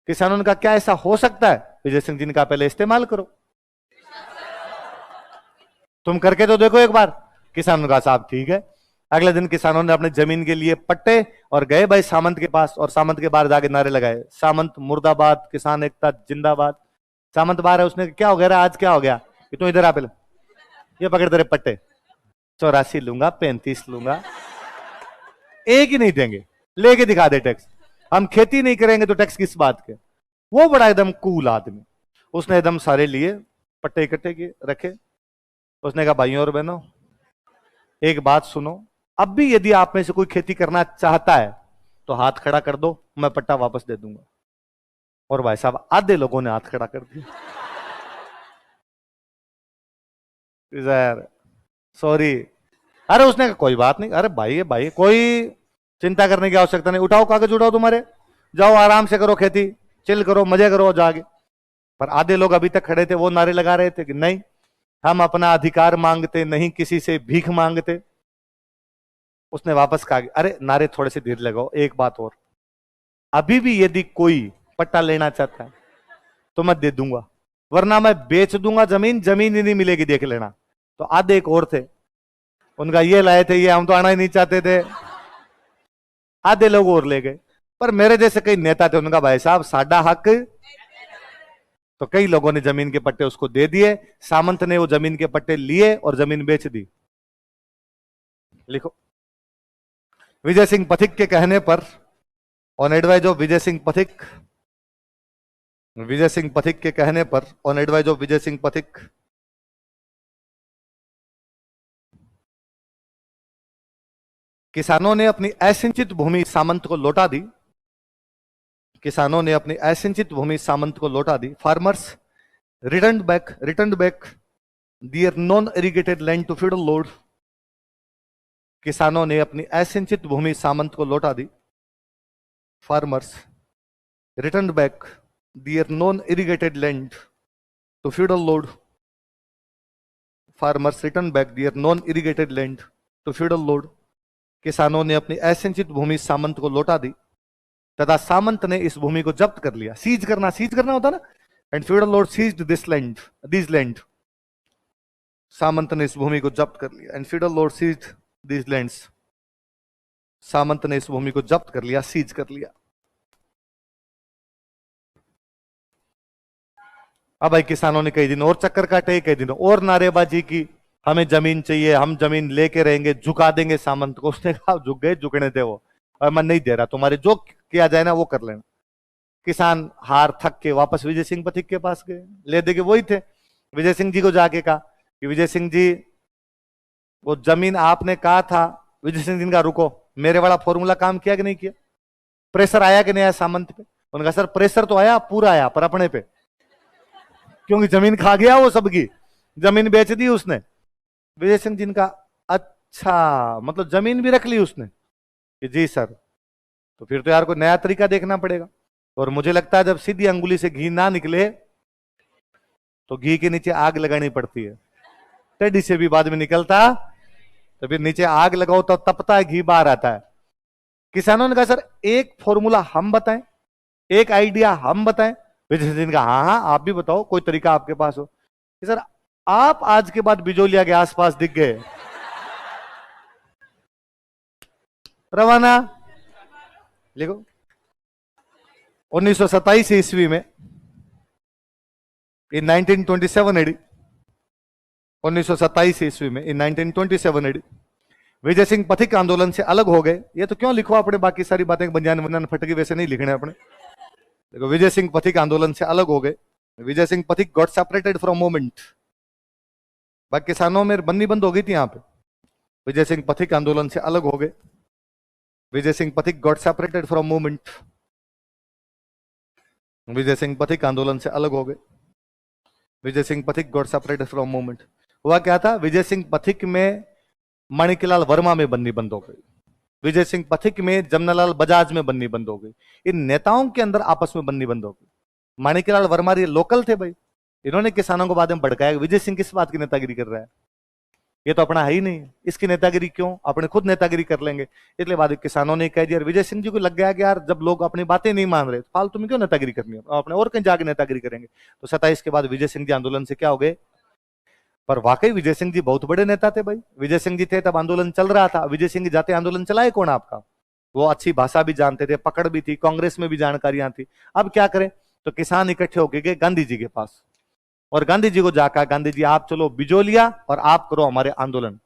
किसानों ने कहा क्या ऐसा हो सकता है? विजय सिंह जी ने कहा पहले इस्तेमाल करो, तुम करके तो देखो एक बार। किसानों ने कहा साहब ठीक है। अगले दिन किसानों ने अपने जमीन के लिए पट्टे और गए भाई सामंत के पास, और सामंत के बाहर जाके नारे लगाए, सामंत मुर्दाबाद, किसान एकता जिंदाबाद। सामंत बाहर है, उसने क्या हो गया आज, क्या हो गया, कि तू इधर आ पहले, ये पकड़ तेरे पट्टे, 84 लूंगा, 35 लूंगा, एक ही नहीं देंगे, लेके दिखा दे टैक्स। हम खेती नहीं करेंगे तो टैक्स किस बात के। वो बड़ा एकदम कूल आदमी, उसने एकदम सारे लिए पट्टे इकट्ठे किए रखे। उसने कहा भाइयों और बहनों एक बात सुनो, अब भी यदि आप में से कोई खेती करना चाहता है तो हाथ खड़ा कर दो, मैं पट्टा वापस दे दूंगा। और भाई साहब आधे लोगों ने हाथ खड़ा कर दिया। सॉरी, अरे उसने कहा कोई बात नहीं, अरे भाई भाई कोई चिंता करने की आवश्यकता नहीं, उठाओ कागज उठाओ तुम्हारे, जाओ आराम से करो खेती, चिल करो, मजे करो जाके। पर आधे लोग अभी तक खड़े थे, वो नारे लगा रहे थे कि नहीं हम अपना अधिकार मांगते, नहीं किसी से भीख मांगते। उसने वापस कहा अरे नारे थोड़े से धीरे लगाओ, एक बात और, अभी भी यदि कोई पट्टा लेना चाहता है तो मैं दे दूंगा, वरना मैं बेच दूंगा जमीन, जमीन ही नहीं मिलेगी देख लेना। तो आधे एक और थे, उनका ये लाए थे, ये हम तो आना ही नहीं चाहते थे, आधे लोग और ले गए। पर मेरे जैसे कई नेता थे, उनका भाई साहब साडा हक, तो कई लोगों ने जमीन के पट्टे उसको दे दिए। सामंत ने वो जमीन के पट्टे लिए और जमीन बेच दी। लिखो, विजय सिंह पथिक के कहने पर, ऑन एडवाइज ऑफ विजय सिंह पथिक, विजय सिंह पथिक के कहने पर, ऑन एडवाइज ऑफ विजय सिंह पथिक, किसानों ने अपनी असिंचित भूमि सामंत को लौटा दी। किसानों ने अपनी असिंचित भूमि सामंत को लौटा दी। Farmers return back their non irrigated land to feudal lord. किसानों ने अपनी असिंचित भूमि सामंत को लौटा दी। Farmers return back their non irrigated land to feudal lord. Farmers return back their non irrigated land to feudal lord. किसानों ने अपनी असिंचित भूमि सामंत को लौटा दी तथा सामंत ने इस भूमि को जब्त कर लिया। सीज करना होता ना, and feudal lord seized this land. सामंत ने इस भूमि को जब्त कर लिया, and feudal lord seized this lands. सामंत ने इस भूमि को जब्त कर लिया, सीज कर लिया। अब भाई किसानों ने कई दिन और चक्कर काटे, कई दिन और नारेबाजी की, हमें जमीन चाहिए, हम जमीन लेके रहेंगे, झुका देंगे सामंत को। उसने कहा झुक गए, झुकने दे वो, और मैं नहीं दे रहा, तुम्हारे जो किया जाए ना वो कर लेना। किसान हार थक के वापस विजय सिंह पथिक के पास गए, ले दे के वही थे। विजय सिंह जी को जाके कहा कि विजय सिंह जी वो जमीन आपने कहा था, विजय सिंह जी का रुको, मेरे वाला फॉर्मूला काम किया कि नहीं किया, प्रेशर आया कि नहीं आया सामंत पे। उनका सर प्रेशर तो आया, पूरा आया, पर अपने पे, क्योंकि जमीन खा गया वो सबकी, जमीन बेच दी उसने। विजय सिंह जी का अच्छा, मतलब जमीन भी रख ली उसने, कि जी सर, तो फिर तो यार कोई नया तरीका देखना पड़ेगा। और मुझे लगता है जब सीधी अंगुली से घी ना निकले तो घी के नीचे आग लगानी पड़ती है। टेढ़ी से भी बाद में निकलता तो फिर नीचे आग लगाओ तो तपता है, घी बाहर आता है। किसानों ने कहा सर एक फॉर्मूला हम बताएं, एक आइडिया हम बताएं। विजय सिंह का हाँ हाँ आप भी बताओ, कोई तरीका आपके पास हो। कि सर आप आज के बाद बिजोलिया के आसपास दिख गए, रवाना। लिखो 1927 ईस्वी में, इन 1927 एडी, 1927 ईस्वी में, इन 1927 एडी विजय सिंह पथिक आंदोलन से अलग हो गए। ये तो क्यों लिखो अपने, बाकी सारी बातें बंजान वंजान फटकी वैसे नहीं लिखने अपने। देखो विजय सिंह पथिक आंदोलन से अलग हो गए। विजय सिंह पथिक गॉट सेपरेटेड फ्रॉम मूवमेंट। बाकी किसानों में बन्नी बंद हो गई थी यहां पे। विजय सिंह पथिक आंदोलन से अलग हो गए। विजय सिंह पथिक गॉट सेपरेटेड फ्रॉम मूवमेंट। विजय सिंह पथिक आंदोलन से अलग हो गए। विजय सिंह पथिक गॉट सेपरेटेड फ्रॉम मूवमेंट। हुआ क्या था, विजय सिंह पथिक में माणिकलाल वर्मा में बन्नी बंद हो गई। विजय सिंह पथिक में जमनालाल बजाज में बन्नी बंद हो गई। इन नेताओं के अंदर आपस में बन्नी बंद हो गई। माणिकलाल वर्मा ये लोकल थे भाई, इन्होंने किसानों को बाद में भड़काया। विजय सिंह किस बात की नेतागिरी कर रहा है, ये तो अपना है ही नहीं, इसकी नेतागिरी क्यों, अपने खुद नेतागिरी कर लेंगे। इसलिए बाद किसानों ने कह दिया, विजय सिंह जी को लग गया कि यार जब लोग अपनी बातें नहीं मान रहे फालतू में क्यों नेतागिरी करनी है, अपने और कहीं जाके नेतागिरी करेंगे। तो 27 के बाद विजय सिंह जी आंदोलन से क्या हो गए। पर वाकई विजय सिंह जी बहुत बड़े नेता थे भाई। विजय सिंह जी थे तब आंदोलन चल रहा था। विजय सिंह जी जाते आंदोलन चलाए कौन आपका, वो अच्छी भाषा भी जानते थे, पकड़ भी थी, कांग्रेस में भी जानकारियां थी। अब क्या करें, तो किसान इकट्ठे होके गए गांधी जी के पास, और गांधी जी को जाकर गांधी जी आप चलो बिजोलिया और आप करो हमारे आंदोलन।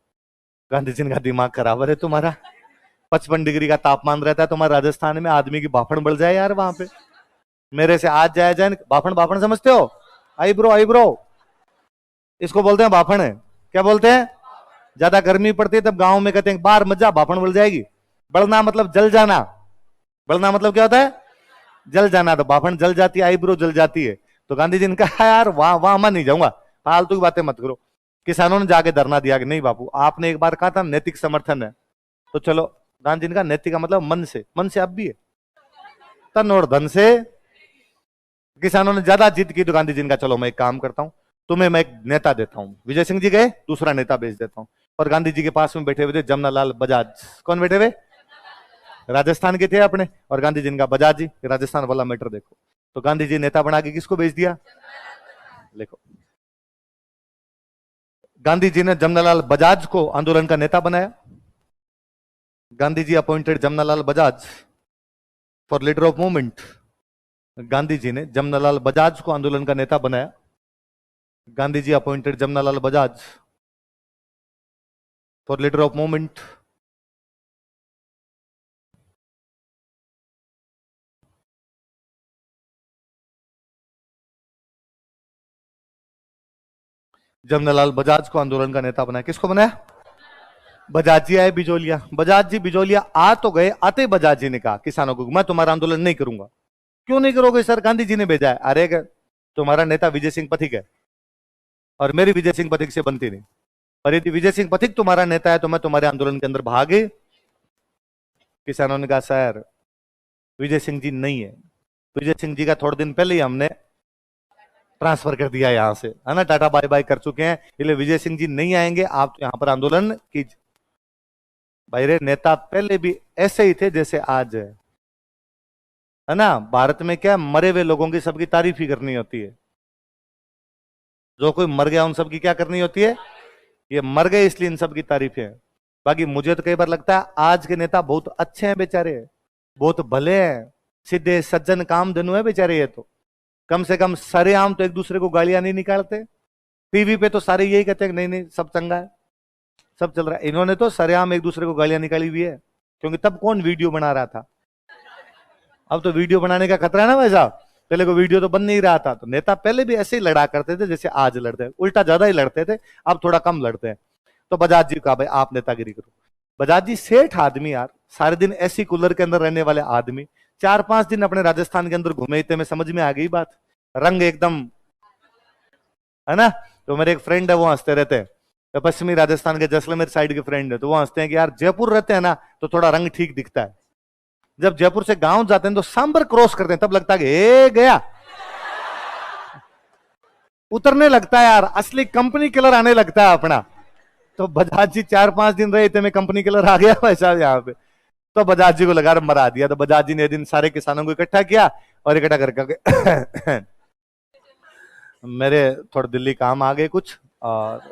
गांधी जी का दिमाग खराब है तुम्हारा, 55 डिग्री का तापमान रहता है तुम्हारे राजस्थान में, आदमी की भाफड़ बढ़ जाए यार वहां पे। मेरे से आज जाए जाए, भाफड़ भाफड़ समझते हो, आईब्रो आईब्रो, इसको बोलते हैं भाफड़ है। क्या बोलते हैं, ज्यादा गर्मी पड़ती है तब गांव में कहते हैं बाहर मत जा भाफड़ बढ़ जाएगी। बढ़ना मतलब जल जाना, बढ़ना मतलब क्या होता है, जल जाना। तो भाफड़ जल जाती है, आईब्रो जल जाती है। तो गांधी जी ने कहा यार वहां वहां मैं नहीं जाऊंगा, फालतू की बातें मत करो। किसानों ने जाके धरना दिया कि नहीं बापू आपने एक बार कहा था नैतिक समर्थन है, तो चलो। गांधी जी का नैतिक का मतलब मन से, मन से अब भी है, तन और धन से। किसानों ने ज्यादा जिद की तो गांधी जी का चलो मैं एक काम करता हूं, तुम्हें मैं एक नेता देता हूं। विजय सिंह जी गए, दूसरा नेता भेज देता हूं। और गांधी जी के पास में बैठे हुए थे जमनालाल बजाज। कौन बैठे हुए, राजस्थान के थे अपने, और गांधी जी का बजाज जी, राजस्थान वाला मैटर देखो। तो गांधी जी नेता बना के किसको भेज दिया, देखो गांधी जी ने जमनालाल बजाज को आंदोलन का नेता बनाया। Gandhi ji appointed Jamnalal Bajaj for leader of movement. Gandhi ji ने जमनालाल बजाज को आंदोलन का नेता बनाया। Gandhi ji appointed Jamnalal Bajaj for leader of movement. Jamnalal Bajaj को आंदोलन का नेता बनाया। किसको बनाया, बजाज जी आए बिजोलिया। बजाज जी बिजोलिया आ तो गए, आते बजाज जी ने कहा किसानों को मैं तुम्हारा आंदोलन नहीं करूंगा। क्यों नहीं करोगे सर, गांधी जी ने भेजा है। अरे तुम्हारा नेता विजय सिंह पथिक है और मेरी विजय सिंह पथिक से बनती नहीं, और यदि विजय सिंह पथिक तुम्हारा नेता है तो मैं तुम्हारे आंदोलन के अंदर भागे। किसानों ने कहा सर विजय सिंह जी नहीं है, विजय सिंह जी का थोड़े दिन पहले ही हमने ट्रांसफर कर दिया यहां से, है ना, टाटा बाय बाय कर चुके हैं, इसलिए विजय सिंह जी नहीं आएंगे, आप यहां पर आंदोलन कीजिए। भाई रे नेता पहले भी ऐसे ही थे जैसे आज है ना। भारत में क्या मरे हुए लोगों की सबकी तारीफ ही करनी होती है, जो कोई मर गया उन सबकी क्या करनी होती है, ये मर गए इसलिए इन सबकी तारीफ है। बाकी मुझे तो कई बार लगता है आज के नेता बहुत अच्छे हैं बेचारे, बहुत भले हैं, सीधे सज्जन कामधेनु है बेचारे। ये तो कम से कम सरेआम तो एक दूसरे को गालियां नहीं निकालते। टीवी पे तो सारे यही कहते हैं नहीं नहीं सब चंगा है, सब चल रहा है। इन्होंने तो सरेआम एक दूसरे को गालियां निकाली हुई है, क्योंकि तब कौन वीडियो बना रहा था, अब तो वीडियो बनाने का खतरा है ना भाई साहब, पहले को वीडियो तो बन नहीं रहा था। तो नेता पहले भी ऐसे ही लड़ा करते थे जैसे आज लड़ते हैं, उल्टा ज्यादा ही लड़ते थे, अब थोड़ा कम लड़ते हैं। तो बजाज जी कहा भाई आप नेतागिरी करो। बजाज जी सेठ आदमी यार, सारे दिन ऐसी कूलर के अंदर रहने वाले आदमी, 4-5 दिन अपने राजस्थान के अंदर घूमे थे, में समझ में आ गई बात, रंग एकदम, है ना। तो मेरे एक फ्रेंड है वो हंसते रहते हैं, तो पश्चिमी राजस्थान के जैसलमेर साइड के फ्रेंड है, तो वो हंसते हैं कि यार जयपुर रहते हैं ना तो थोड़ा रंग ठीक दिखता है, जब जयपुर से गांव जाते हैं तो सांबर क्रॉस करते हैं, तब लगता है कि ए गया, उतरने लगता है यार, असली कंपनी किलर आने लगता है अपना। तो बजाज जी 4-5 दिन रहे थे, मैं कंपनी किलर आ गया भाई साहब यहाँ पे। तो बजाज जी को लगा मरा दिया। तो बजाज जी ने दिन सारे किसानों को इकट्ठा किया और इकट्ठा करके मेरे थोड़ा दिल्ली काम आ गए कुछ और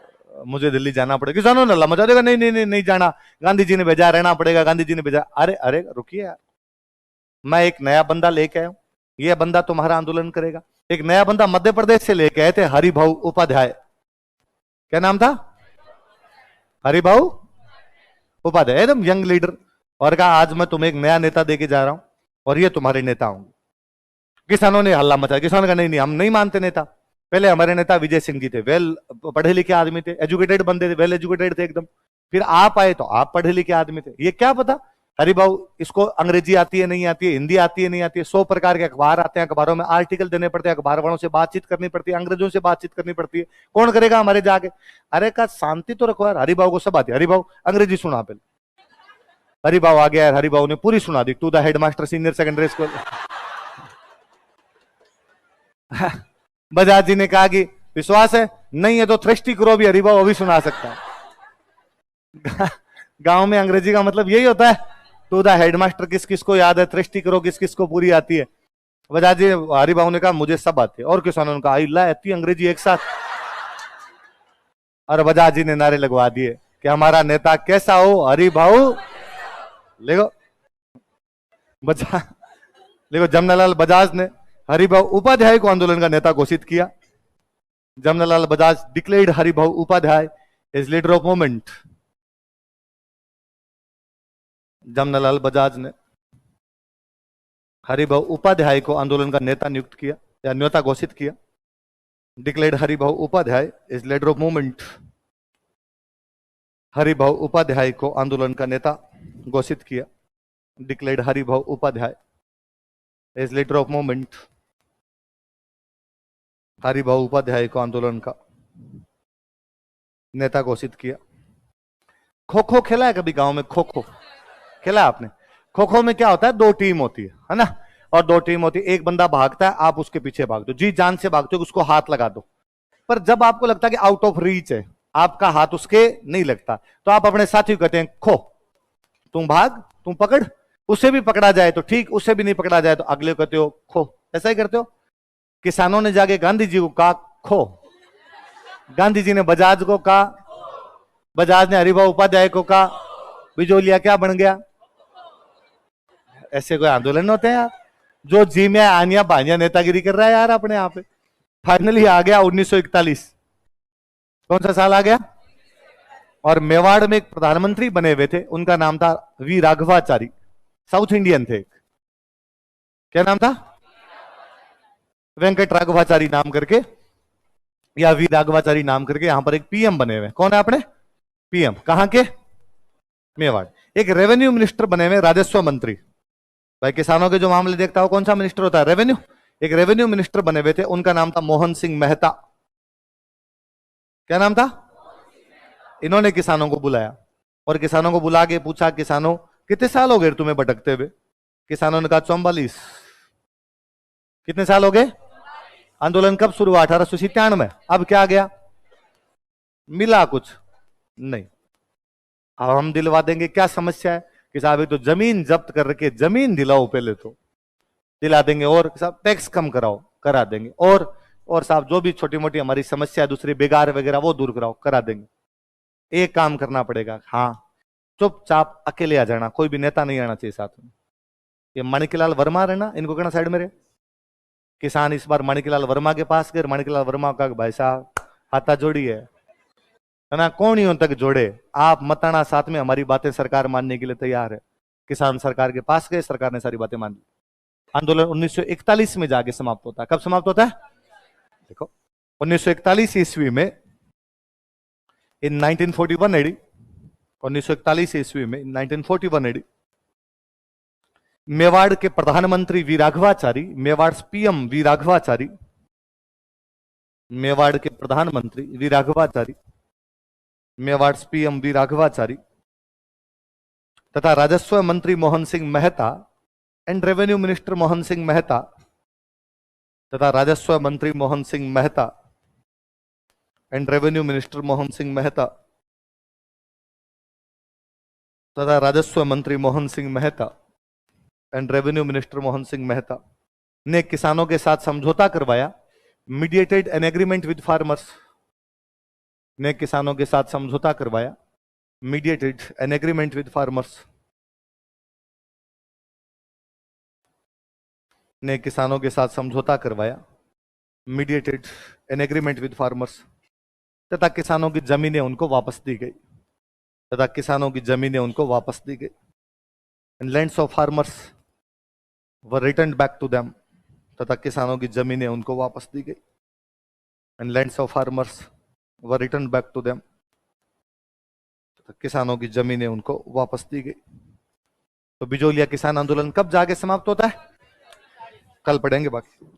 मुझे दिल्ली जाना पड़ेगा। किसानों ने मचा देगा, नहीं नहीं नहीं नहीं जाना, गांधी जी ने भेजा, रहना पड़ेगा, गांधी जी ने भेजा। अरे अरे रुकिए यार, मैं एक नया बंदा लेके आया हूं, यह बंदा तुम्हारा आंदोलन करेगा। एक नया बंदा मध्य प्रदेश से लेके आए थे, हरिभाऊ उपाध्याय। क्या नाम था? हरिभाऊ उपाध्याय, एकदम यंग लीडर। और कहा आज मैं तुम्हें एक नया नेता देके जा रहा हूं और ये तुम्हारे नेता होंगे। किसानों ने हल्ला मचाया, किसानों ने कहा नहीं नहीं हम नहीं मानते नेता। पहले हमारे नेता विजय सिंह जी थे, वेल पढ़े लिखे आदमी थे, एजुकेटेड बंदे थे, वेल एजुकेटेड थे एकदम। फिर आप आए तो आप पढ़े लिखे आदमी थे, ये क्या पता हरिभाऊ इसको अंग्रेजी आती है नहीं आती है, हिंदी आती है नहीं आती है, 100 प्रकार के अखबार आते हैं, अखबारों में आर्टिकल देने पड़ते हैं, अखबार वालों से बातचीत करनी पड़ती है, अंग्रेजों से बातचीत करनी पड़ती है, कौन करेगा हमारे जाके। अरे का शांति तो रखो यार, हरिभाऊ को सब आती है। हरिभाऊ अंग्रेजी सुना पहले, हरिभाऊ आ गया यार, हरिभाऊ ने पूरी सुना दी, to the headmaster senior secondary school. Bajaj ji ने कहा कि विश्वास है, नहीं है तो थ्रस्टी करो भी, हरिभाऊ अभी सुना सकता है। गांव में अंग्रेजी का मतलब यही होता है, टू द हेडमास्टर किस किस को याद है, थ्रस्टी करो किस किस को पूरी आती है। बजाज जी हरिभाऊ ने कहा मुझे सब आते हैं, और किसानों ने कहा ला इतनी अंग्रेजी एक साथ। और बजाज जी ने नारे लगवा दिए कि हमारा नेता कैसा हो, हरिभाऊ। देखो देखो जमनालाल बजाज ने हरिभाऊ उपाध्याय को आंदोलन का नेता घोषित किया। Jamnalal Bajaj declared Haribhau Upadhyay as leader of movement. Jamnalal Bajaj ने हरिभाऊ उपाध्याय को आंदोलन का नेता नियुक्त किया या नेता घोषित किया। Declared Haribhau Upadhyay as leader of movement. Haribhau Upadhyay को आंदोलन का नेता घोषित किया। Declared Haribhau Upadhyay as leader of movement. Haribhau Upadhyay को आंदोलन का नेता घोषित किया। खो खो खेला है कभी गांव में? खो खो खेला आपने? खो खो में क्या होता है, 2 टीम होती है ना, और 2 टीम होती है, एक बंदा भागता है, आप उसके पीछे भाग दो, जी जान से भागते हो, उसको हाथ लगा दो। पर जब आपको लगता है कि आउट ऑफ रीच है, आपका हाथ उसके नहीं लगता, तो आप अपने साथी को कहते हैं खो, तुम भाग, तुम पकड़, उसे भी पकड़ा जाए तो ठीक, उसे भी नहीं पकड़ा जाए तो अगले को कहते हो खो। ऐसा ही करते हो। किसानों ने जाके गांधी जी को कहा खो, गांधी जी ने बजाज को कहा, बजाज ने हरिभाऊ उपाध्याय को कहा, बिजोलिया क्या बन गया? ऐसे कोई आंदोलन होते हैं यार? जो जी में आनिया बानिया नेतागिरी कर रहा है यार अपने यहाँ पे। फाइनली आ गया 1941। कौन सा साल आ गया? और मेवाड़ में एक प्रधानमंत्री बने हुए थे, उनका नाम था वी राघवाचारी, साउथ इंडियन थे। क्या नाम था? वेंकट राघवाचारी नाम करके या वी राघवाचारी नाम करके यहां पर एक पीएम बने हुए। कौन है अपने पीएम? कहां के? मेवाड़। एक रेवेन्यू मिनिस्टर बने हुए, राजस्व मंत्री। भाई किसानों के जो मामले देखता हो, कौन सा मिनिस्टर होता है? रेवेन्यू। एक रेवेन्यू मिनिस्टर बने हुए थे, उनका नाम था मोहन सिंह मेहता। क्या नाम था? इन्होंने किसानों को बुलाया और किसानों को बुला के पूछा, किसानों कितने साल हो गए तुम्हें भटकते हुए? किसानों ने कहा 44। कितने साल हो गए? आंदोलन कब शुरू हुआ? 1897। अब क्या गया? मिला कुछ नहीं। अब हम दिलवा देंगे, क्या समस्या है कि साहब तो जमीन जब्त कर रखे, जमीन दिलाओ पहले तो, दिला देंगे, और साहब टैक्स कम कराओ, करा देंगे, और साहब जो भी छोटी मोटी हमारी समस्या है, दूसरी बेगार वगैरह वो दूर कराओ, करा देंगे। एक काम करना पड़ेगा, हाँ चुपचाप अकेले आ जाना, कोई भी नेता नहीं आना चाहिए साथ में। ये माणिकलाल वर्मा रहना, इनको कहना साइड में रहे। किसान इस बार माणिकलाल वर्मा के पास गए, माणिकलाल वर्मा का भाई साहब हाथा जोड़ी है ना, कौन ही तक जोड़े, आप मताना साथ में, हमारी बातें सरकार मानने के लिए तैयार है। किसान सरकार के पास गए, सरकार ने सारी बातें मान ली। आंदोलन 1941 में जाके समाप्त होता है। कब समाप्त होता है? देखो 1941 ईस्वी में, इन 1941 एडी, 1941 ईस्वी में 1941 एडी, मेवाड़ के प्रधानमंत्री V Raghavachari, Mewar PM V Raghavachari, Mewar के प्रधानमंत्री V Raghavachari, Mewar PM V Raghavachari तथा राजस्व मंत्री Mohan Singh Mehta and revenue minister Mohan Singh Mehta तथा राजस्व मंत्री Mohan Singh Mehta and revenue minister Mohan Singh Mehta तथा राजस्व मंत्री Mohan Singh Mehta and revenue minister Mohan Singh Mehta ने किसानों के साथ समझौता करवाया, mediated an agreement with farmers, ने किसानों के साथ समझौता करवाया, mediated an agreement with farmers, ने किसानों के साथ समझौता करवाया, mediated an agreement with farmers, तथा किसानों की जमीनें उनको वापस दी गई, तथा किसानों की जमीनें उनको वापस दी गई। And lands of farmers were return back to them, तथा किसानों की जमीनें उनको वापस दी गई। And lands of farmers were return back to them, किसानों की जमीनें उनको वापस दी गई। तो बिजोलिया किसान आंदोलन कब जाके समाप्त होता है? कल पढ़ेंगे बाकी।